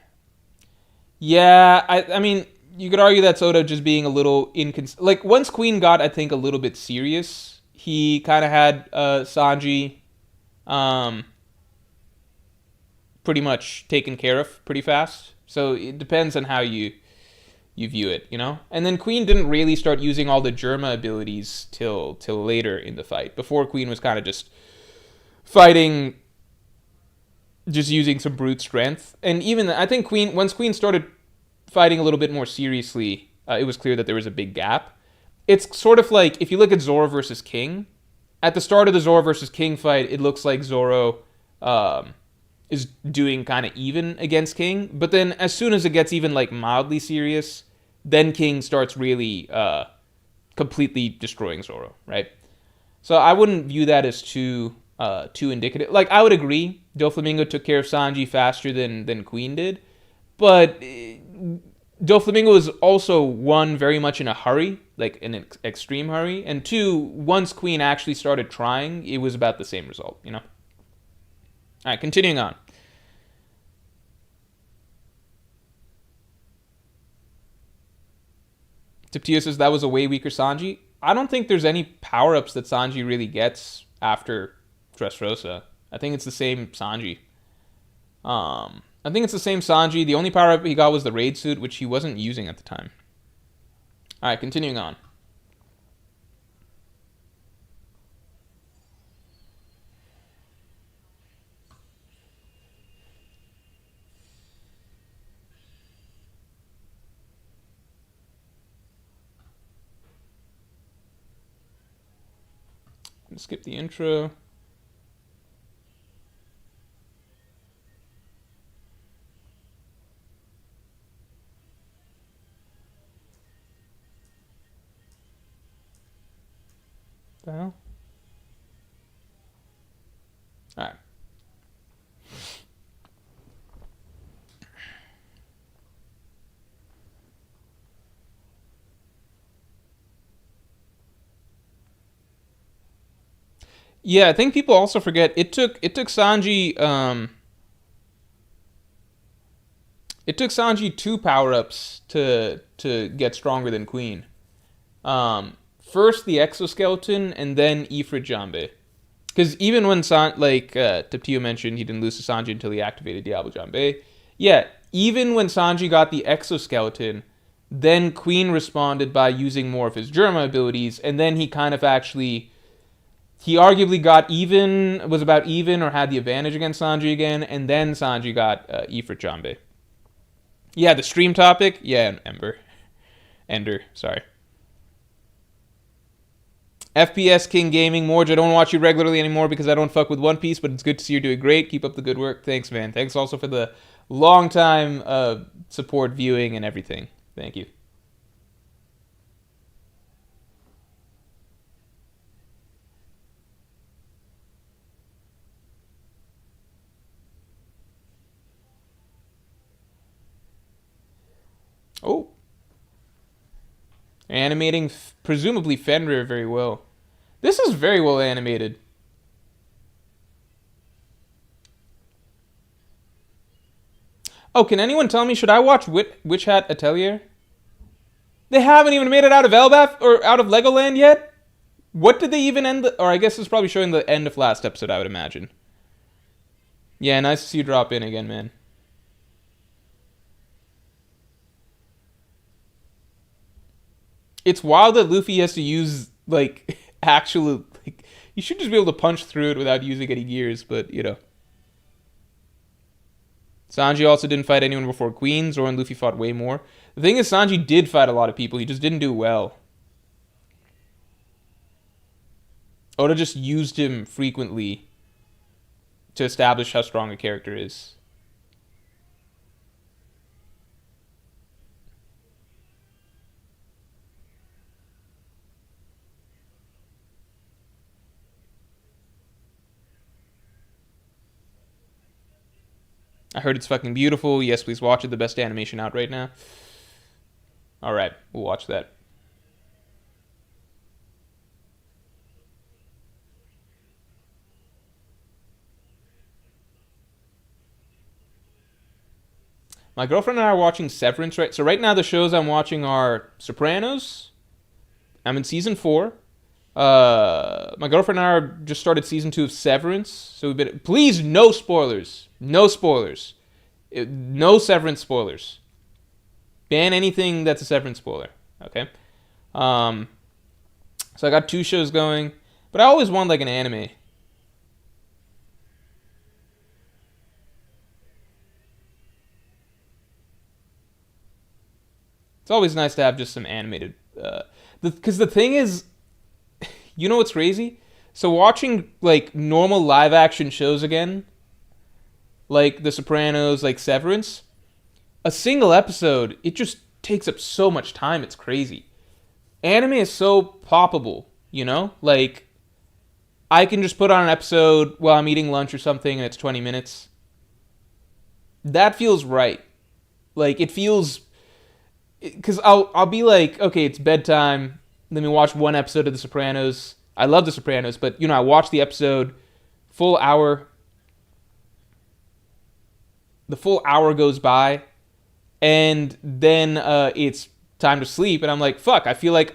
Yeah, I mean, you could argue that's Oda just being a little inconsistent. Like, once Queen got, I think, a little bit serious, he kind of had Sanji pretty much taken care of pretty fast. So it depends on how you view it, you know? And then Queen didn't really start using all the Germa abilities till later in the fight. Before, Queen was kind of just fighting, just using some brute strength. And even, I think once Queen started fighting a little bit more seriously, it was clear that there was a big gap. It's sort of like, if you look at Zoro versus King, at the start of the Zoro versus King fight, it looks like Zoro is doing kind of even against King. But then as soon as it gets even like mildly serious, then King starts really completely destroying Zoro, right? So I wouldn't view that as too indicative. Like, I would agree, Doflamingo took care of Sanji faster than Queen did, but Doflamingo was also, one, very much in a hurry, like an extreme hurry, and two, once Queen actually started trying, it was about the same result, you know? All right, continuing on. Tiptio says that was a way weaker Sanji. I don't think there's any power-ups that Sanji really gets after Dressrosa. I think it's the same Sanji. The only power-up he got was the raid suit, which he wasn't using at the time. All right, continuing on. Skip the intro. The hell? All right. Yeah, I think people also forget it took Sanji it took Sanji 2 power-ups to get stronger than Queen. First the exoskeleton, and then Ifrit Jambe. Because even when Tiptio mentioned he didn't lose to Sanji until he activated Diablo Jambe. Yeah, even when Sanji got the exoskeleton, then Queen responded by using more of his Germa abilities, and then he kind of actually, he arguably was about even or had the advantage against Sanji again, and then Sanji got Ifrit Jambe. Yeah, the stream topic? Yeah, Ender, sorry. FPS King Gaming, Morge, I don't watch you regularly anymore because I don't fuck with One Piece, but it's good to see you're doing great. Keep up the good work. Thanks, man. Thanks also for the long time support, viewing, and everything. Thank you. Oh. Animating, presumably, Fenrir very well. This is very well animated. Oh, can anyone tell me, should I watch Witch Hat Atelier? They haven't even made it out of Elbaf or out of Legoland yet? What did they even end or I guess it's probably showing the end of last episode, I would imagine. Yeah, nice to see you drop in again, man. It's wild that Luffy has to use, like, actual, like, you should just be able to punch through it without using any gears, but, you know. Sanji also didn't fight anyone before Queen. Zoro and Luffy fought way more. The thing is, Sanji did fight a lot of people. He just didn't do well. Oda just used him frequently to establish how strong a character is. I heard it's fucking beautiful. Yes, please watch it. The best animation out right now. Alright, we'll watch that. My girlfriend and I are watching Severance, right? So right now the shows I'm watching are Sopranos. I'm in season 4. My girlfriend and I are just started season 2 of Severance. So we've been... Please, no spoilers. No spoilers. No Severance spoilers. Ban anything that's a Severance spoiler. Okay? So I got 2 shows going. But I always want like an anime. It's always nice to have just some animated. Because the thing is, you know what's crazy? So watching like normal live action shows again, like The Sopranos, like Severance, a single episode, it just takes up so much time. It's crazy. Anime is so poppable, you know? Like, I can just put on an episode while I'm eating lunch or something and it's 20 minutes. That feels right. Like, it feels... Because I'll be like, okay, it's bedtime. Let me watch one episode of The Sopranos. I love The Sopranos, but, you know, I watch the episode, full hour. The full hour goes by, and then it's time to sleep, and I'm like, fuck, I feel like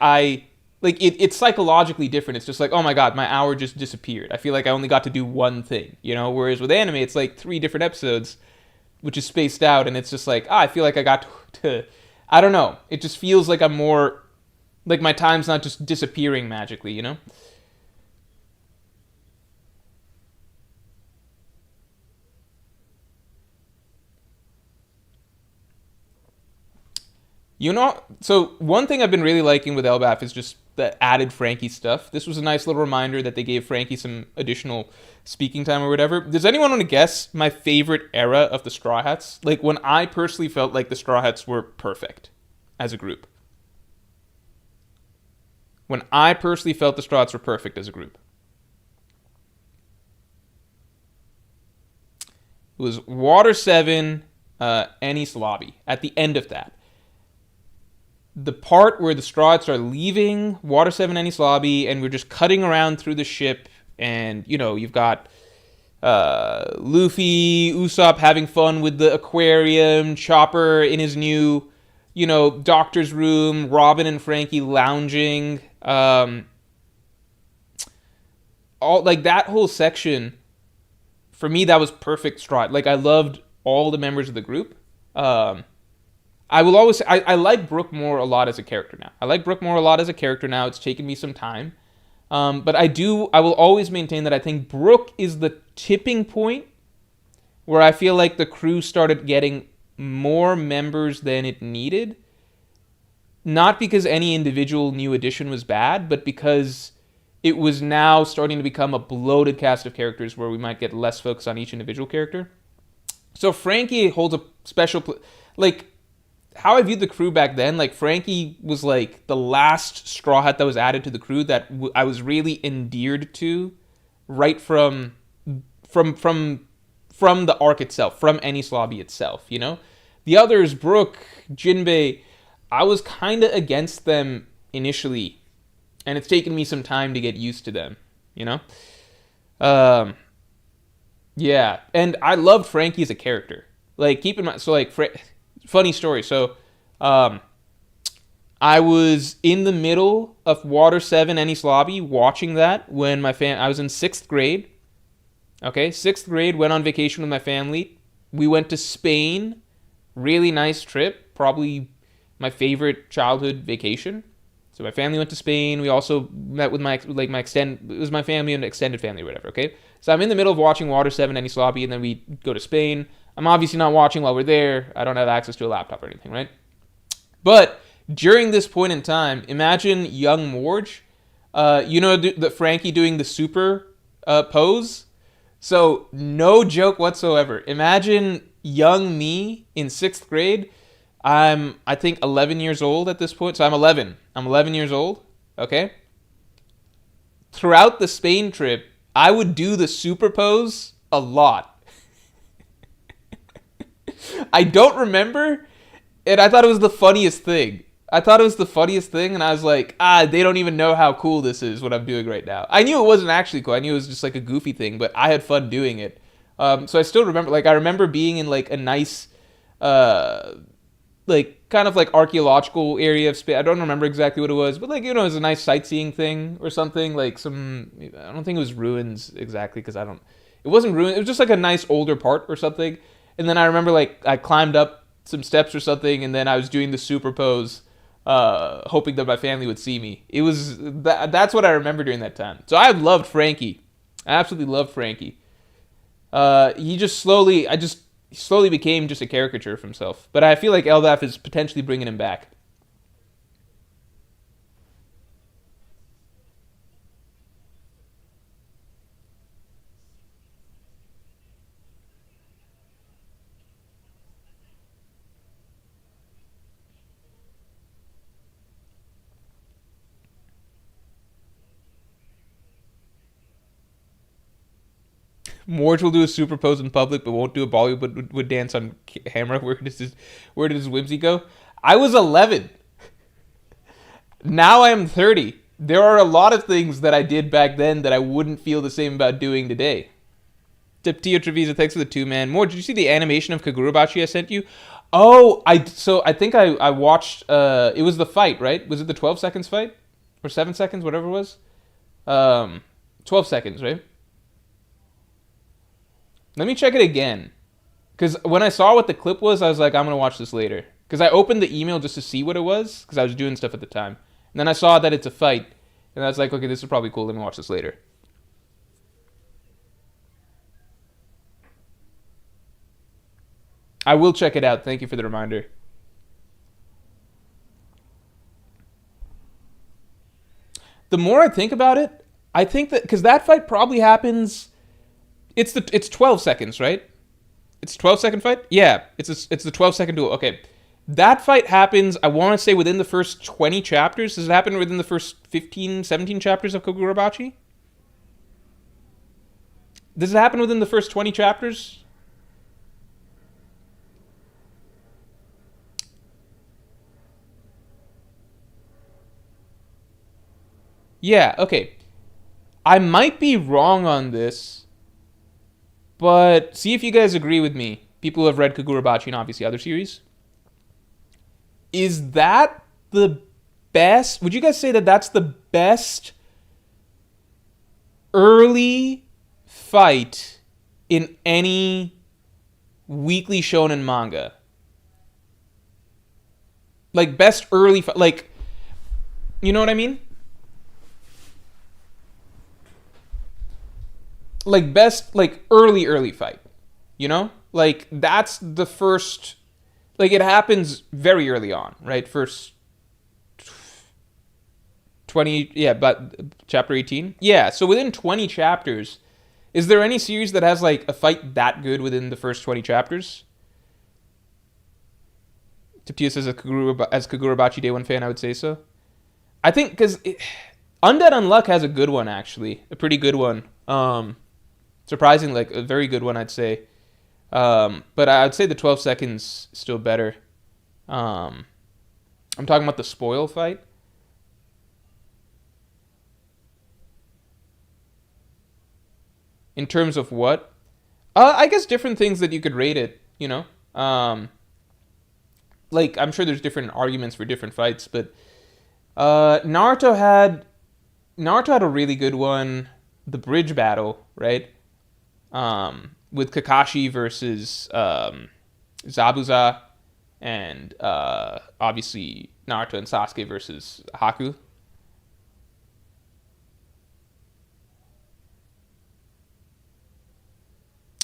it's psychologically different. It's just like, oh my god, my hour just disappeared. I feel like I only got to do one thing, you know? Whereas with anime, it's like 3 different episodes, which is spaced out, and it's just like, I feel like I got to I don't know. It just feels like I'm more... Like my time's not just disappearing magically, you know? You know, so one thing I've been really liking with Elbaf is just the added Frankie stuff. This was a nice little reminder that they gave Frankie some additional speaking time or whatever. Does anyone want to guess my favorite era of the Straw Hats? Like when I personally felt like the Straw Hats were perfect as a group. When I personally felt the Straw Hats were perfect as a group. It was Water 7, Ennis Lobby. At the end of that. The part where the Straw Hats are leaving Water 7 Ennis Lobby and we're just cutting around through the ship and, you know, you've got Luffy, Usopp having fun with the aquarium, Chopper in his new, you know, doctor's room, Robin and Frankie lounging, all like that whole section, for me, that was perfect Straw Hat. Like, I loved all the members of the group. I will always say, I like Brook Moore a lot as a character now. It's taken me some time. But I will always maintain that I think Brook is the tipping point where I feel like the crew started getting more members than it needed. Not because any individual new addition was bad, but because it was now starting to become a bloated cast of characters where we might get less focus on each individual character. So Frankie holds a special... like, how I viewed the crew back then, like, Frankie was, like, the last Straw Hat that was added to the crew that I was really endeared to right from the arc itself, from Ennis Lobby itself, you know? The others, Brook, Jinbei, I was kind of against them initially, and it's taken me some time to get used to them, you know? Yeah, and I loved Frankie as a character. Like, keep in mind, so like, funny story. So, um, I was in the middle of Water 7 Ennis Lobby watching that when I was in 6th grade. Okay, 6th grade, went on vacation with my family. We went to Spain. Really nice trip. Probably my favorite childhood vacation. So my family went to Spain. We also met with it was my family and extended family or whatever, okay? So I'm in the middle of watching Water 7 Ennis Lobby, and then we go to Spain. I'm obviously not watching while we're there. I don't have access to a laptop or anything, right? But during this point in time, imagine young Morge, the Frankie doing the super pose. So no joke whatsoever. Imagine young me in 6th grade. I think 11 years old at this point. So I'm 11. I'm 11 years old. Okay. Throughout the Spain trip, I would do the super pose a lot. I don't remember, and I thought it was the funniest thing. And I was like, they don't even know how cool this is, what I'm doing right now. I knew it wasn't actually cool. I knew it was just like a goofy thing, but I had fun doing it. So I still remember, like, I remember being in like a nice, like, kind of like archaeological area of Spain. I don't remember exactly what it was, but like, it was a nice sightseeing thing or something. Like I don't think it was ruins exactly, because it wasn't ruins. It was just like a nice older part or something. And then I remember like I climbed up some steps or something, and then I was doing the super pose, hoping that my family would see me. That's what I remember during that time. So I loved Frankie. I absolutely loved Frankie. He slowly became just a caricature of himself. But I feel like Elbaf is potentially bringing him back. Morge will do a super pose in public, but won't do a Bollywood would dance on camera. Where did his whimsy go? I was 11. Now I am 30. There are a lot of things that I did back then that I wouldn't feel the same about doing today. Tio Trevisa, thanks for the 2-man. More, did you see the animation of Kagurabachi I sent you? Oh, I think I watched, it was the fight, right? Was it the 12 seconds fight? Or 7 seconds, whatever it was? 12 seconds, right? Let me check it again. Because when I saw what the clip was, I was like, I'm going to watch this later. Because I opened the email just to see what it was, because I was doing stuff at the time. And then I saw that it's a fight. And I was like, okay, this is probably cool. Let me watch this later. I will check it out. Thank you for the reminder. The more I think about it, I think that, because that fight probably happens, it's 12 seconds, right? It's a 12-second fight? Yeah, it's the 12-second duel. Okay. That fight happens, I want to say, within the first 20 chapters. Does it happen within the first 15, 17 chapters of Kagurabachi? Does it happen within the first 20 chapters? Yeah, okay. I might be wrong on this, but see if you guys agree with me. People who have read Kagurabachi and obviously other series. Is that the best? Would you guys say that that's the best early fight in any weekly shonen manga? Like, best early fight. Like, you know what I mean? Like, best, like, early fight. You know? Like, that's the first. Like, it happens very early on, right? First 20, yeah, but chapter 18? Yeah, so within 20 chapters, is there any series that has, like, a fight that good within the first 20 chapters? Tiptia says, as Kagurabachi Day 1 fan, I would say so. I think, because Undead Unluck has a good one, actually. A pretty good one. Surprisingly, like, a very good one, I'd say. But I'd say the 12 seconds is still better. I'm talking about the spoil fight. In terms of what? I guess different things that you could rate it, you know? Um, like I'm sure there's different arguments for different fights, but Naruto had a really good one, the bridge battle, right? With Kakashi versus Zabuza, and obviously Naruto and Sasuke versus Haku.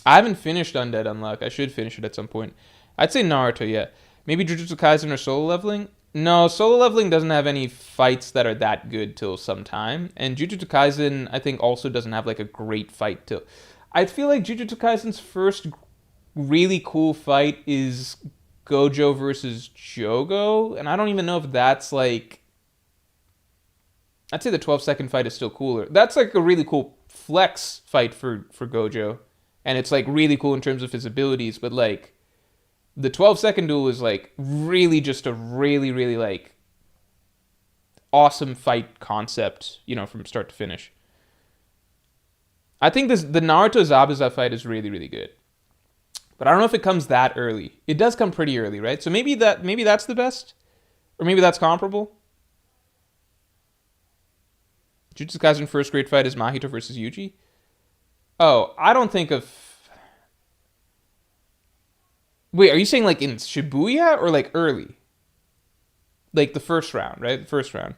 I haven't finished Undead Unluck. I should finish it at some point. I'd say Naruto, yeah. Maybe Jujutsu Kaisen or solo leveling? No, solo leveling doesn't have any fights that are that good till some time. And Jujutsu Kaisen, I think, also doesn't have like a great fight till. I feel like Jujutsu Kaisen's first really cool fight is Gojo versus Jogo. And I don't even know if that's like. I'd say the 12-second fight is still cooler. That's like a really cool flex fight for Gojo. And it's like really cool in terms of his abilities, but like the 12-second duel is like really just a really, really like awesome fight concept, from start to finish. I think the Naruto Zabuza fight is really, really good. But I don't know if it comes that early. It does come pretty early, right? So maybe that's the best? Or maybe that's comparable? Jujutsu Kaisen first great fight is Mahito versus Yuji? Oh, I don't think of. Wait, are you saying like in Shibuya or like early? Like the first round, right? The first round.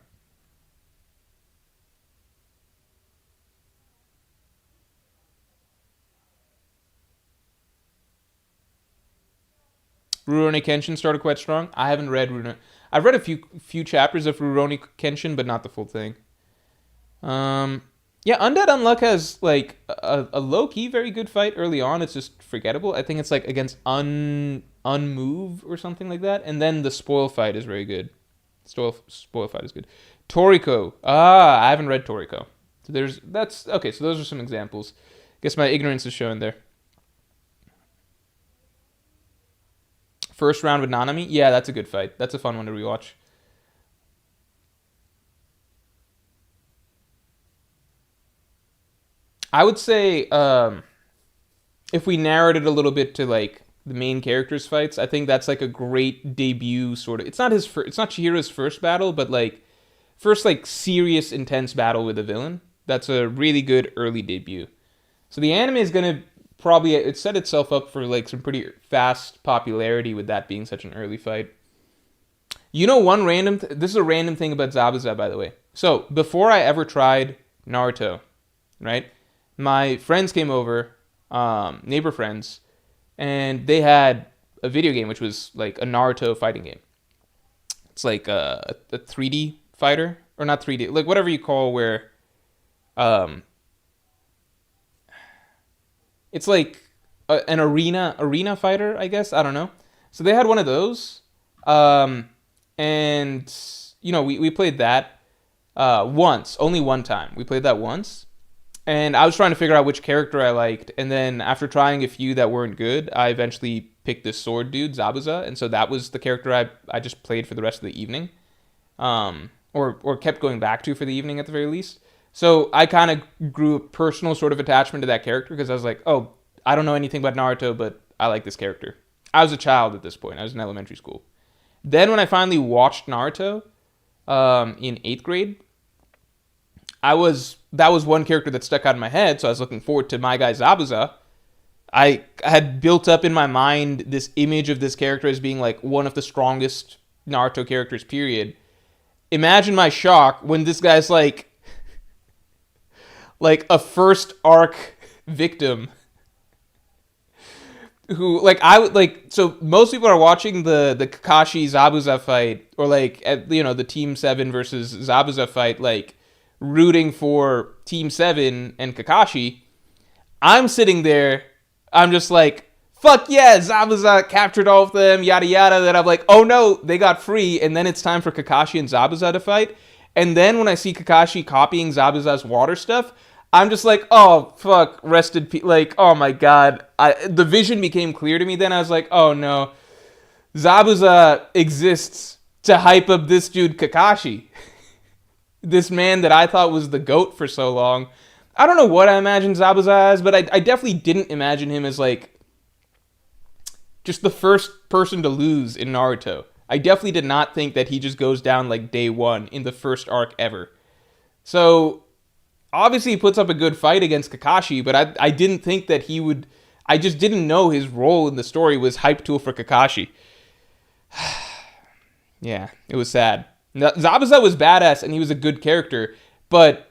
Rurouni Kenshin started quite strong. I haven't read Rurouni. I've read a few chapters of Rurouni Kenshin, but not the full thing. Yeah, Undead Unluck has like a low key very good fight early on. It's just forgettable. I think it's like against Unmove or something like that, and then the spoil fight is very good. Spoil fight is good. Toriko. I haven't read Toriko. So that's okay. So those are some examples. Guess my ignorance is showing there. First round with Nanami. Yeah, that's a good fight. That's a fun one to rewatch. I would say if we narrowed it a little bit to like the main characters' fights, I think that's like a great debut sort of. It's not it's not Chihiro's first battle, but like first like serious intense battle with a villain. That's a really good early debut. So the anime is gonna probably it set itself up for like some pretty fast popularity with that being such an early fight. This is a random thing about Zabuza, by the way. So before I ever tried Naruto, right? My friends came over, neighbor friends, and they had a video game which was like a Naruto fighting game. It's like a 3D fighter, or not 3D, like whatever you call where, it's like an arena fighter, I guess. I don't know. So they had one of those, and we played that once, only one time. We played that once. And I was trying to figure out which character I liked, and then after trying a few that weren't good, I eventually picked this sword dude, Zabuza, and so that was the character I just played for the rest of the evening, or kept going back to for the evening at the very least. So I kind of grew a personal sort of attachment to that character because I was like, oh, I don't know anything about Naruto, but I like this character. I was a child at this point. I was in elementary school. Then when I finally watched Naruto in 8th grade, that was one character that stuck out in my head, so I was looking forward to my guy Zabuza. I had built up in my mind this image of this character as being like one of the strongest Naruto characters, period. Imagine my shock when this guy's like a first arc victim who so most people are watching the Kakashi Zabuza fight, or like the Team 7 versus Zabuza fight, like rooting for Team 7 and Kakashi. I'm sitting there, I'm just like, fuck yeah, Zabuza captured all of them, yada yada. Then I'm like, oh no, they got free, and then it's time for Kakashi and Zabuza to fight. And then when I see Kakashi copying Zabuza's water stuff, I'm just like, oh fuck, rested like, oh my god. The vision became clear to me then. I was like, oh no, Zabuza exists to hype up this dude Kakashi. This man that I thought was the GOAT for so long. I don't know what I imagined Zabuza as, but I definitely didn't imagine him as like just the first person to lose in Naruto. I definitely did not think that he just goes down like day one in the first arc ever. So obviously he puts up a good fight against Kakashi, but I didn't think that he would. I just didn't know his role in the story was hype tool for Kakashi. Yeah, it was sad. Zabuza was badass and he was a good character, but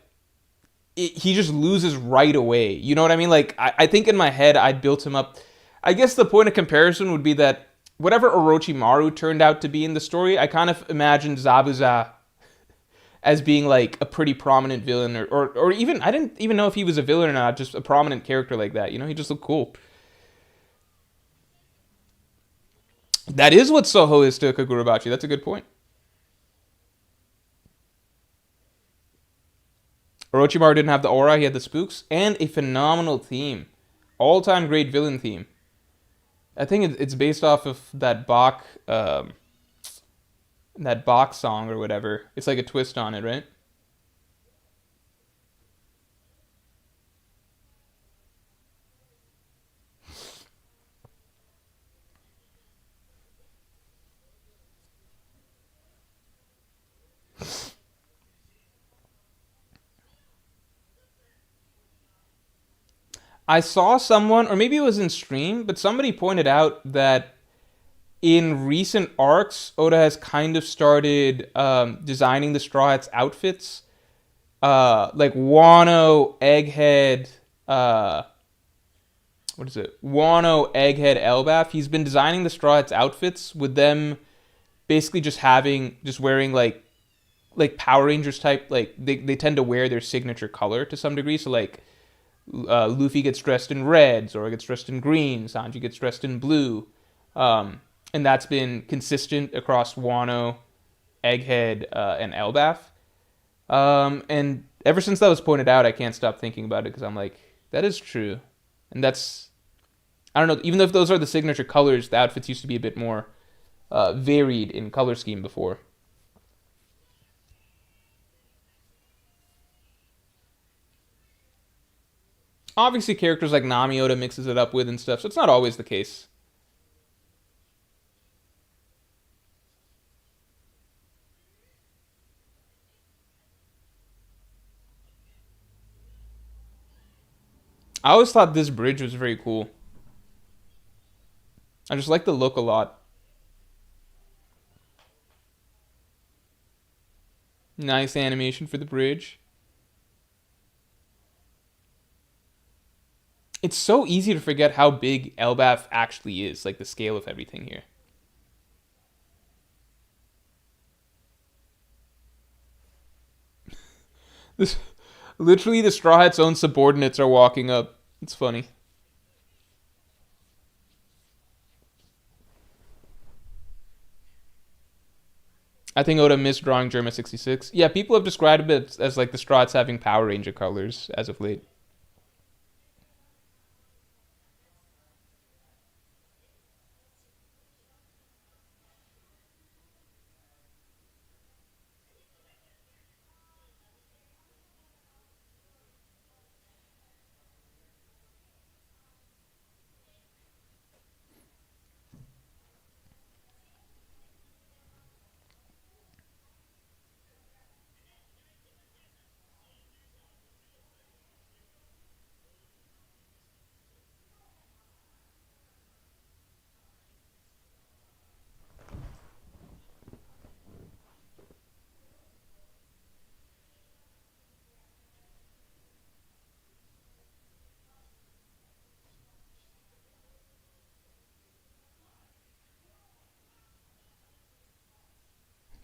he just loses right away. You know what I mean? Like, I think in my head I built him up. I guess the point of comparison would be that whatever Orochimaru turned out to be in the story, I kind of imagined Zabuza as being like a pretty prominent villain, or even, I didn't even know if he was a villain or not, just a prominent character like that. You know, he just looked cool. That is what Soho is to Kagurabachi. That's a good point. Orochimaru didn't have the aura, he had the spooks, and a phenomenal theme. All time great villain theme. I think it's based off of that Bach song or whatever. It's like a twist on it, right? I saw someone, or maybe it was in stream, but somebody pointed out that in recent arcs, Oda has kind of started designing the Straw Hats outfits. Like Wano, Egghead, uh, what is it? Wano, Egghead, Elbaf. He's been designing the Straw Hats outfits with them basically just wearing like Power Rangers type, like they tend to wear their signature color to some degree. So like Luffy gets dressed in red, Zoro gets dressed in green, Sanji gets dressed in blue, and that's been consistent across Wano, Egghead, and Elbaf. And ever since that was pointed out, I can't stop thinking about it because I'm like, that is true, and that's, I don't know. Even though if those are the signature colors, the outfits used to be a bit more varied in color scheme before. Obviously, characters like Nami Oda mixes it up with and stuff, so it's not always the case. I always thought this bridge was very cool. I just like the look a lot. Nice animation for the bridge. It's so easy to forget how big Elbaf actually is, like the scale of everything here. This literally the Straw Hat's own subordinates are walking up. It's funny. I think Oda missed drawing Germa 66. Yeah, people have described it as like the Straw Hats having Power Ranger colors as of late.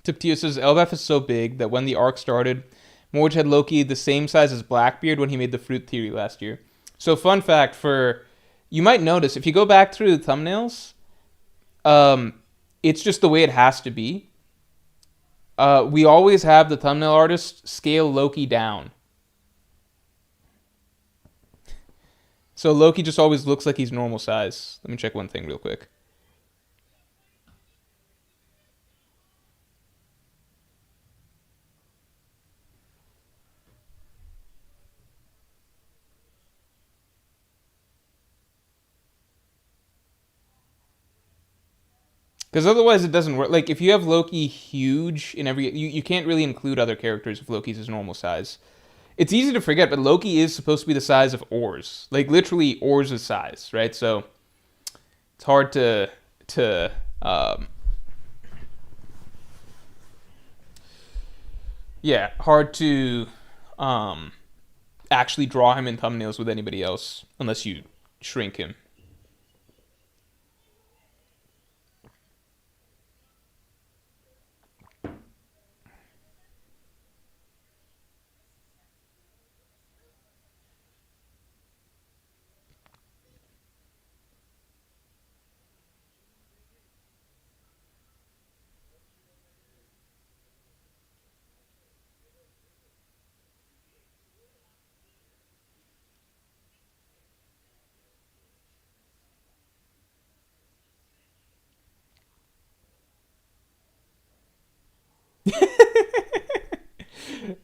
Tiptio says Elbaf is so big that when the arc started, Morge had Loki the same size as Blackbeard when he made the fruit theory last year. So fun fact for you might notice if you go back through the thumbnails, um, it's just the way it has to be. We always have the thumbnail artist scale Loki down. So Loki just always looks like he's normal size. Let me check one thing real quick. Because otherwise it doesn't work. Like, if you have Loki huge in every... You can't really include other characters if Loki's his normal size. It's easy to forget, but Loki is supposed to be the size of Ors. Like, literally Ors' size, right? So, it's hard to hard to actually draw him in thumbnails with anybody else unless you shrink him.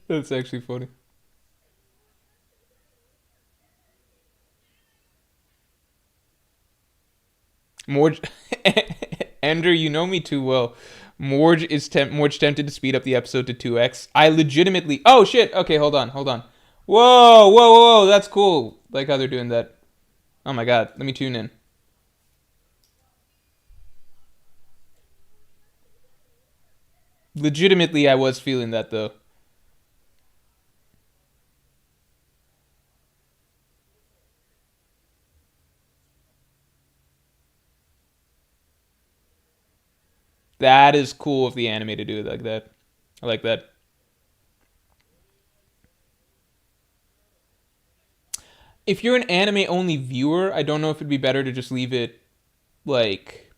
That's actually funny. Morge, Andrew, you know me too well. Morge tempted to speed up the episode to 2x. I legitimately... Oh, shit. Okay, hold on. Whoa. That's cool. Like how they're doing that. Oh my god. Let me tune in. Legitimately, I was feeling that, though. That is cool of the anime to do it like that. I like that. If you're an anime only viewer, I don't know if it'd be better to just leave it like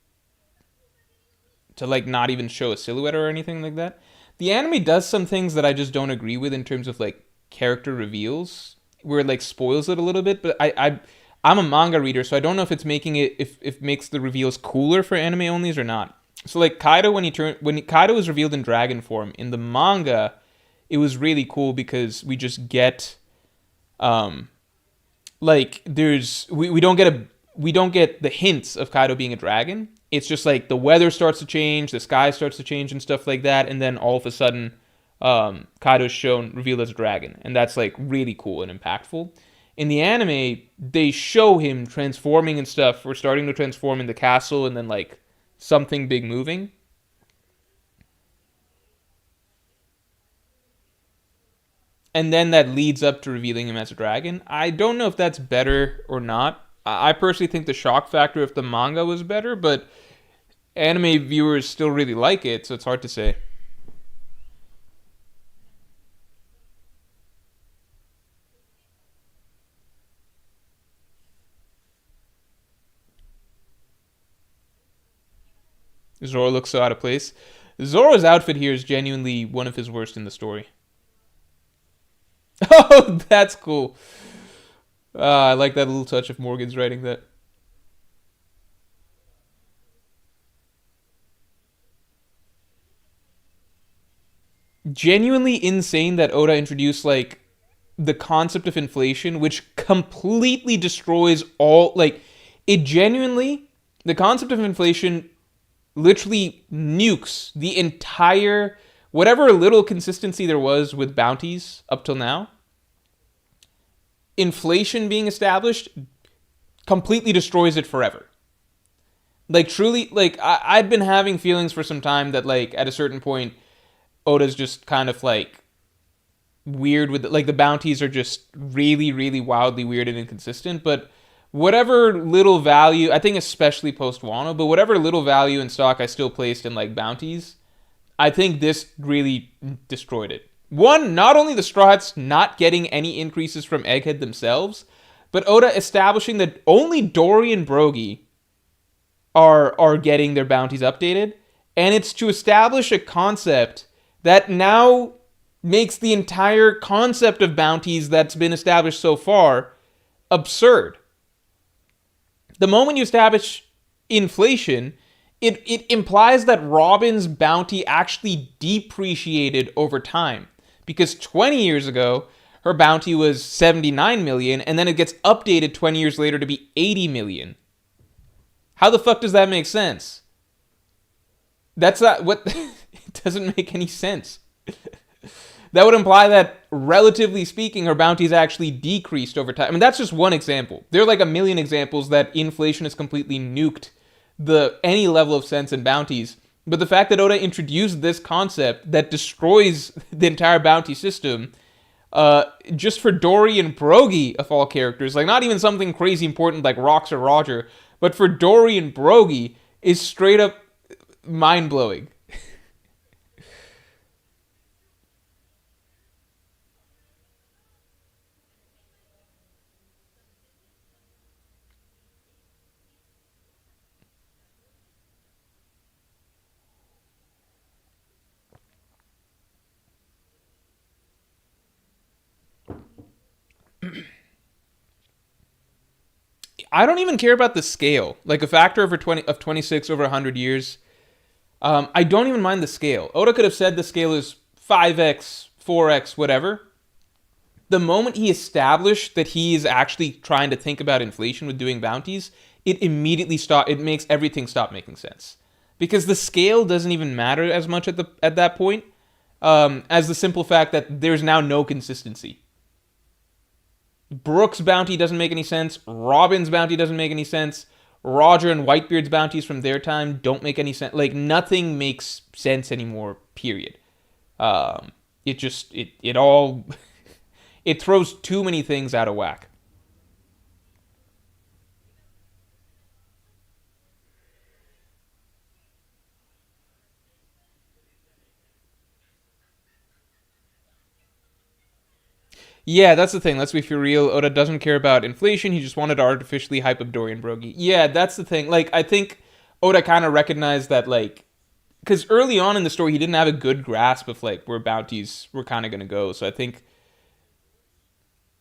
to like not even show a silhouette or anything like that. The anime does some things that I just don't agree with in terms of like character reveals, where it like spoils it a little bit. But I'm a manga reader, so I don't know if it's making it if it makes the reveals cooler for anime onlys or not. So like Kaido when Kaido was revealed in dragon form in the manga, it was really cool because we just get um like we don't get the hints of Kaido being a dragon. It's just like the weather starts to change, the sky starts to change and stuff like that, and then all of a sudden Kaido's shown revealed as a dragon, and that's like really cool and impactful. In the anime, they show him transforming and stuff. We're starting to transform in the castle, and then like something big moving. And then that leads up to revealing him as a dragon. I don't know if that's better or not. I personally think the shock factor of the manga was better, but anime viewers still really like it, so it's hard to say. Zoro looks so out of place. Zoro's outfit here is genuinely one of his worst in the story. Oh, that's cool. I like that little touch of Morgan's writing that. Genuinely insane that Oda introduced like the concept of inflation, which completely destroys all like it genuinely the concept of inflation literally nukes the entire whatever little consistency there was with bounties up till now. Inflation being established completely destroys it forever. Like truly, like I'd been having feelings for some time that like at a certain point, Oda's just kind of like weird with like the bounties are just really, really wildly weird and inconsistent. But whatever little value, I think especially post Wano, but whatever little value in stock I still placed in like bounties, I think this really destroyed it. One, not only the Straw Hats not getting any increases from Egghead themselves, but Oda establishing that only Dory and Brogy are getting their bounties updated, and it's to establish a concept that now makes the entire concept of bounties that's been established so far absurd. The moment you establish inflation, it implies that Robin's bounty actually depreciated over time. Because 20 years ago, her bounty was 79 million, and then it gets updated 20 years later to be 80 million. How the fuck does that make sense? That's not what. It doesn't make any sense. That would imply that, relatively speaking, her bounties actually decreased over time. I mean, that's just one example. There are like a million examples that inflation has completely nuked the any level of sense in bounties. But the fact that Oda introduced this concept that destroys the entire bounty system, just for Dory and Brogy of all characters, like not even something crazy important like Rox or Roger, but for Dory and Brogy, is straight up mind blowing. I don't even care about the scale. Like a factor over 26 over 100 years. I don't even mind the scale. Oda could have said the scale is 5x, 4x, whatever. The moment he established that he is actually trying to think about inflation with doing bounties, it immediately stop. It makes everything stop making sense because the scale doesn't even matter as much at that point, as the simple fact that there's now no consistency. Brooks' bounty doesn't make any sense. Robin's bounty doesn't make any sense. Roger and Whitebeard's bounties from their time don't make any sense. Like nothing makes sense anymore. Period. It just it all it throws too many things out of whack. Yeah, that's the thing. Let's be for real. Oda doesn't care about inflation. He just wanted to artificially hype up Dorian Brogy. Yeah, that's the thing. Like, I think Oda kind of recognized that, like, because early on in the story, he didn't have a good grasp of, like, where bounties were kind of going to go. So I think,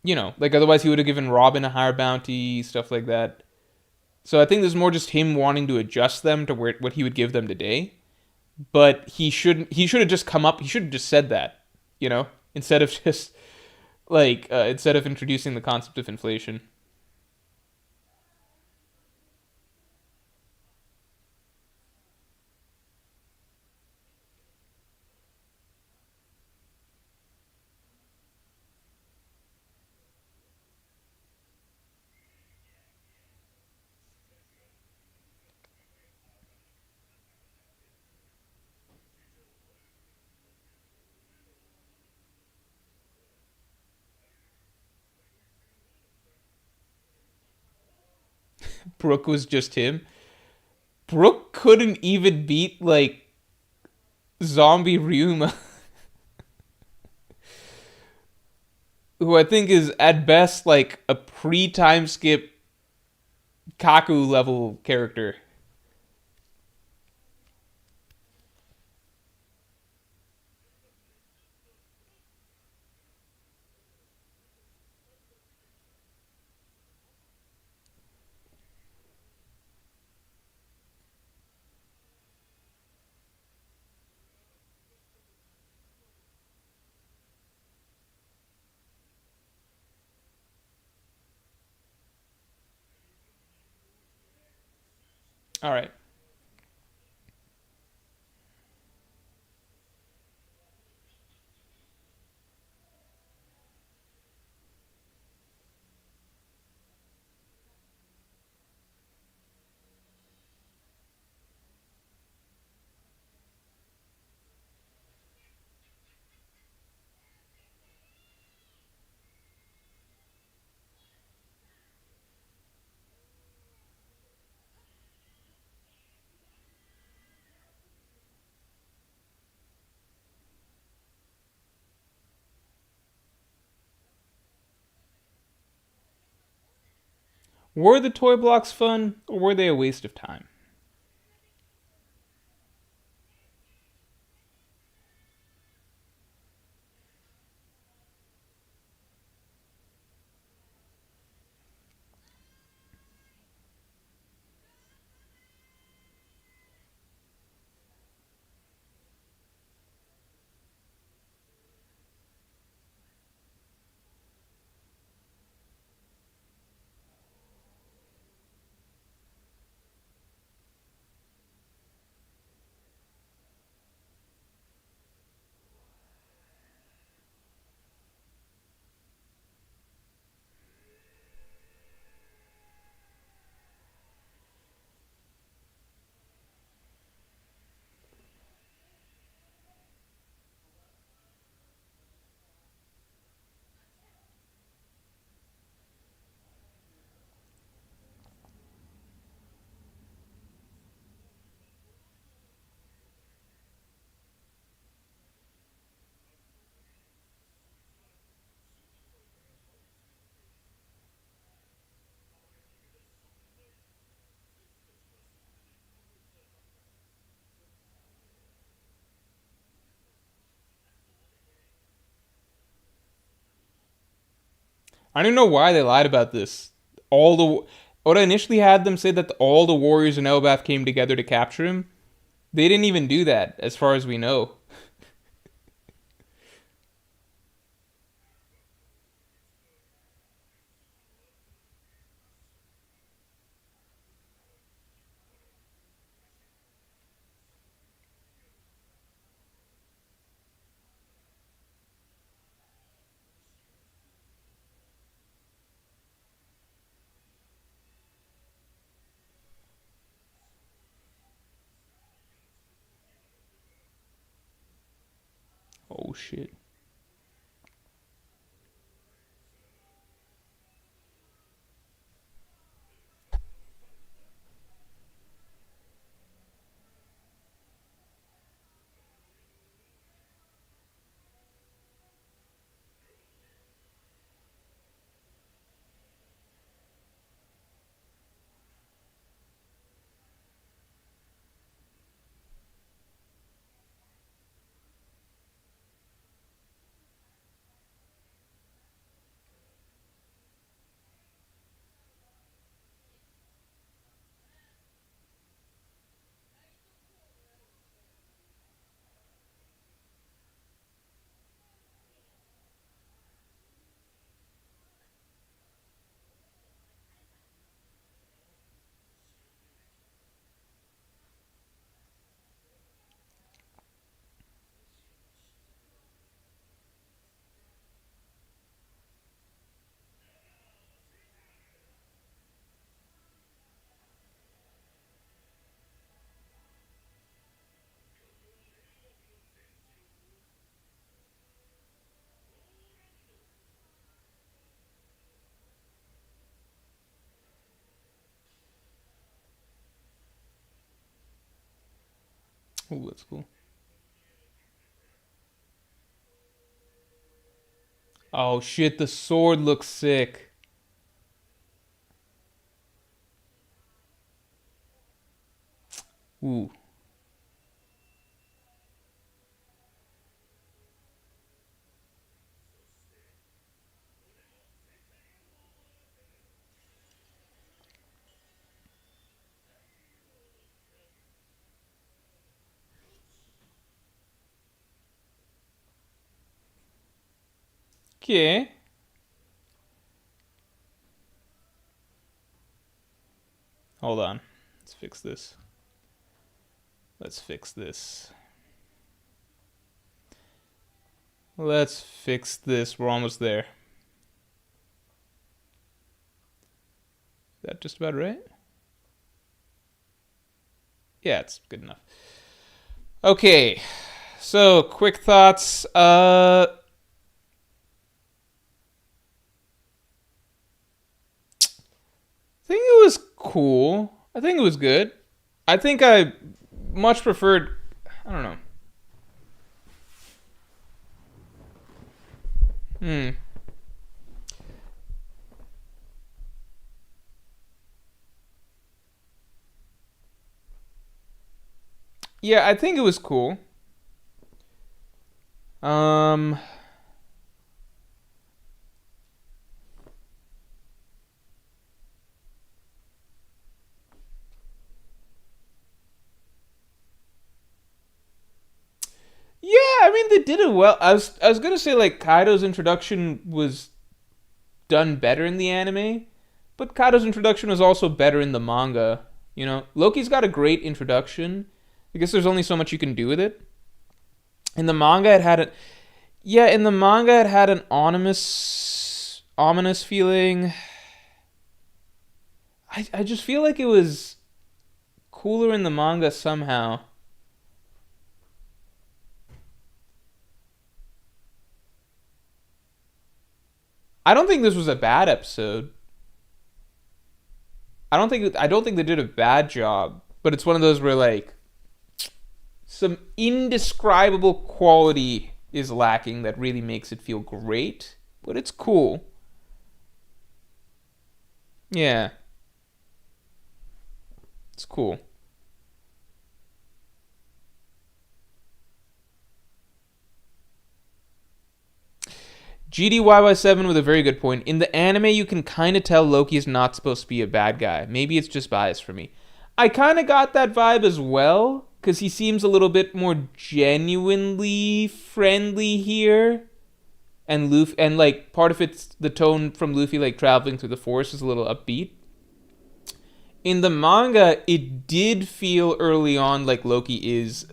like, otherwise he would have given Robin a higher bounty, stuff like that. So I think there's more just him wanting to adjust them to what he would give them today. But he should have just come up, he should have just said that, instead of just instead of introducing the concept of inflation. Brook was just him. Brook couldn't even beat like zombie Ryuma, who I think is at best like a pre-time skip Kaku level character. All right. Were the toy blocks fun, or were they a waste of time? I don't know why they lied about this. All the Oda initially had them say that all the warriors in Elbaf came together to capture him. They didn't even do that, as far as we know. Oh shit. Oh, that's cool. Oh shit, the sword looks sick. Ooh. Okay. Hold on. Let's fix this. Let's fix this. Let's fix this. We're almost there. Is that just about right? Yeah, it's good enough. Okay. So, quick thoughts. I think it was cool. I think it was good. I think I much preferred. I don't know. Hmm. Yeah, I think it was cool. Um. Yeah, I mean they did it well. I was gonna say like Kaido's introduction was done better in the anime, but Kaido's introduction was also better in the manga. You know, Loki's got a great introduction. I guess there's only so much you can do with it. In the manga, it had a yeah. In the manga, it had an ominous feeling. I just feel like it was cooler in the manga somehow. I don't think this was a bad episode. I don't think they did a bad job, but it's one of those where like some indescribable quality is lacking that really makes it feel great, but it's cool. Yeah, it's cool. GDYY7 with a very good point. In the anime, you can kind of tell Loki is not supposed to be a bad guy. Maybe it's just bias for me. I kind of got that vibe as well, because he seems a little bit more genuinely friendly here. And Luffy, and like part of it's the tone from Luffy like traveling through the forest is a little upbeat. In the manga, it did feel early on like Loki is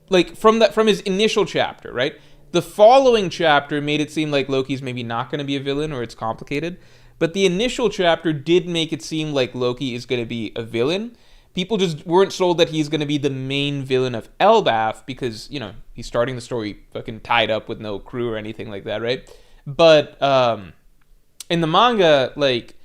like from his initial chapter, right? The following chapter made it seem like Loki's maybe not going to be a villain or it's complicated. But the initial chapter did make it seem like Loki is going to be a villain. People just weren't sold that he's going to be the main villain of Elbaf because, you know, he's starting the story fucking tied up with no crew or anything like that, right? But in the manga, like,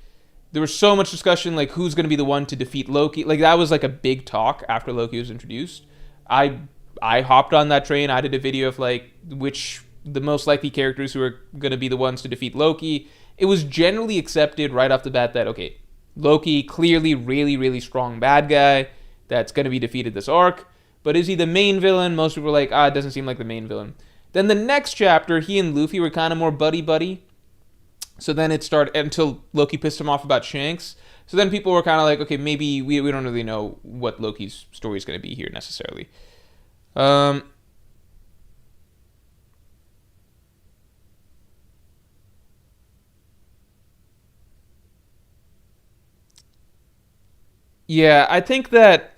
there was so much discussion, like, who's going to be the one to defeat Loki. Like, that was, like, a big talk after Loki was introduced. I hopped on that train. I did a video of, like, which the most likely characters who are going to be the ones to defeat Loki. It was generally accepted right off the bat that, okay, Loki, clearly really, really strong bad guy that's going to be defeated this arc. But is he the main villain? Most people were like, it doesn't seem like the main villain. Then the next chapter, he and Luffy were kind of more buddy-buddy. So then it started, until Loki pissed him off about Shanks. So then people were kind of like, okay, maybe we don't really know what Loki's story is going to be here necessarily. Yeah, I think that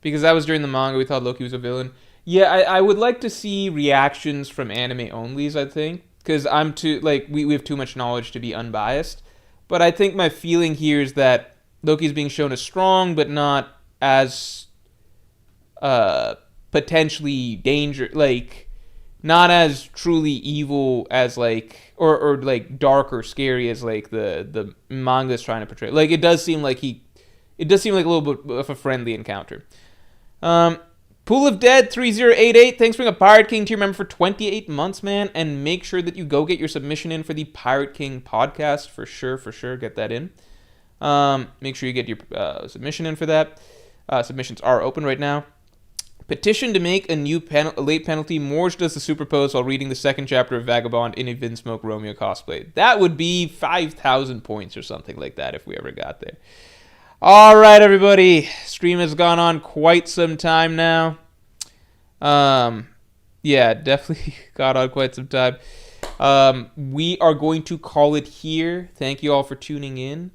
because that was during the manga, we thought Loki was a villain. Yeah, I would like to see reactions from anime onlys, I think. Because I'm too, like, we have too much knowledge to be unbiased. But I think my feeling here is that Loki's being shown as strong, but not as potentially like, not as truly evil as, like, or like, dark or scary as, like, the manga is trying to portray. Like, it does seem like a little bit of a friendly encounter. Pool of Dead 3088, thanks for being a Pirate King tier member for 28 months, man. And make sure that you go get your submission in for the Pirate King podcast. For sure. Get that in. Make sure you get your submission in for that. Submissions are open right now. Petition to make a new late penalty. Morge does the superpose while reading the second chapter of Vagabond in a Vinsmoke Romeo cosplay. That would be 5,000 points or something like that if we ever got there. All right, everybody. Stream has gone on quite some time now. Yeah, definitely got on quite some time. We are going to call it here. Thank you all for tuning in.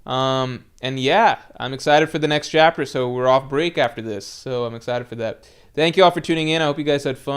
And yeah, I'm excited for the next chapter. So we're off break after this. So I'm excited for that. Thank you all for tuning in. I hope you guys had fun.